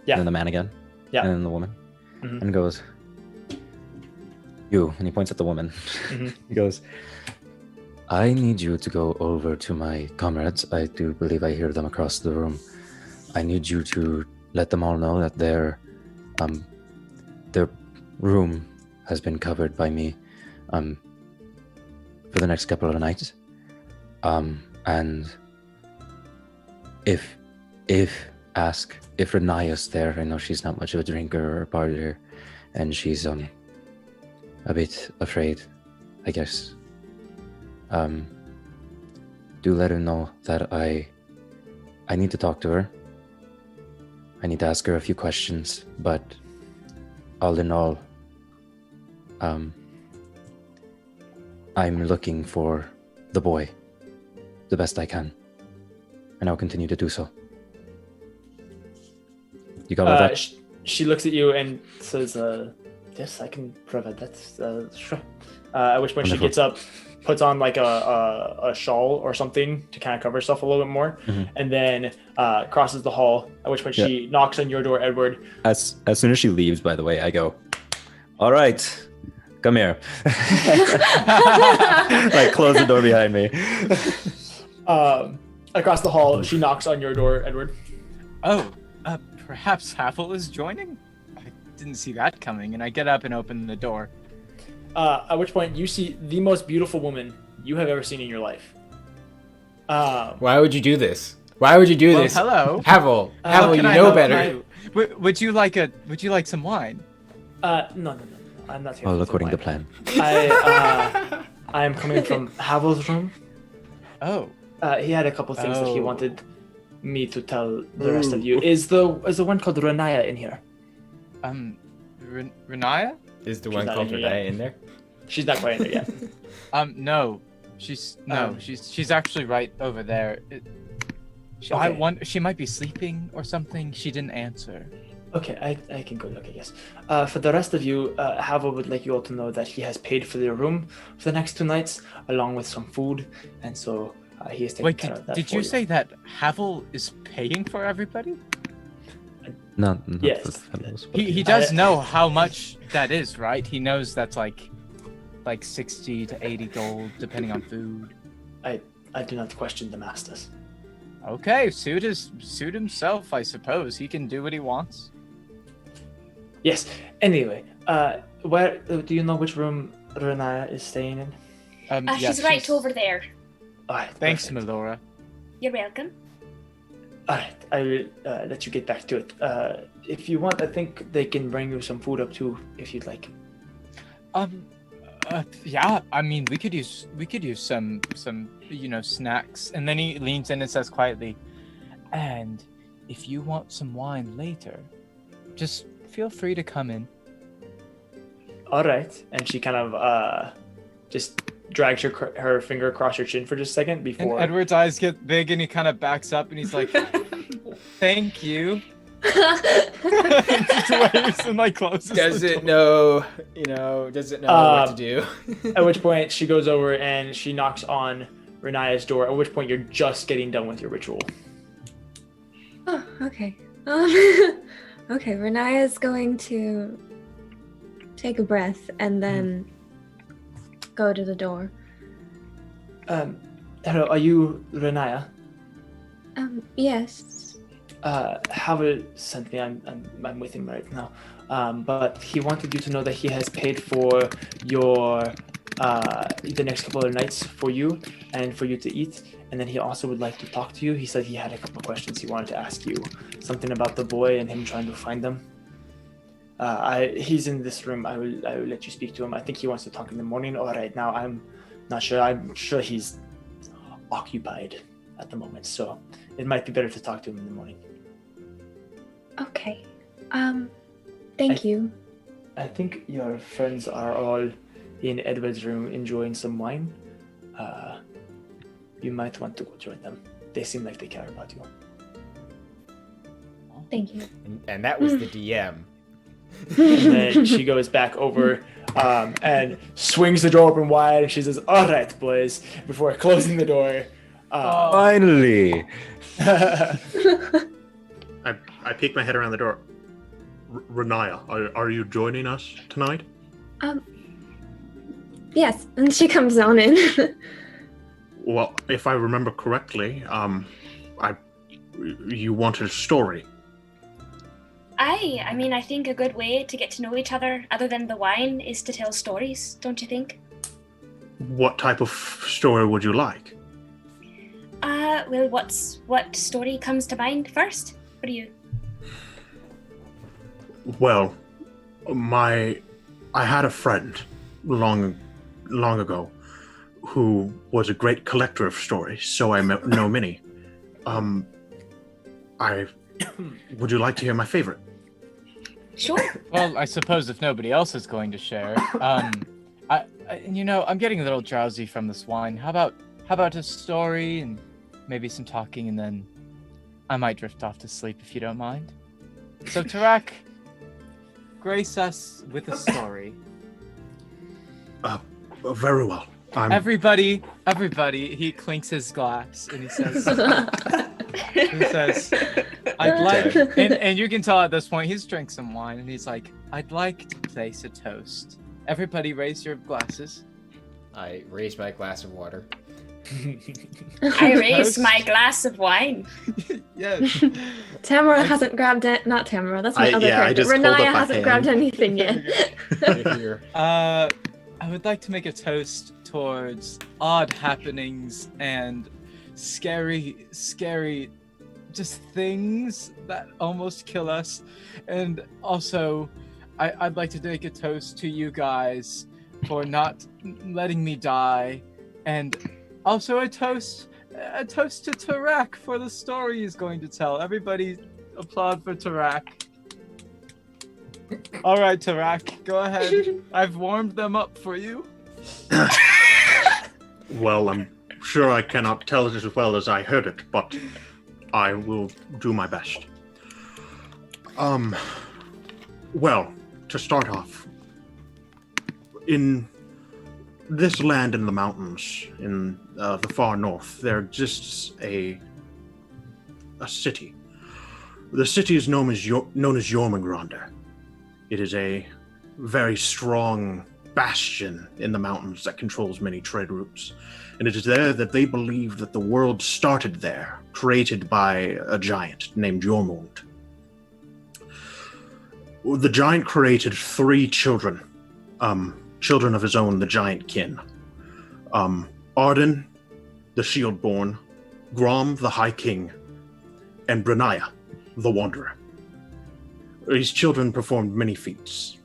Yeah. And then the man again. Yeah. And then the woman. And goes, you. And he points at the woman. He goes, I need you to go over to my comrades. I do believe I hear them across the room. I need you to let them all know that their room has been covered by me for the next couple of nights. And if ask if Renaya's there. I know she's not much of a drinker or a partier, and she's a bit afraid, I guess. Do let her know that I need to talk to her. I need to ask her a few questions, but all in all, I'm looking for the boy the best I can, and I'll continue to do so. You got all that? She looks at you and says, yes, I can provide that. Sure. At which point she gets up, puts on like a shawl or something to kind of cover herself a little bit more, and then crosses the hall, at which point she knocks on your door, Edward. As soon as she leaves, by the way, I go, all right, come here. Like, close the door behind me. Across the hall, she knocks on your door, Edward. Oh, perhaps Havel is joining? I didn't see that coming, and I get up and open the door. At which point you see the most beautiful woman you have ever seen in your life. Why would you do this? Why would you do this? Hello, Havel, you know better. Would you like some wine? No, I'm not here. All according to plan. I am coming from Havel's room. Oh. He had a couple things that he wanted me to tell the rest of you. Is the one called Renaya in here? Renaya? Is the one called Renaya in there? She's not quite in there yet. No. She's actually right over there. She might be sleeping or something. She didn't answer. Okay, I can go look, I guess. For the rest of you, Havel would like you all to know that he has paid for their room for the next 2 nights, along with some food, and so he is taking care of that. Did you say that Havel is paying for everybody? No. Yes. He does know how much that is, right? He knows that's like 60 to 80 gold, depending on food. I do not question the masters. Okay, suit himself, I suppose. He can do what he wants. Yes. Anyway, where do you know which room Renaya is staying in? She's right over there. All right. Thanks, perfect. Melora. You're welcome. All right, I will let you get back to it. If you want, I think they can bring you some food up too, if you'd like. Yeah. I mean, we could use some snacks. And then he leans in and says quietly, "And if you want some wine later, just feel free to come in." All right, and she kind of just drags her finger across her chin for just a second before. And Edward's eyes get big, and he kind of backs up, and he's like, "Thank you." Just waves and closes. Doesn't know what to do. At which point she goes over and she knocks on Renaya's door. At which point you're just getting done with your ritual. Oh, okay. Okay, Renaya's going to take a breath and then go to the door. Hello, are you Renaya? Yes. Havel sent me. I'm with him right now. But he wanted you to know that he has paid for your the next couple of nights for you and for you to eat. And then he also would like to talk to you. He said he had a couple of questions he wanted to ask you. Something about the boy and him trying to find them. He's in this room. I will let you speak to him. I think he wants to talk in the morning or right now. I'm not sure. I'm sure he's occupied at the moment. So it might be better to talk to him in the morning. Okay. Thank you. I think your friends are all in Edward's room enjoying some wine. You might want to go join them. They seem like they care about you. Thank you. And that was the DM. And then she goes back over and swings the door open wide, and she says, "All right, boys," before closing the door. Finally! I peek my head around the door. Renaya, are you joining us tonight? Yes, and she comes on in. Well, if I remember correctly, you wanted a story. I mean, I think a good way to get to know each other, other than the wine, is to tell stories, don't you think? What type of story would you like? Well, what story comes to mind first? What do you? Well, I had a friend long ago who was a great collector of stories, so I know many. Would you like to hear my favorite? Sure. Well, I suppose if nobody else is going to share, I'm getting a little drowsy from this wine. How about a story and maybe some talking, and then I might drift off to sleep if you don't mind. So Tarak, grace us with a story. Very well. Everybody, he clinks his glass and he says, I'd like, and you can tell at this point he's drank some wine, and he's like, I'd like to place a toast. Everybody raise your glasses. I raise my glass of water. I raise my glass of wine. Yes. Tamara hasn't grabbed it. Not Tamara, that's my other character. Renaya hasn't grabbed anything yet. I would like to make a toast towards odd happenings and scary just things that almost kill us. And also, I'd like to make a toast to you guys for not letting me die. And also a toast to Tarak for the story he's going to tell. Everybody applaud for Tarak. All right, Tarak, go ahead. I've warmed them up for you. Well, I'm sure I cannot tell it as well as I heard it, but I will do my best. Well, to start off, in this land in the mountains, in the far north, there exists a city. The city is known as Jormungandr. It is a very strong bastion in the mountains that controls many trade routes. And it is there that they believe that the world started there, created by a giant named Jormungand. The giant created 3 children, children of his own, the giant kin. Arden, the Shieldborn, Grom, the High King, and Brenaya, the Wanderer. These children performed many feats.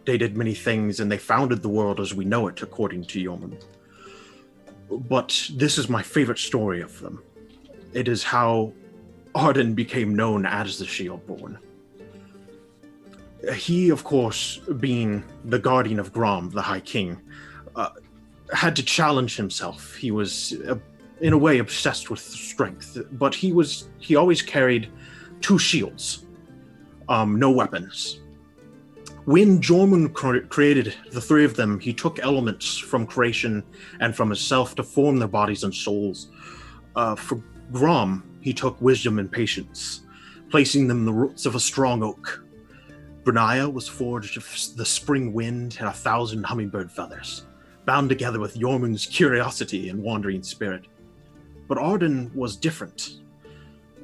They did many things, and they founded the world as we know it, according to Jormungand. But this is my favorite story of them. It is how Arden became known as the Shieldborn. He, of course, being the guardian of Grom, the High King, had to challenge himself. He was, in a way, obsessed with strength, but he always carried 2 shields, no weapons. When Jormungand created the 3 of them, he took elements from creation and from himself to form their bodies and souls. For Grom, he took wisdom and patience, placing them in the roots of a strong oak. Brenaya was forged of the spring wind and 1,000 hummingbird feathers, bound together with Jormungand's curiosity and wandering spirit. But Arden was different.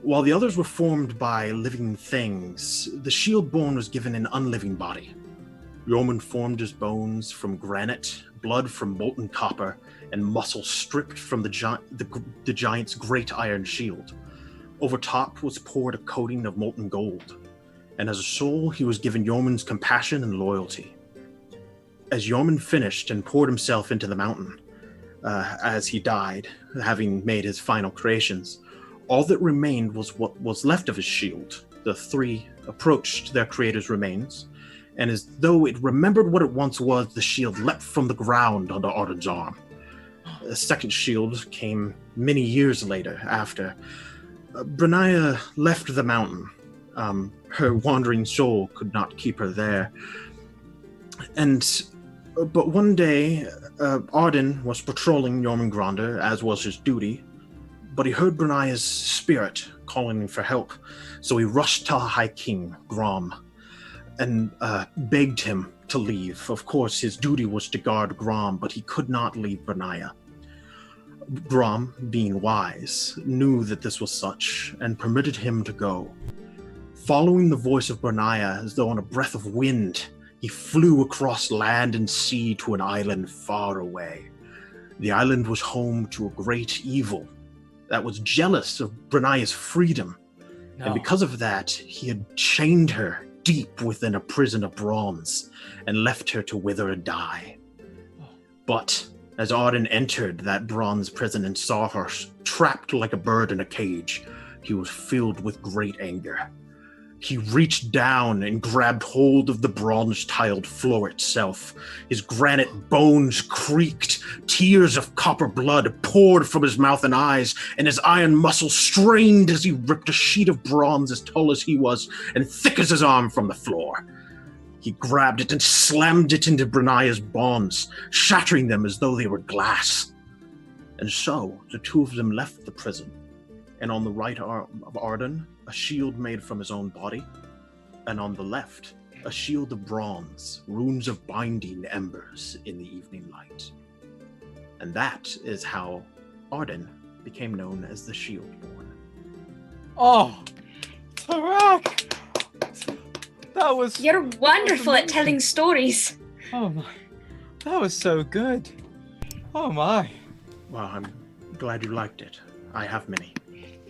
While the others were formed by living things, the Shieldborn was given an unliving body. Jormungand formed his bones from granite, blood from molten copper, and muscle stripped from the giant's great iron shield. Over top was poured a coating of molten gold, and as a soul he was given Jormungand's compassion and loyalty. As Jormungand finished and poured himself into the mountain, as he died, having made his final creations, all that remained was what was left of his shield. The 3 approached their creator's remains, and as though it remembered what it once was, the shield leapt from the ground under Arden's arm. The second shield came many years later, after. Brenaya left the mountain. Her wandering soul could not keep her there. But one day, Arden was patrolling Jormungandr, as was his duty, but he heard Brenaya's spirit calling him for help, so he rushed to the High King, Grom, and begged him to leave. Of course, his duty was to guard Grom, but he could not leave Brenaya. Grom, being wise, knew that this was such, and permitted him to go. Following the voice of Brenaya as though on a breath of wind, he flew across land and sea to an island far away. The island was home to a great evil that was jealous of Brenaya's freedom, And because of that, he had chained her deep within a prison of bronze and left her to wither and die. But as Arden entered that bronze prison and saw her trapped like a bird in a cage, he was filled with great anger. He reached down and grabbed hold of the bronze-tiled floor itself. His granite bones creaked. Tears of copper blood poured from his mouth and eyes, and his iron muscles strained as he ripped a sheet of bronze as tall as he was and thick as his arm from the floor. He grabbed it and slammed it into Branaya's bonds, shattering them as though they were glass. And so, the two of them left the prison, and on the right arm of Arden, a shield made from his own body, and on the left, a shield of bronze, runes of binding embers in the evening light. And that is how Arden became known as the Shieldborn. Oh, Tarak! That was... You're wonderful at telling stories. Oh my, that was so good. Oh my. Well, I'm glad you liked it. I have many.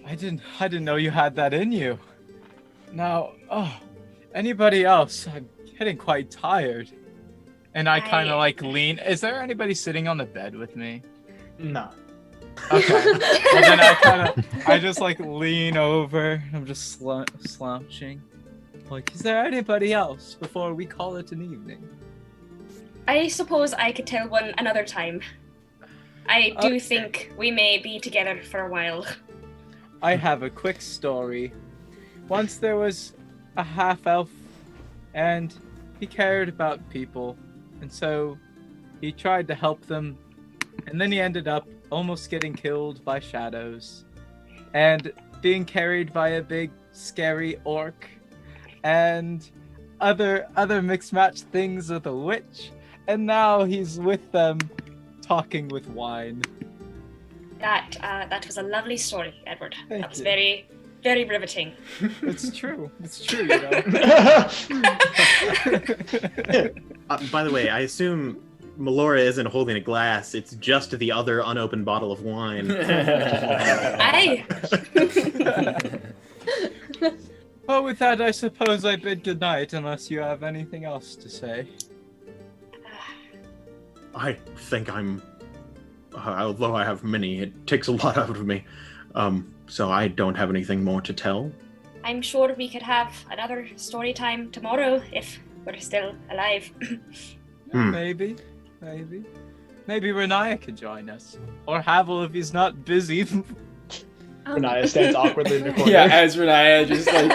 I didn't know you had that in you. Now, anybody else? I'm getting quite tired. And I kind of like lean. Is there anybody sitting on the bed with me? No. Okay. Well, then I just like lean over. I'm just slouching. Like, is there anybody else before we call it an evening? I suppose I could tell one another time. I do think we may be together for a while. I have a quick story. Once there was a half-elf, and he cared about people, and so he tried to help them, and then he ended up almost getting killed by shadows, and being carried by a big, scary orc, and other mixed-matched things with a witch, and now he's with them, talking with wine. That was a lovely story, Edward. Thank That was you. very, very riveting. It's true. It's true, you know. By the way, I assume Melora isn't holding a glass. It's just the other unopened bottle of wine. Aye. Well, with that, I suppose I bid goodnight, unless you have anything else to say. I think although I have many, it takes a lot out of me. So I don't have anything more to tell. I'm sure we could have another story time tomorrow if we're still alive. Maybe. Maybe Renaya could join us. Or Havel if he's not busy. Renaya stands awkwardly in the corner. Yeah, as Renaya just like...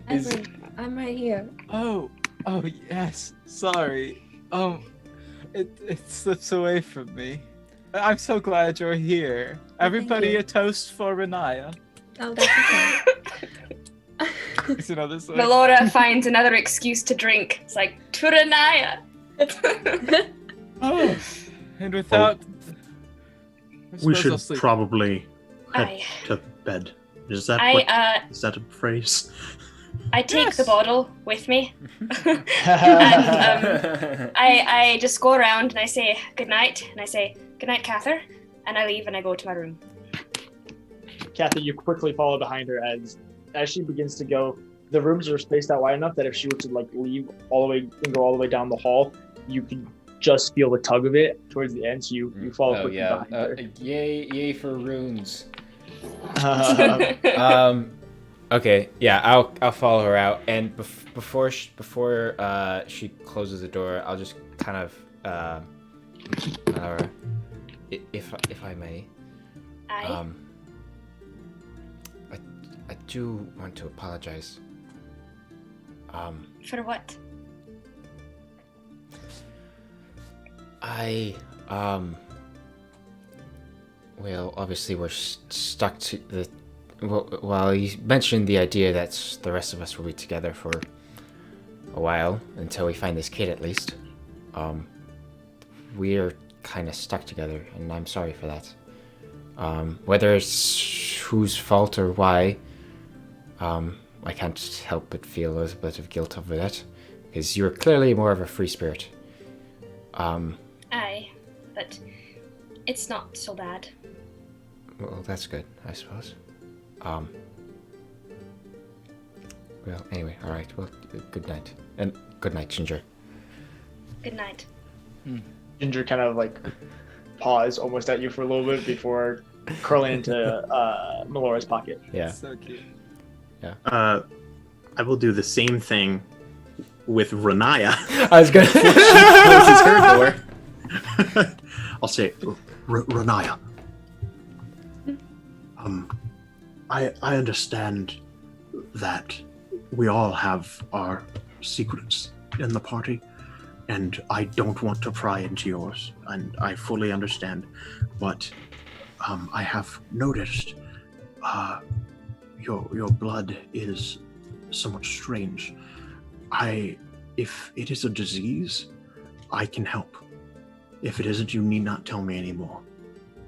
Edward, I'm right here. Oh, yes. Sorry. It slips away from me. I'm so glad you're here. Everybody you. a toast for Renaya. Oh, that's okay. You know, this like... Melora finds another excuse to drink. It's like, Turanaya! Oh, and without... We should probably head to bed. Is that is that a phrase? I take the bottle with me. And I just go around and I say goodnight. And I say, goodnight, Cather. And I leave and I go to my room. Kathy, you quickly follow behind her as she begins to go. The rooms are spaced out wide enough that if she were to like leave all the way and go all the way down the hall, you could just feel the tug of it towards the end. So you follow quickly behind her. Yay for runes. Okay, yeah, I'll follow her out, and before she closes the door, I'll just kind of if I may. Aye. I do want to apologize. For what? Well, obviously we're stuck to the. Well, you mentioned the idea that the rest of us will be together for a while until we find this kid, at least. We're kind of stuck together, and I'm sorry for that. Whether it's whose fault or why, I can't help but feel a little bit of guilt over that, because you're clearly more of a free spirit. Aye, but it's not so bad. Well, that's good, I suppose. Well, anyway, all right. Well, good night, and good night, Ginger. Good night. Ginger kind of like paws almost at you for a little bit before curling into Melora's pocket. Yeah. So cute. Yeah. I will do the same thing with Renaya. I was gonna. She closes her door. I'll say, Renaya. I understand that we all have our secrets in the party, and I don't want to pry into yours, and I fully understand, but I have noticed your blood is somewhat strange. If it is a disease, I can help. If it isn't, you need not tell me anymore.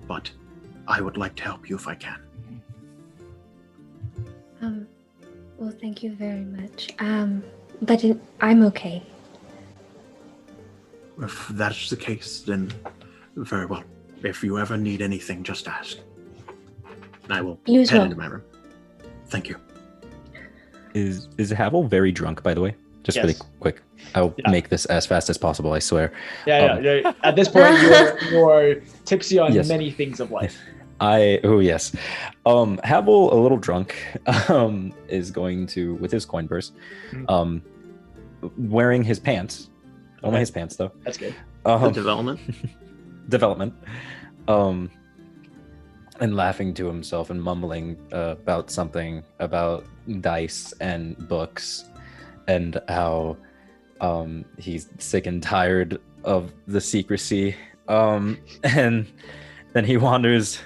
But I would like to help you if I can. Well, thank you very much. But I'm okay. If that's the case, then very well. If you ever need anything, just ask. And I will You as head well. into my room. Thank you. Is Havel very drunk, by the way? Just Yes. really quick. I'll make this as fast as possible, I swear. Yeah. At this point, you're tipsy on Yes. many things of life. Yes. Havel, a little drunk, is going to, with his coin purse, wearing his pants. Only his pants, though. That's good. The development. Development. And laughing to himself and mumbling about something about dice and books and how he's sick and tired of the secrecy. And then he wanders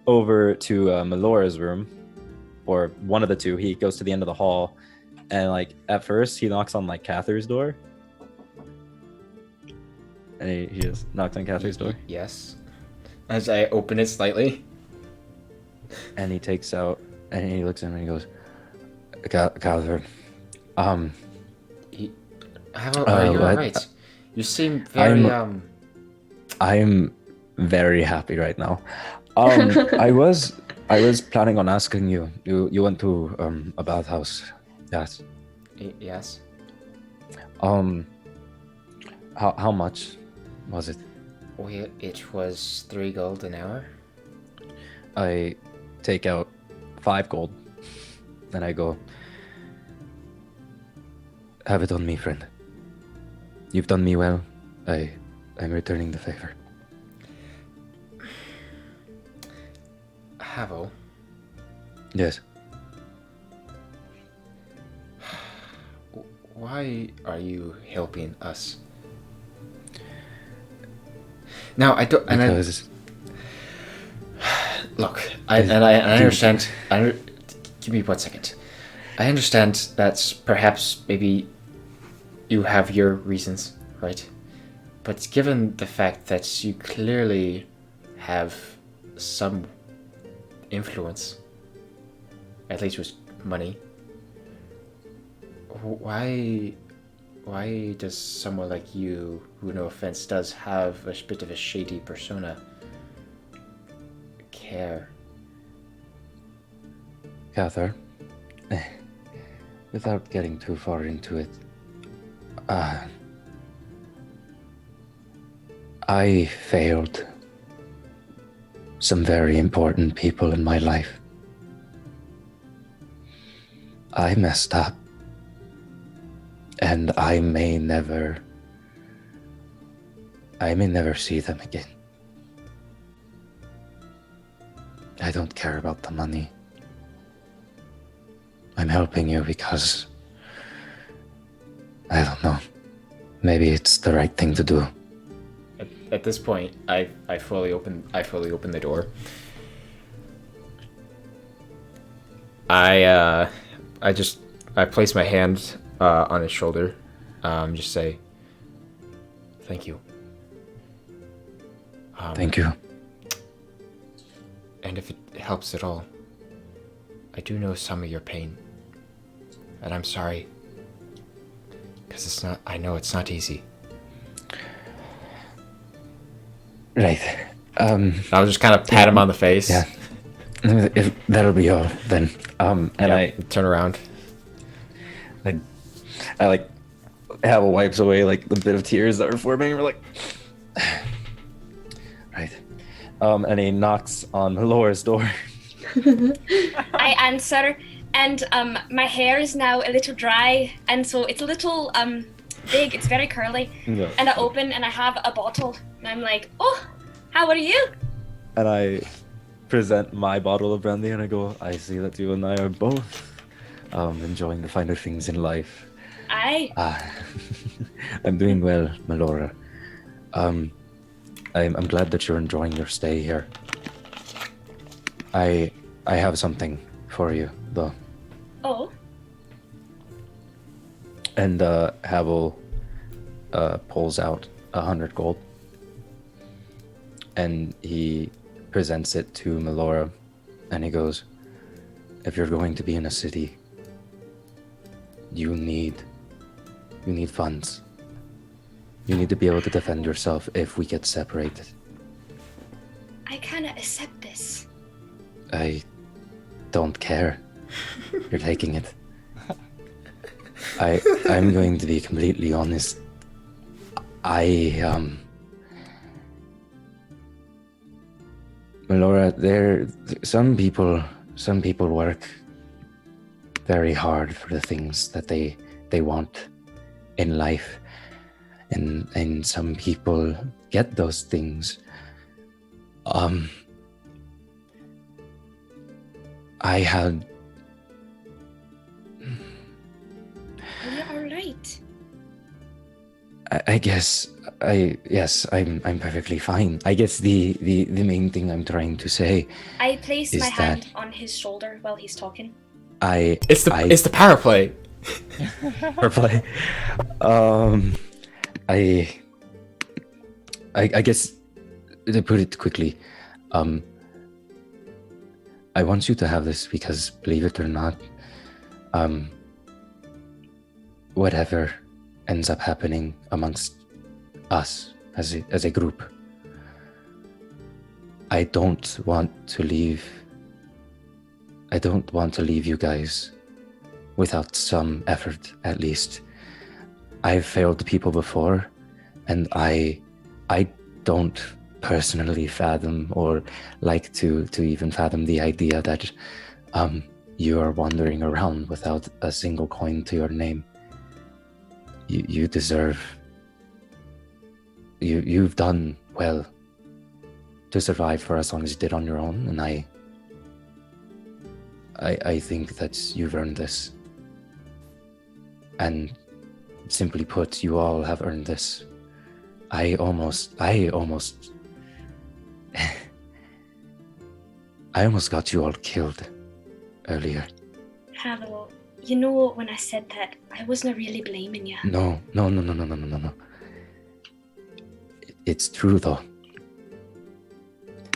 over to Melora's room, or one of the two. He goes to the end of the hall, and like at first he knocks on like Cather's door, and he just knocks on Cather's door. Yes. As I open it slightly, and he takes out, and he looks at him and he goes, Cather, are you alright? You seem very I'm very happy right now. I was planning on asking you. You went to a bathhouse, yes? Yes. How much was it? Well, it was 3 gold an hour. I take out 5 gold, and I go, have it on me, friend. You've done me well. I'm returning the favor. Havel. Yes. Why are you helping us? Now I don't. Because look, I understand. Give me 1 second. I understand that perhaps maybe you have your reasons, right? But given the fact that you clearly have some influence, at least with money, why does someone like you, who, no offense, does have a bit of a shady persona, care? Cather, without getting too far into it, I failed some very important people in my life. I messed up, and I may never see them again. I don't care about the money. I'm helping you because I don't know. Maybe it's the right thing to do. At this point, I fully open the door. I place my hand on his shoulder, just say, thank you. Thank you. And if it helps at all, I do know some of your pain, and I'm sorry, because I know it's not easy. Right. I'll just kind of pat him on the face. Yeah. That'll be all then. And yeah, I turn around. I like Havel wipes away like the bit of tears that were forming. And we're like, right. And he knocks on Melora's door. I answer, and my hair is now a little dry, and so it's a little big. It's very curly. Yeah. And I open, and I have a bottle, and I'm like, "Oh, how are you?" And I present my bottle of brandy, and I go, I see that you and I are both enjoying the finer things in life. Aye. I'm doing well, Melora. I'm glad that you're enjoying your stay here. I have something for you, though. Oh. And Havel pulls out 100 gold, and he presents it to Melora, and he goes, if you're going to be in a city, you need funds. You need to be able to defend yourself if we get separated. I cannot accept this. I don't care. You're taking it. I'm going to be completely honest. Melora, some people work very hard for the things that they want in life, and some people get those things. I had. Are you all right? I guess I'm perfectly fine. I guess the main thing I'm trying to say. I place is my hand that on his shoulder while he's talking. It's the power play. Power play. I guess to put it quickly, I want you to have this because, believe it or not, whatever ends up happening amongst us as a group, I don't want to leave you guys without some effort, at least. I've failed people before, and I don't personally fathom or like to even fathom the idea that you are wandering around without a single coin to your name. You deserve. You've done well to survive for as long as you did on your own, and I think that you've earned this. And simply put, you all have earned this. I almost got you all killed earlier. Havel, you know when I said that, I wasn't really blaming you. No. It's true though.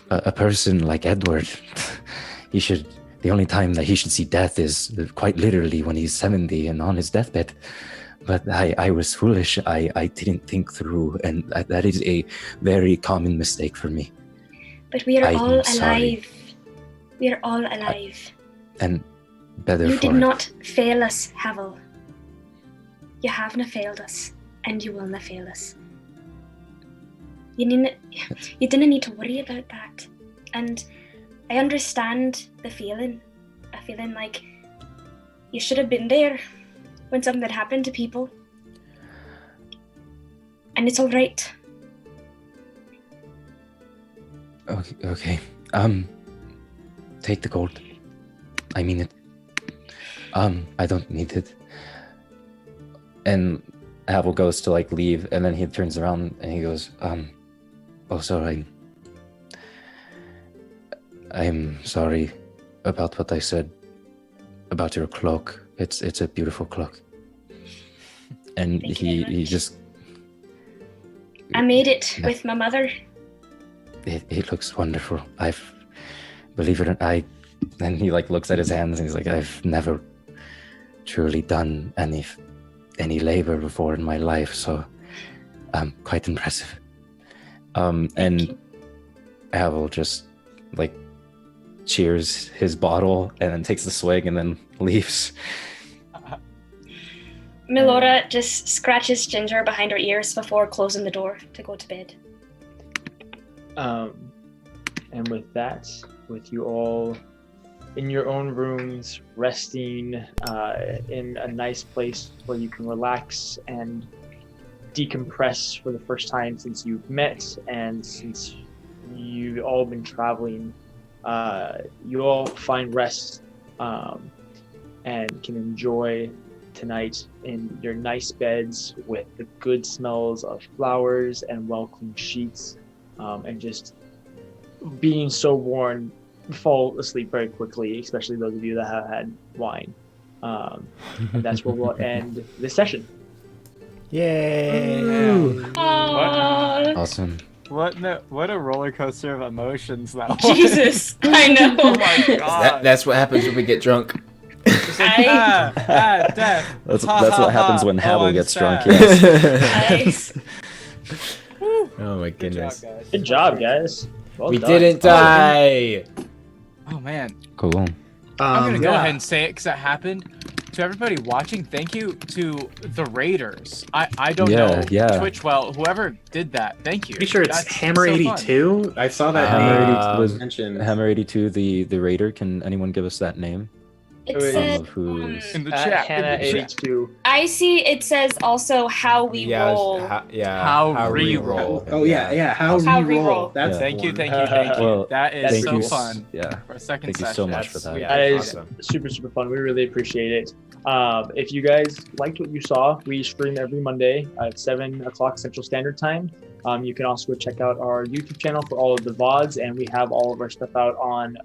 A person like Edward, the only time that he should see death is quite literally when he's 70 and on his deathbed. But I was foolish. I didn't think through, and that is a very common mistake for me. But we are all sorry. alive. We are all alive. And better You for did it. not fail us, Havel. You haven't failed us, and you will not fail us. You didn't need to worry about that. And I understand the feeling. A feeling like you should have been there when something happened to people. And it's all right. Okay. Take the gold. I mean it. I don't need it. And Havel goes to like leave, and then he turns around and he goes, oh, sorry. I'm sorry about what I said about your cloak. It's a beautiful cloak. And he just. I made it with my mother. It looks wonderful. Believe it or not, then he like looks at his hands and he's like, I've never truly done any labor before in my life, so quite impressive. And Havel just like cheers his bottle and then takes the swig and then leaves. Milora just scratches Ginger behind her ears before closing the door to go to bed. And with that, with you all in your own rooms, resting in a nice place where you can relax and decompress for the first time since you've met and since you've all been traveling, you all find rest and can enjoy tonight in your nice beds with the good smells of flowers and well-cleaned sheets, and just being so worn, fall asleep very quickly, especially those of you that have had wine. And that's where we'll end this session. Yay! Awesome. What a roller coaster of emotions that was. Jesus, I know. Oh my god. That's what happens when we get drunk. Death. That's what happens when Havel I'm gets sad. drunk. Yes. Nice. Oh my goodness. Good job, guys. Well We done. didn't die. Oh man. Cool. I'm gonna go yeah. ahead and say it because that happened. To everybody watching, thank you to the Raiders. I don't know Twitch well. Whoever did that, thank you. Pretty sure it's That's Hammer so 82. I saw that Hammer name 82 was mentioned. Hammer 82, the raider. Can anyone give us that name? It says, Of who's In the At chat. Hannah82. I see it says also how we roll. How re-roll. Oh yeah. How How re-roll. re-roll. That's Yeah. Thank you, the thank one. you, thank you. Well, That is thank so you. fun. Yeah. For a second Thank you session. so much for that. That is awesome. super fun. We really appreciate it. If you guys liked what you saw, we stream every Monday at 7 o'clock Central Standard Time. You can also go check out our YouTube channel for all of the VODs, and we have all of our stuff out on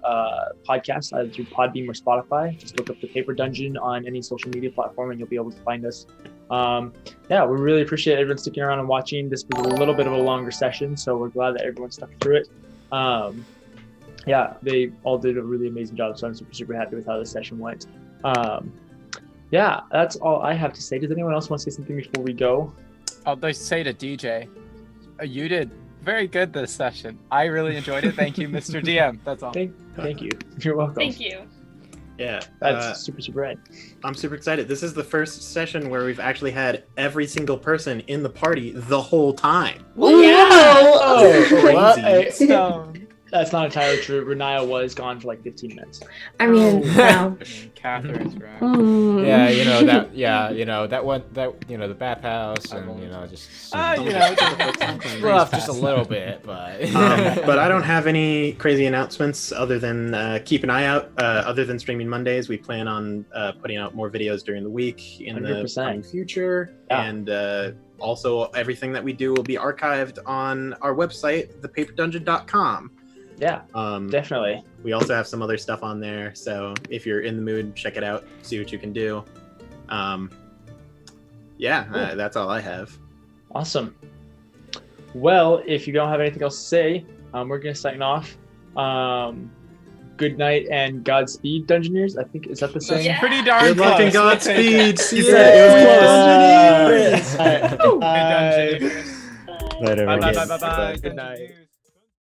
podcasts, either through Podbeam or Spotify. Just look up the Paper Dungeon on any social media platform, and you'll be able to find us. Yeah, we really appreciate everyone sticking around and watching. This was a little bit of a longer session, so we're glad that everyone stuck through it. Yeah, they all did a really amazing job, so I'm super happy with how this session went. Yeah, that's all I have to say. Does anyone else want to say something before we go? I'll just say to DJ, you did very good this session. I really enjoyed it. Thank you, Mr. DM. That's all. Thank you. You're welcome. Thank you. Yeah. That's super rad. I'm super excited. This is the first session where we've actually had every single person in the party the whole time. Yeah. Oh, Crazy. that's not entirely true. Renaya was gone for like 15 minutes. I mean, wow. Catherine's right. Yeah, you know that. Yeah, you know that one. That the bathhouse, and just rough, just a little bit, but. But I don't have any crazy announcements other than keep an eye out. Other than streaming Mondays, we plan on putting out more videos during the week in 100%. The coming future, and also everything that we do will be archived on our website, thepaperdungeon.com. Yeah, definitely. We also have some other stuff on there, so if you're in the mood, check it out, see what you can do. That's all I have. Awesome. Well, if you don't have anything else to say, we're gonna sign off. Good night and Godspeed, Dungeoneers. I think, is that the same? Yeah. Pretty darn Good luck close. and Godspeed. You said it was close. Dungeoneers. Bye. Later, Bye, everyone. bye, bye, bye, bye. Good night.